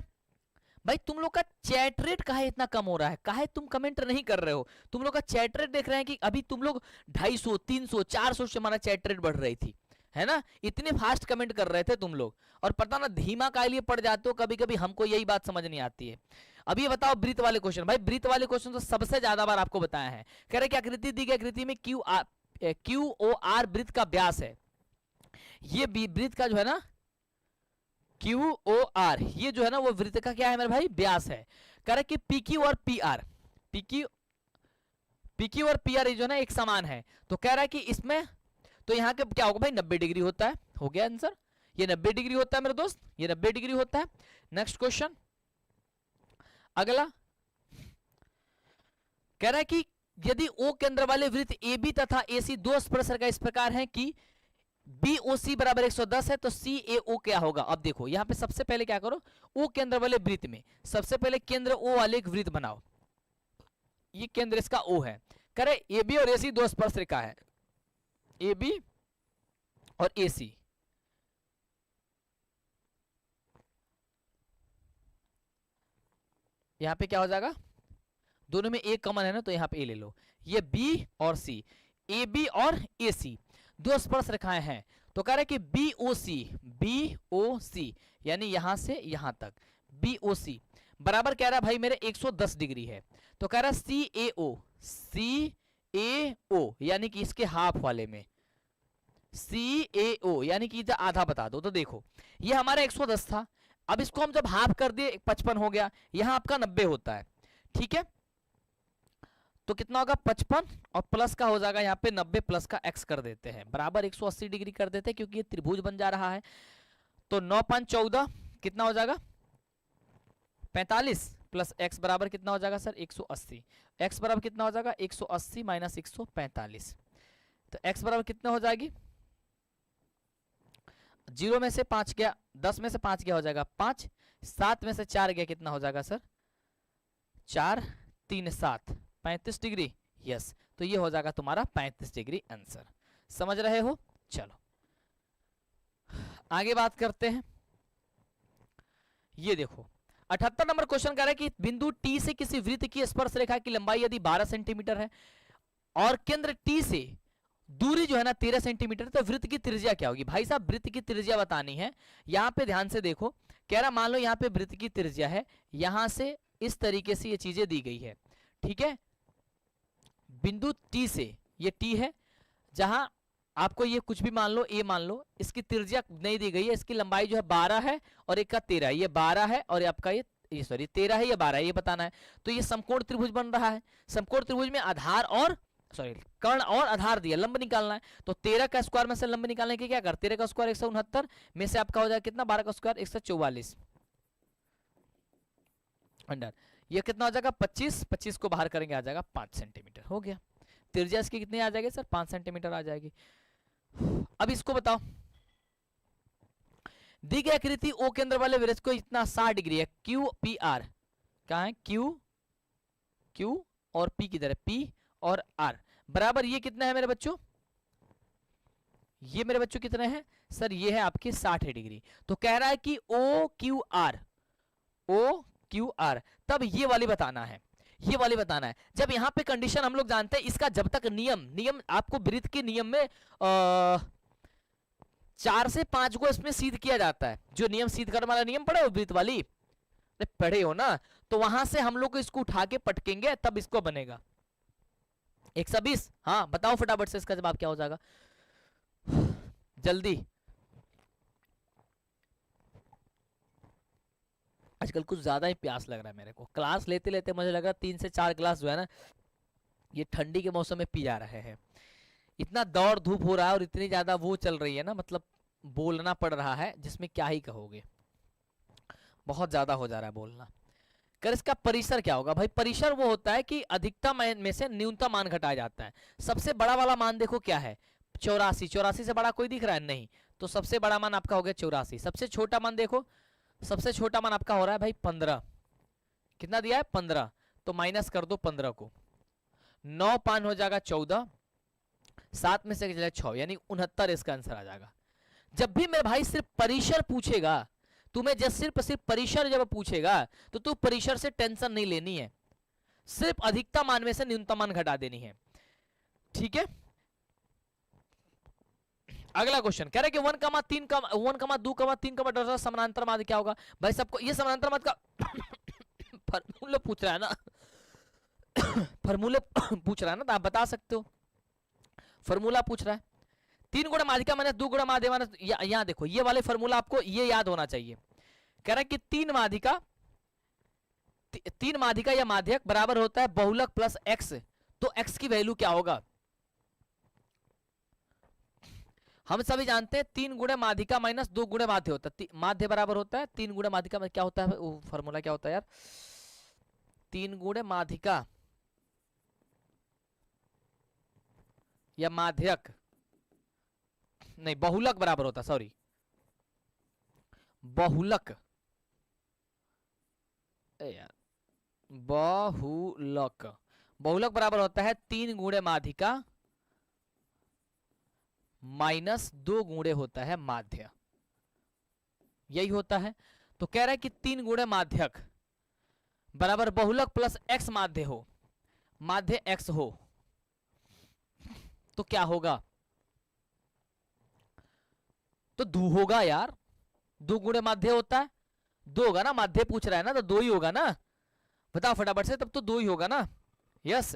भाई। तुम लोग का चैट रेट काहे इतना कम हो रहा है? काहे तुम कमेंट नहीं कर रहे हो? तुम लोग का चैट रेट देख रहे हैं कि अभी तुम लोग 250, 300, 400 से हमारा चैट रेट बढ़ रही थी, है ना? इतने फास्ट कमेंट कर रहे थे तुम लोग, और पता ना धीमा काहे लिए पड़ जाते हो कभी कभी, हमको यही बात समझ नहीं आती है। अब ये बताओ वृत्त वाले क्वेश्चन, भाई वृत्त वाले क्वेश्चन तो सबसे ज्यादा बार आपको बताया है। कह रहे कि आकृति दी गई आकृति में क्यू ओ आर वृत्त का व्यास है, ये वृत्त का जो है ना क्यू ओ आर, ये जो है ना वो वृत्त का क्या है मेरे भाई? व्यास है। कह रहे कि पी क्यू और पी आर, पी क्यू और पी आर जो है ना एक समान है, तो कह रहा है कि इसमें तो यहाँ के क्या होगा भाई? 90 डिग्री होता है। हो गया आंसर, ये 90 डिग्री होता है मेरे दोस्त, ये 90 डिग्री होता है। नेक्स्ट क्वेश्चन, अगला कह रहा है कि यदि ओ केंद्र वाले वृत्त ए बी तथा ए सी दो स्पर्श रेखा इस प्रकार है कि बी ओ सी बराबर 110 है, तो सी ए ओ क्या होगा? अब देखो यहाँ पे सबसे पहले क्या करो, ओ केंद्र वाले वृत्त में सबसे पहले केंद्र ओ वाले एक वृत्त बनाओ, ये केंद्र इसका ओ है। कह रहे ए बी और ए सी दो स्पर्श रेखा है, ए बी और ए सी, यहां पे क्या हो जाएगा? दोनों में एक कॉमन है ना, तो यहां पे ए ले लो। ये बी और सी, ए बी और ए सी दो स्पर्श रेखाएं हैं, तो कह रहे कि बी ओ सी यानी यहां से यहां तक बी ओ सी बराबर कह रहा है भाई मेरे 110 डिग्री है। तो कह रहा है सी ए ओ यानी कि इसके हाफ वाले में, सी ए ओ यानी कि आधा बता दो। तो देखो ये हमारा 110 था, अब इसको हम जब हाफ कर दिए 55 हो गया, यहां आपका 90 होता है, ठीक है? तो कितना होगा? 55 और प्लस का हो जाएगा यहाँ पे 90 प्लस का x कर देते हैं, बराबर 180 डिग्री कर देते हैं, क्योंकि ये त्रिभुज बन जा रहा है। तो 9 5 14 कितना हो जाएगा? 45 प्लस x बराबर कितना हो जाएगा सर? 180। x बराबर कितना हो जाएगा? 180 माइनस 145, तो x बराबर कितना हो जाएगी? 0 में से 5 गया, 10 में से 5 गया, हो जाएगा 5, 7 में से 4 गया, कितना हो जाएगा सर? 4 3 7 35 डिग्री। यस, तो ये हो जाएगा तुम्हारा 35 डिग्री आंसर। समझ रहे हो? चलो आगे बात करते हैं। ये देखो 78 नंबर क्वेश्चन कह रहा है कि बिंदु टी से किसी वृत्त की स्पर्श रेखा की लंबाई यदि 12 सेंटीमीटर है और केंद्र टी से दूरी जो है ना 13 सेंटीमीटर, तो वृत्त की त्रिज्या क्या होगी? भाई साहब वृत्त की त्रिज्या बतानी है। यहां पे ध्यान से देखो, कह रहा मान लो यहाँ पे वृत्त की त्रिज्या है, यहां से इस तरीके से ये चीजें दी गई है, ठीक है? बिंदु टी से, ये टी है, जहां आपको ये कुछ भी मान लो, ए मान लो, इसकी त्रिज्या नहीं दी गई है, इसकी लंबाई जो है 12 है और एक का 13 है, ये 12 है और आपका ये सॉरी 13 है या 12 है, ये बताना है। तो ये समकोण त्रिभुज बन रहा है, समकोण त्रिभुज में आधार और सॉरी कर्ण और आधार दिया, लंब निकालना है। तो 13 का स्क्वायर में से लंब निकालने के क्या कर, 13 का स्क्वायर 169 में से आपका हो जाएगा कितना? 12 का स्क्वायर 144 अंडर, ये कितना हो जाएगा? 25, 25 को बाहर करेंगे आ जाएगा 5 सेंटीमीटर। हो गया, त्रिज्या इसकी कितनी आ जाएगी सर? 5 सेंटीमीटर आ जाएगी। अब इसको बताओ, दी गई आकृति ओ केंद्र वाले वृत्त को इतना 60 डिग्री है, क्यू पी आर, कहा है क्यू और पी किधर है, पी और आर बराबर ये कितना है मेरे बच्चों, ये मेरे बच्चों कितने हैं सर, ये है आपके 60 डिग्री। तो कह रहा है कि ओ क्यू आर, तब ये वाली बताना है, ये वाली बताना है। जब यहां पे कंडीशन हम लोग जानते हैं इसका, जब तक नियम आपको वृत्त के नियम में 4 से 5 को इसमें सिद्ध किया जाता है, जो नियम सिद्ध करने वाला नियम पढ़े हो वृत्त वाली, पढ़े हो ना, तो वहां से हम लोग को इसको उठा के पटकेंगे तब इसको बनेगा 120। हाँ बताओ फटाफट से इसका जवाब क्या हो जाएगा जल्दी। आजकल कुछ ज्यादा ही प्यास लग रहा है मेरे को, क्लास लेते लेते मुझे लगा 3 से 4 ग्लास जो है ना ये ठंडी के मौसम में पी जा रहे हैं। इतना दौड़ धूप हो रहा है और इतनी ज्यादा वो चल रही है ना, मतलब बोलना पड़ रहा है जिसमें क्या ही कहोगे, बहुत ज्यादा हो जा रहा है बोलना। कर इसका परिसर क्या होगा भाई, परिसर वो होता है कि अधिकतम में से न्यूनतम मान घटाया जाता है। सबसे बड़ा वाला मान देखो क्या है 84, 84 से बड़ा कोई दिख रहा है नहीं, तो सबसे बड़ा मान आपका हो गया 84। सबसे छोटा मान देखो, सबसे छोटा मान आपका हो रहा है भाई 15, कितना दिया है 15, तो माइनस कर दो 15 को, 9 5 हो जाएगा 14, 7 में से 6 यानी 69 इसका आंसर आ जाएगा। जब भी मेरे भाई सिर्फ परिसर पूछेगा तुम्हें, जब सिर्फ परिसर जब पूछेगा तो तू परिसर से टेंशन नहीं लेनी है, सिर्फ अधिकतम मान में से न्यूनतम मान घटा देनी है, ठीक है। अगला क्वेश्चन कह रहे कि 1,2,3,10 समानांतर माध्य क्या होगा भाई, सबको ये समानांतर माध्य का फॉर्मूला पूछ रहा है ना फॉर्मूला पूछ रहा है ना, तो आप बता सकते हो, फॉर्मूला पूछ रहा है 3 गुणा माध्यिका माइनस 2 गुणा माध्य माइनस, यहां देखो ये वाले फॉर्मूला आपको ये याद होना चाहिए। कह रहा है कि 3 माध्यिका या माध्यक बराबर होता है बहुलक प्लस एक्स, तो एक्स की वैल्यू क्या होगा, हम सभी जानते हैं 3 गुणे माध्यिका माइनस 2 गुणे माध्य होता है, माध्य बराबर होता है 3 गुणे माध्यिका में क्या होता है, वो फॉर्मूला क्या होता है यार, 3 गुणे माध्यिका या माध्यक नहीं बहुलक बराबर होता, सॉरी बहुलक यार, बहुलक बराबर होता है 3 गुणे माध्यिका माइनस 2 गुणे होता है माध्य, यही होता है। तो कह रहा है कि 3 गुणे माध्यक बराबर बहुलक प्लस एक्स माध्य हो, माध्य एक्स हो, तो क्या होगा, तो 2 होगा यार, 2 गुणे माध्य होता है, 2 होगा ना, माध्य पूछ रहा है ना तो 2 ही होगा ना, बताओ फटाफट से, तब तो 2 ही होगा ना, यस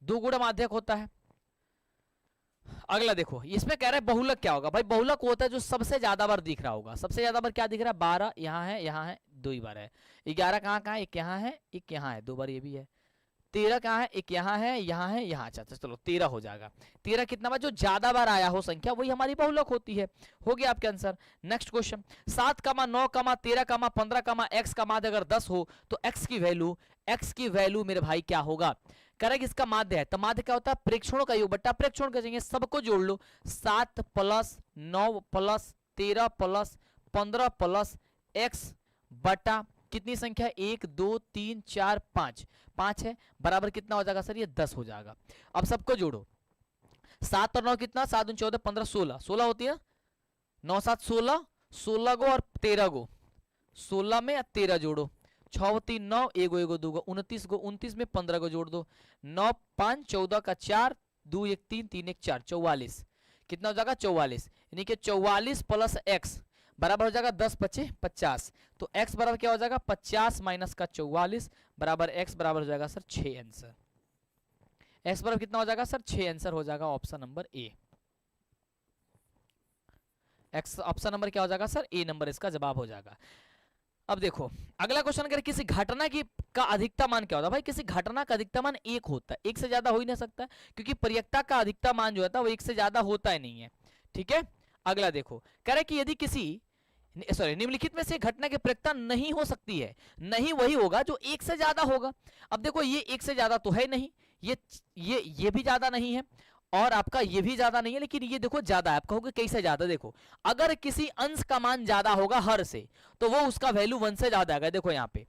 2 गुणे माध्यक होता है। अगला देखो इसमें कह रहा है बहुलक क्या होगा भाई, बहुलक होता है जो सबसे ज्यादा बार दिख रहा होगा, सबसे ज्यादा बार क्या दिख रहा है, 12 यहाँ है 2 ही बार है, 11 कहाँ कहाँ, एक यहाँ है एक यहाँ है 2 बार ये भी है, 13 कहाँ है, एक यहाँ है यहाँ, अच्छा चलो 13 हो जाएगा। 13 कितना बार, जो ज्यादा बार आया हो संख्या वही हमारी बहुलक होती है, हो गया आपके आंसर। नेक्स्ट क्वेश्चन 7, 9, 13, 15, एक्स का माध्य अगर 10 हो तो एक्स की वैल्यू मेरे भाई क्या होगा, करेक्ट इसका माध्य है, तो माध्य क्या होता है प्रेक्षणों का योग बट्टा प्रेक्षण का चाहिए, सबको जोड़ लो 7 plus 9 plus 13 plus 15 plus x बटा कितनी संख्या 1 2 3 4 5 है, बराबर कितना हो जाएगा सर, ये 10 हो जाएगा। अब सबको जोड़ो 7 और 9 कितना, 7 14 15 16 होती है, 9 7 16 गो और 13 गो, 16 में 13 जोड़ो, 6 3 9 1 1 2 29 गो, 29 में 15 को जोड़ दो, 9 5 14 का 4 2 1 3 3 1 4 44, कितना हो जाएगा 44, यानी कि 44 प्लस एक्स बराबर हो जाएगा 10 25 50, तो x बराबर क्या हो जाएगा 50 माइनस का 44 बराबर x बराबर हो जाएगा सर 6 आंसर, x बराबर कितना हो जाएगा सर 6 आंसर हो जाएगा option number A, x option number क्या हो जाएगा सर ए नंबर इसका जवाब हो जाएगा। अब देखो अगला क्वेश्चन करें, किसी घटना की का अधिकतम मान क्या होता है भाई, किसी घटना का अधिकतम मान 1 होता है, 1 से ज्यादा हो ही नहीं सकता, क्योंकि परियक्ता का अधिकतम मान जो होता है वो 1 से ज्यादा होता ही नहीं है, ठीक है। अगला देखो कह रहे कि यदि किसी निम्नलिखित में से घटना की प्रयोक्ता नहीं हो सकती है, नहीं वही होगा जो 1 से ज्यादा होगा। अब देखो ये 1 से ज्यादा तो है नहीं, ये भी ज्यादा नहीं है, और आपका ये भी ज्यादा नहीं है, लेकिन ये देखो ज्यादा है। आप कहोगे कैसे ज्यादा? देखो, अगर किसी अंश का मान ज्यादा होगा हर से, तो वो उसका वैल्यू 1 से ज्यादा आएगा। देखो यहाँ पे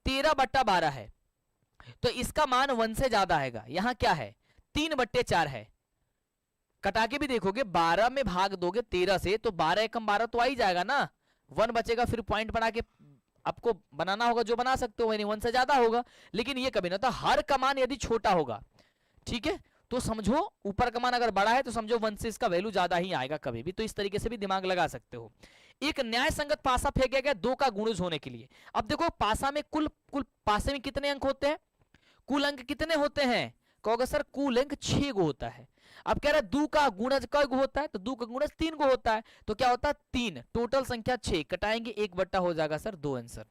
13/12 है, तो इसका मान 1 से ज्यादा आएगा। यहाँ क्या है? 3/4 है। कटा के भी देखोगे, 12 में भाग दोगे 13 से, तो 12 एकम 12 तो आ ही जाएगा ना। 1 बचेगा, फिर पॉइंट बना के आपको बनाना होगा, जो बना सकते हो, यानी 1 से ज्यादा होगा। लेकिन ये कभी ना था, हर का मान यदि छोटा होगा, ठीक है, तो समझो ऊपर का मान अगर बड़ा है तो समझो 1 से इसका वैल्यू ज्यादा ही आएगा कभी भी। तो इस तरीके से भी दिमाग लगा सकते हो। एक न्याय संगत पासा फेंका गया 2 का गुणज होने के लिए। अब देखो पासा में कुल पासे में कितने अंक होते हैं? कुल अंक कितने होते हैं? कहोगे सर कुल अंक 6 गो होता है। अब कह रहा है 2 का गुणज कै गो होता है? तो 2 का गुणज 3 गो होता है। तो क्या होता है? 3, टोटल संख्या 6, कटाएंगे 1 बट्टा हो जाएगा सर 2 आंसर।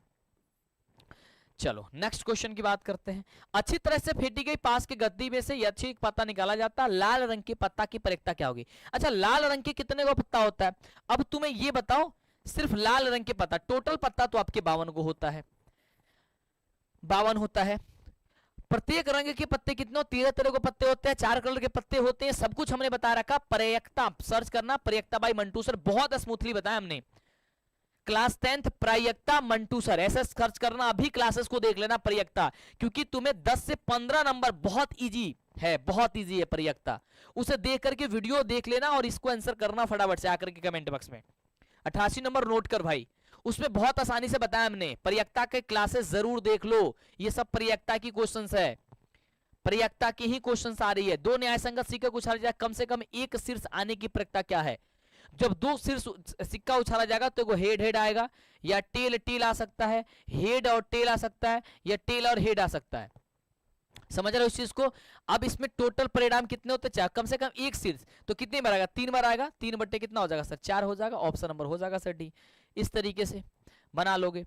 चलो नेक्स्ट क्वेश्चन की बात करते हैं। अच्छी तरह से फेंटी गई पास की गद्दी में से यथी पत्ता निकाला जाता है, लाल रंग के पत्ता की परिकता क्या होगी? अच्छा, लाल रंग के कितने को पत्ता होता है? अब तुम्हें ये बताओ, सिर्फ लाल रंग के पत्ता, टोटल पत्ता तो आपके 52 को होता है, 52 होता है। प्रत्येक रंग के पत्ते कितने? 13 को पत्ते होते हैं, 4 कलर के पत्ते होते हैं, सब कुछ हमने बता रखा। प्रयक्ता सर्च करना, प्रयक्ता बाई मंटू सर, बहुत स्मूथली बताया हमने। क्लास 10th प्रयक्ता मंटू सर, ऐसे सर्च करना, अभी क्लासेस को देख लेना प्रयक्ता, क्योंकि तुम्हें 10 से 15 नंबर बहुत इजी है, बहुत इजी है प्रयक्ता। उसे देख करके वीडियो देख लेना और इसको आंसर करना फटाफट से आकर के कमेंट बॉक्स में। 88 नंबर नोट कर भाई, उसमें बहुत आसानी से बताया हमने। प्रयक्ता के क्लासेस जरूर देख लो, ये सब प्रयक्ता की क्वेश्चंस है, प्रयक्ता की ही क्वेश्चंस आ रही है। 2 न्याय संगत सिक्के को उछाला जाए, कम से कम एक शीर्ष आने की प्रक्रिया क्या है? जब 2 शीर्ष सिक्का उछाला जाएगा तो वो हेड हेड आएगा, या टेल टेल आ सकता है, हेड और टेल आ सकता है, या टेल और हेड आ सकता है। समझ रहे हो इस चीज को? अब इसमें टोटल परिणाम कितने होते हैं? कम से कम एक शीर्ष, तो कितनी बार आएगा? 3 बार आएगा। 3 बट्टे कितना हो जाएगा सर? 4 हो जाएगा। ऑप्शन नंबर हो जाएगा सर डी। इस तरीके से बना लोगे।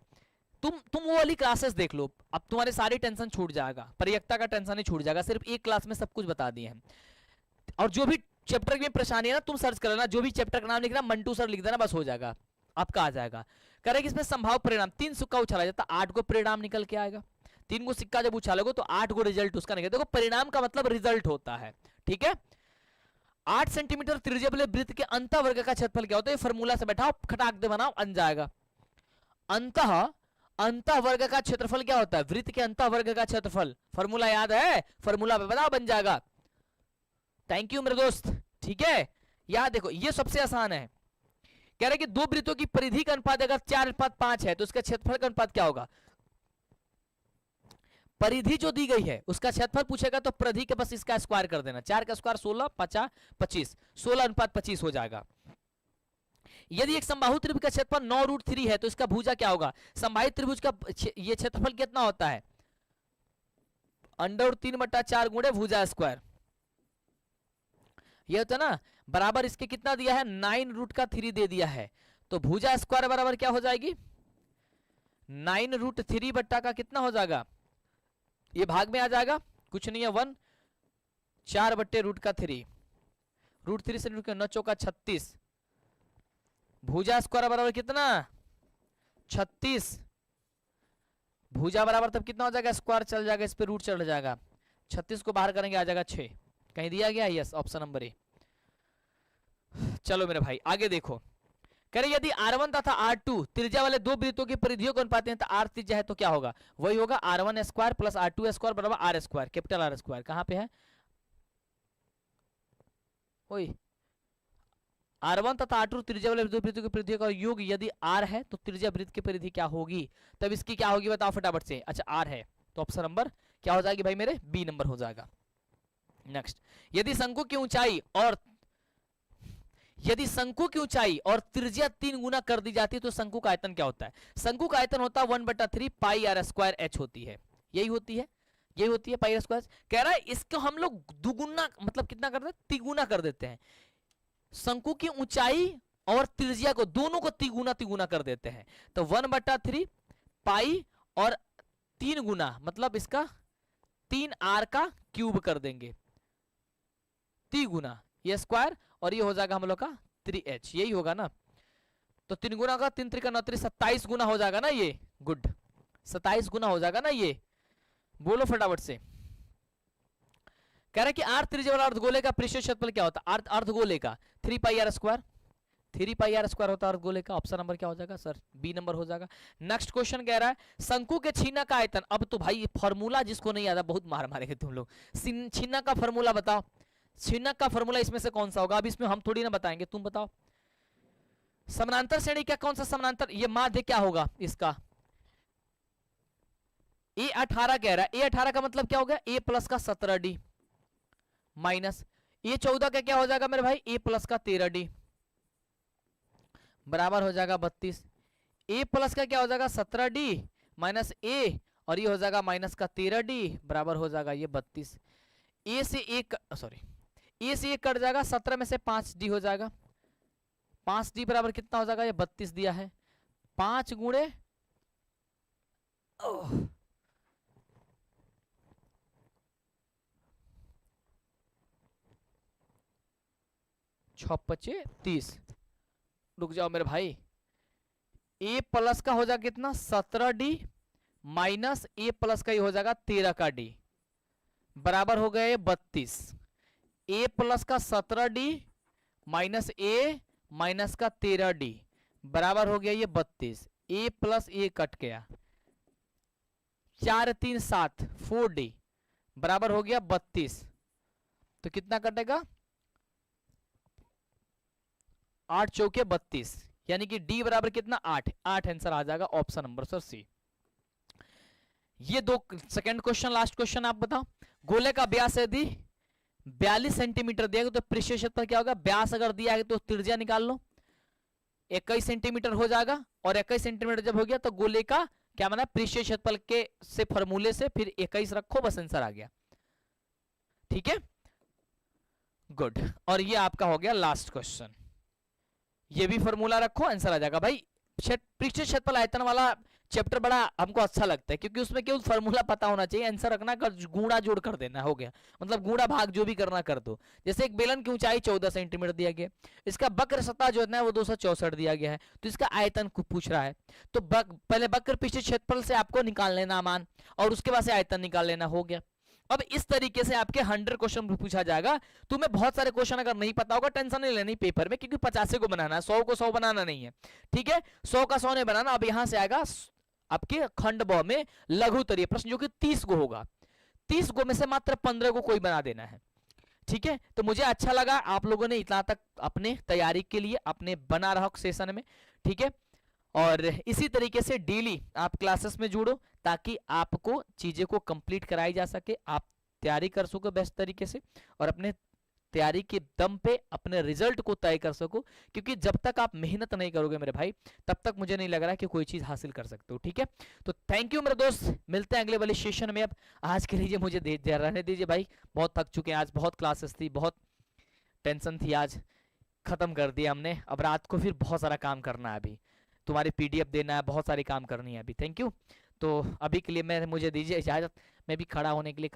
तुम वो वाली क्लासेस देख लो, अब तुम्हारे सारी टेंशन छूट जाएगा, प्रयक्ता का टेंशन ही छूट जाएगा। सिर्फ एक क्लास में सब कुछ बता दिए हैं। और जो भी चैप्टर में परेशानी है ना, तुम सर्च कर लेना, जो भी चैप्टर का नाम लिखना मंटू सर लिख देना, बस हो जाएगा, आपका आ जाएगा। करेगा इसमें संभाव परिणाम, 3 सिक्का उछाला जाता, 8 को परिणाम निकल के आएगा। 3 को सिक्का जब उछालोगे तो 8 को रिजल्ट उसका निकल। देखो परिणाम का मतलब रिजल्ट होता है, ठीक है। 8 सेंटीमीटर त्रिज्या वाले वृत्त के अंतः वर्ग का क्षेत्रफल क्या होता है? फॉर्मूला से बैठाओ, खटाक दे बनाओ, अन जाएगा। अंतः वर्ग का क्षेत्रफल क्या होता है? वृत्त के अंतः वर्ग का क्षेत्रफल, फॉर्मूला याद है? फॉर्मूला पे बताओ, बन जाएगा। थैंक यू मेरे दोस्त, ठीक है। याद देखो, ये सबसे आसान है। कह रहे कि 2 वृत्तों की परिधि का अनुपात अगर 4:5 है तो उसका क्षेत्रफल का अनुपात क्या होगा? परिधि जो दी गई है उसका क्षेत्रफल पूछेगा तो परिधि के बस इसका स्क्वायर कर देना। 4 का स्क्वायर 16, 50, 25, 16:25 हो जाएगा। यदि एक समबाहु त्रिभुज का क्षेत्रफल 9√3 है तो इसका भुजा क्या होगा? समबाहु त्रिभुज का ये क्षेत्रफल कितना होता है? √3/4 गुणे भुजा स्क्वायर, ये होता है ना, बराबर इसके कितना दिया है? 9√3 दे दिया है। तो भुजा स्क्वायर बराबर क्या हो जाएगी? 9√3 बट्टा का कितना हो जाएगा? ये भाग में आ जाएगा, कुछ नहीं है, 1, 4/√3, √3 से √3 9 चौका 36, भुजा स्क्वायर बराबर कितना? 36। भुजा बराबर तब कितना हो जाएगा? स्क्वायर चल जाएगा, इस पे रूट चढ़ जाएगा, 36 को बाहर करेंगे आ जाएगा 6। कहीं दिया गया? Yes, option number A. चलो मेरे भाई आगे देखो, कह रहे यदि R1 तथा R2 त्रिज्या वाले 2 वृत्तों की परिधियों को अनुपात हैं तो R त्रिज्या है तो क्या होगा? वही होगा R1 square plus R2 square बराबर R square, capital R square. कहां पे है? ओए, R1 तथा R2 त्रिज्या वाले 2 वृत्तों की परिधियों का योग यदि R है तो त्रिज्या वृत्त की परिधि क्या होगी? तब इसकी क्या होगी बताओ फटाफट से। अच्छा R है तो ऑप्शन नंबर क्या हो जाएगी भाई मेरे? बी नंबर हो जाएगा। नेक्स्ट, यदि शंकु की ऊंचाई और त्रिज्या 3 गुना कर दी जाती है तो शंकु का आयतन क्या होता है? शंकु का आयतन होता है 1/3 पाई r स्क्वायर h होती है, यही होती है पाई r स्क्वायर। कह रहा है इसको हम लोग दुगुना मतलब कितना कर देते हैं? तिगुना कर देते हैं। शंकु की ऊंचाई और त्रिज्या को दोनों को तिगुना कर देते हैं। तो 1/3 पाई और 3 गुना मतलब इसका 3r का क्यूब कर देंगे, तिगुना, ये स्क्वायर और ये हो जाएगा हम लोग का 3h, यही होगा ना। तो 3 गुना का 3 3 9 27 गुना हो जाएगा ना ये। गुड, 27 गुना हो जाएगा ना ये। बोलो फटाफट से। कह रहा है कि r त्रिज्या वाला अर्धगोले का पृष्ठीय क्षेत्रफल क्या होता है? अर्धगोले का 3 पाई r स्क्वायर, 3 पाई r स्क्वायर होता है अर्धगोले का। ऑप्शन नंबर क्या हो जाएगा सर? बी नंबर हो जाएगा। नेक्स्ट क्वेश्चन कह रहा है शंकु के छीना का आयतन। अब तो भाई फॉर्मूला जिसको नहीं आता बहुत मार मारेंगे तुम लोग। छीना का फॉर्मूला बताओ, छीना का फॉर्मूला इसमें से कौन सा होगा? अब इसमें हम थोड़ी ना बताएंगे, तुम बताओ। समानांतर श्रेणी का कौन सा समानांतर? ये माध्य क्या होगा इसका? A18 कह रहा है, A18 का मतलब क्या हो गया? A प्लस का 17D माइनस A14 का क्या हो जाएगा मेरे भाई? A प्लस का 13D बराबर हो जाएगा 32। A प्लस का क्या हो जाएगा? 17D माइनस A, और ये हो जाएगा माइनस का 13D बराबर हो जाएगा ये 32। A से एक सॉरी A से एक कट जाएगा, 17 में से 5D हो जाएगा। 5D बराबर कितना हो जाएगा? ये 32 दिया है। 5 गुणे 6 पचे 30। रुक जाओ मेरे भाई। A प्लस का हो जाएगा कितना? 17D माइनस A प्लस का ये हो जाएगा 13 का D बराबर हो गया 32। A प्लस का 17D माइनस A माइनस का 13D बराबर हो गया ये 32। A प्लस A कट गया, 4 3 7 4D बराबर हो गया 32। तो कितना कटेगा? 8 चौके 32, यानी कि D बराबर कितना? 8। 8 आंसर आ जाएगा ऑप्शन नंबर सर सी। ये दो सेकंड क्वेश्चन, लास्ट क्वेश्चन आप बताओ। गोले का व्यास यदि 42 सेंटीमीटर दिया गया तो पृष्ठीय क्षेत्रफल क्या होगा? व्यास अगर दिया है तो त्रिज्या निकाल लो, 21 सेंटीमीटर हो जाएगा। और 21 सेंटीमीटर जब हो गया तो गोले का क्या माना? पृष्ठीय क्षेत्रफल के से फॉर्मूले से फिर 21 रखो, बस आंसर आ गया। ठीक है, गुड। और ये आपका हो गया लास्ट क्वेश्चन। ये भी फॉर्मूला रखो, आंसर आ जाएगा भाई। पृष्ठीय क्षेत्रफल आयतन वाला चैप्टर बड़ा हमको अच्छा लगता है क्योंकि उसमें केवल फॉर्मूला पता होना चाहिए, आंसर रखना, कर गुणा जोड़ कर देना, हो गया। मतलब गुणा भाग जो भी करना कर दो। जैसे एक बेलन की ऊंचाई 14 सेंटीमीटर दिया गया, इसका वक्र सतह जो है वो 264 दिया गया है, तो इसका आयतन को पूछ रहा है। तो पहले वक्र पृष्ठीय क्षेत्रफल से आपको निकाल लेना मान, और उसके बाद से आयतन निकाल लेना, हो गया। अब इस तरीके से आपके 100 क्वेश्चन पूछा जाएगा। तुम्हें बहुत सारे क्वेश्चन अगर नहीं पता होगा टेंशन नहीं लेनी पेपर में, क्योंकि 50 को बनाना है, 100 को 100 बनाना नहीं है। ठीक है, 100 का 100 नहीं बनाना। अब यहां से आएगा आपके खंड ब में लघु तरीय प्रश्न, जो कि 30 को होगा। 30 को में से मात्र 15 को कोई बना देना है। ठीक है, तो मुझे अच्छा लगा आप लोगों ने इतना तक अपने तैयारी के लिए अपने बना रहा सेशन में। ठीक है, और इसी तरीके से डेली आप क्लासेस में जुड़ो ताकि आपको चीजें को कंप्लीट कराई जा सके, आप तैयारी कर सको बेस्ट तरीके से, और अपने तैयारी के दम पे अपने रिजल्ट को तय कर सको। क्योंकि जब तक आप मेहनत नहीं करोगे मेरे भाई, तब तक मुझे नहीं लग रहा कि कोई चीज हासिल कर सकते हो। ठीक है, तो थैंक यू मेरे दोस्त, मिलते हैं अगले वाले सेशन में। अब आज के लिए मुझे रहने दीजिए भाई, बहुत थक चुके हैं। आज बहुत क्लासेस थी, बहुत टेंशन थी, आज खत्म कर दिया हमने। अब रात को फिर बहुत सारा काम करना है, अभी तुम्हारी PDF देना है, बहुत सारी काम करनी है अभी। Thank you. तो अभी के लिए मुझे दीजिए इजाजत, मैं भी खड़ा होने के लिए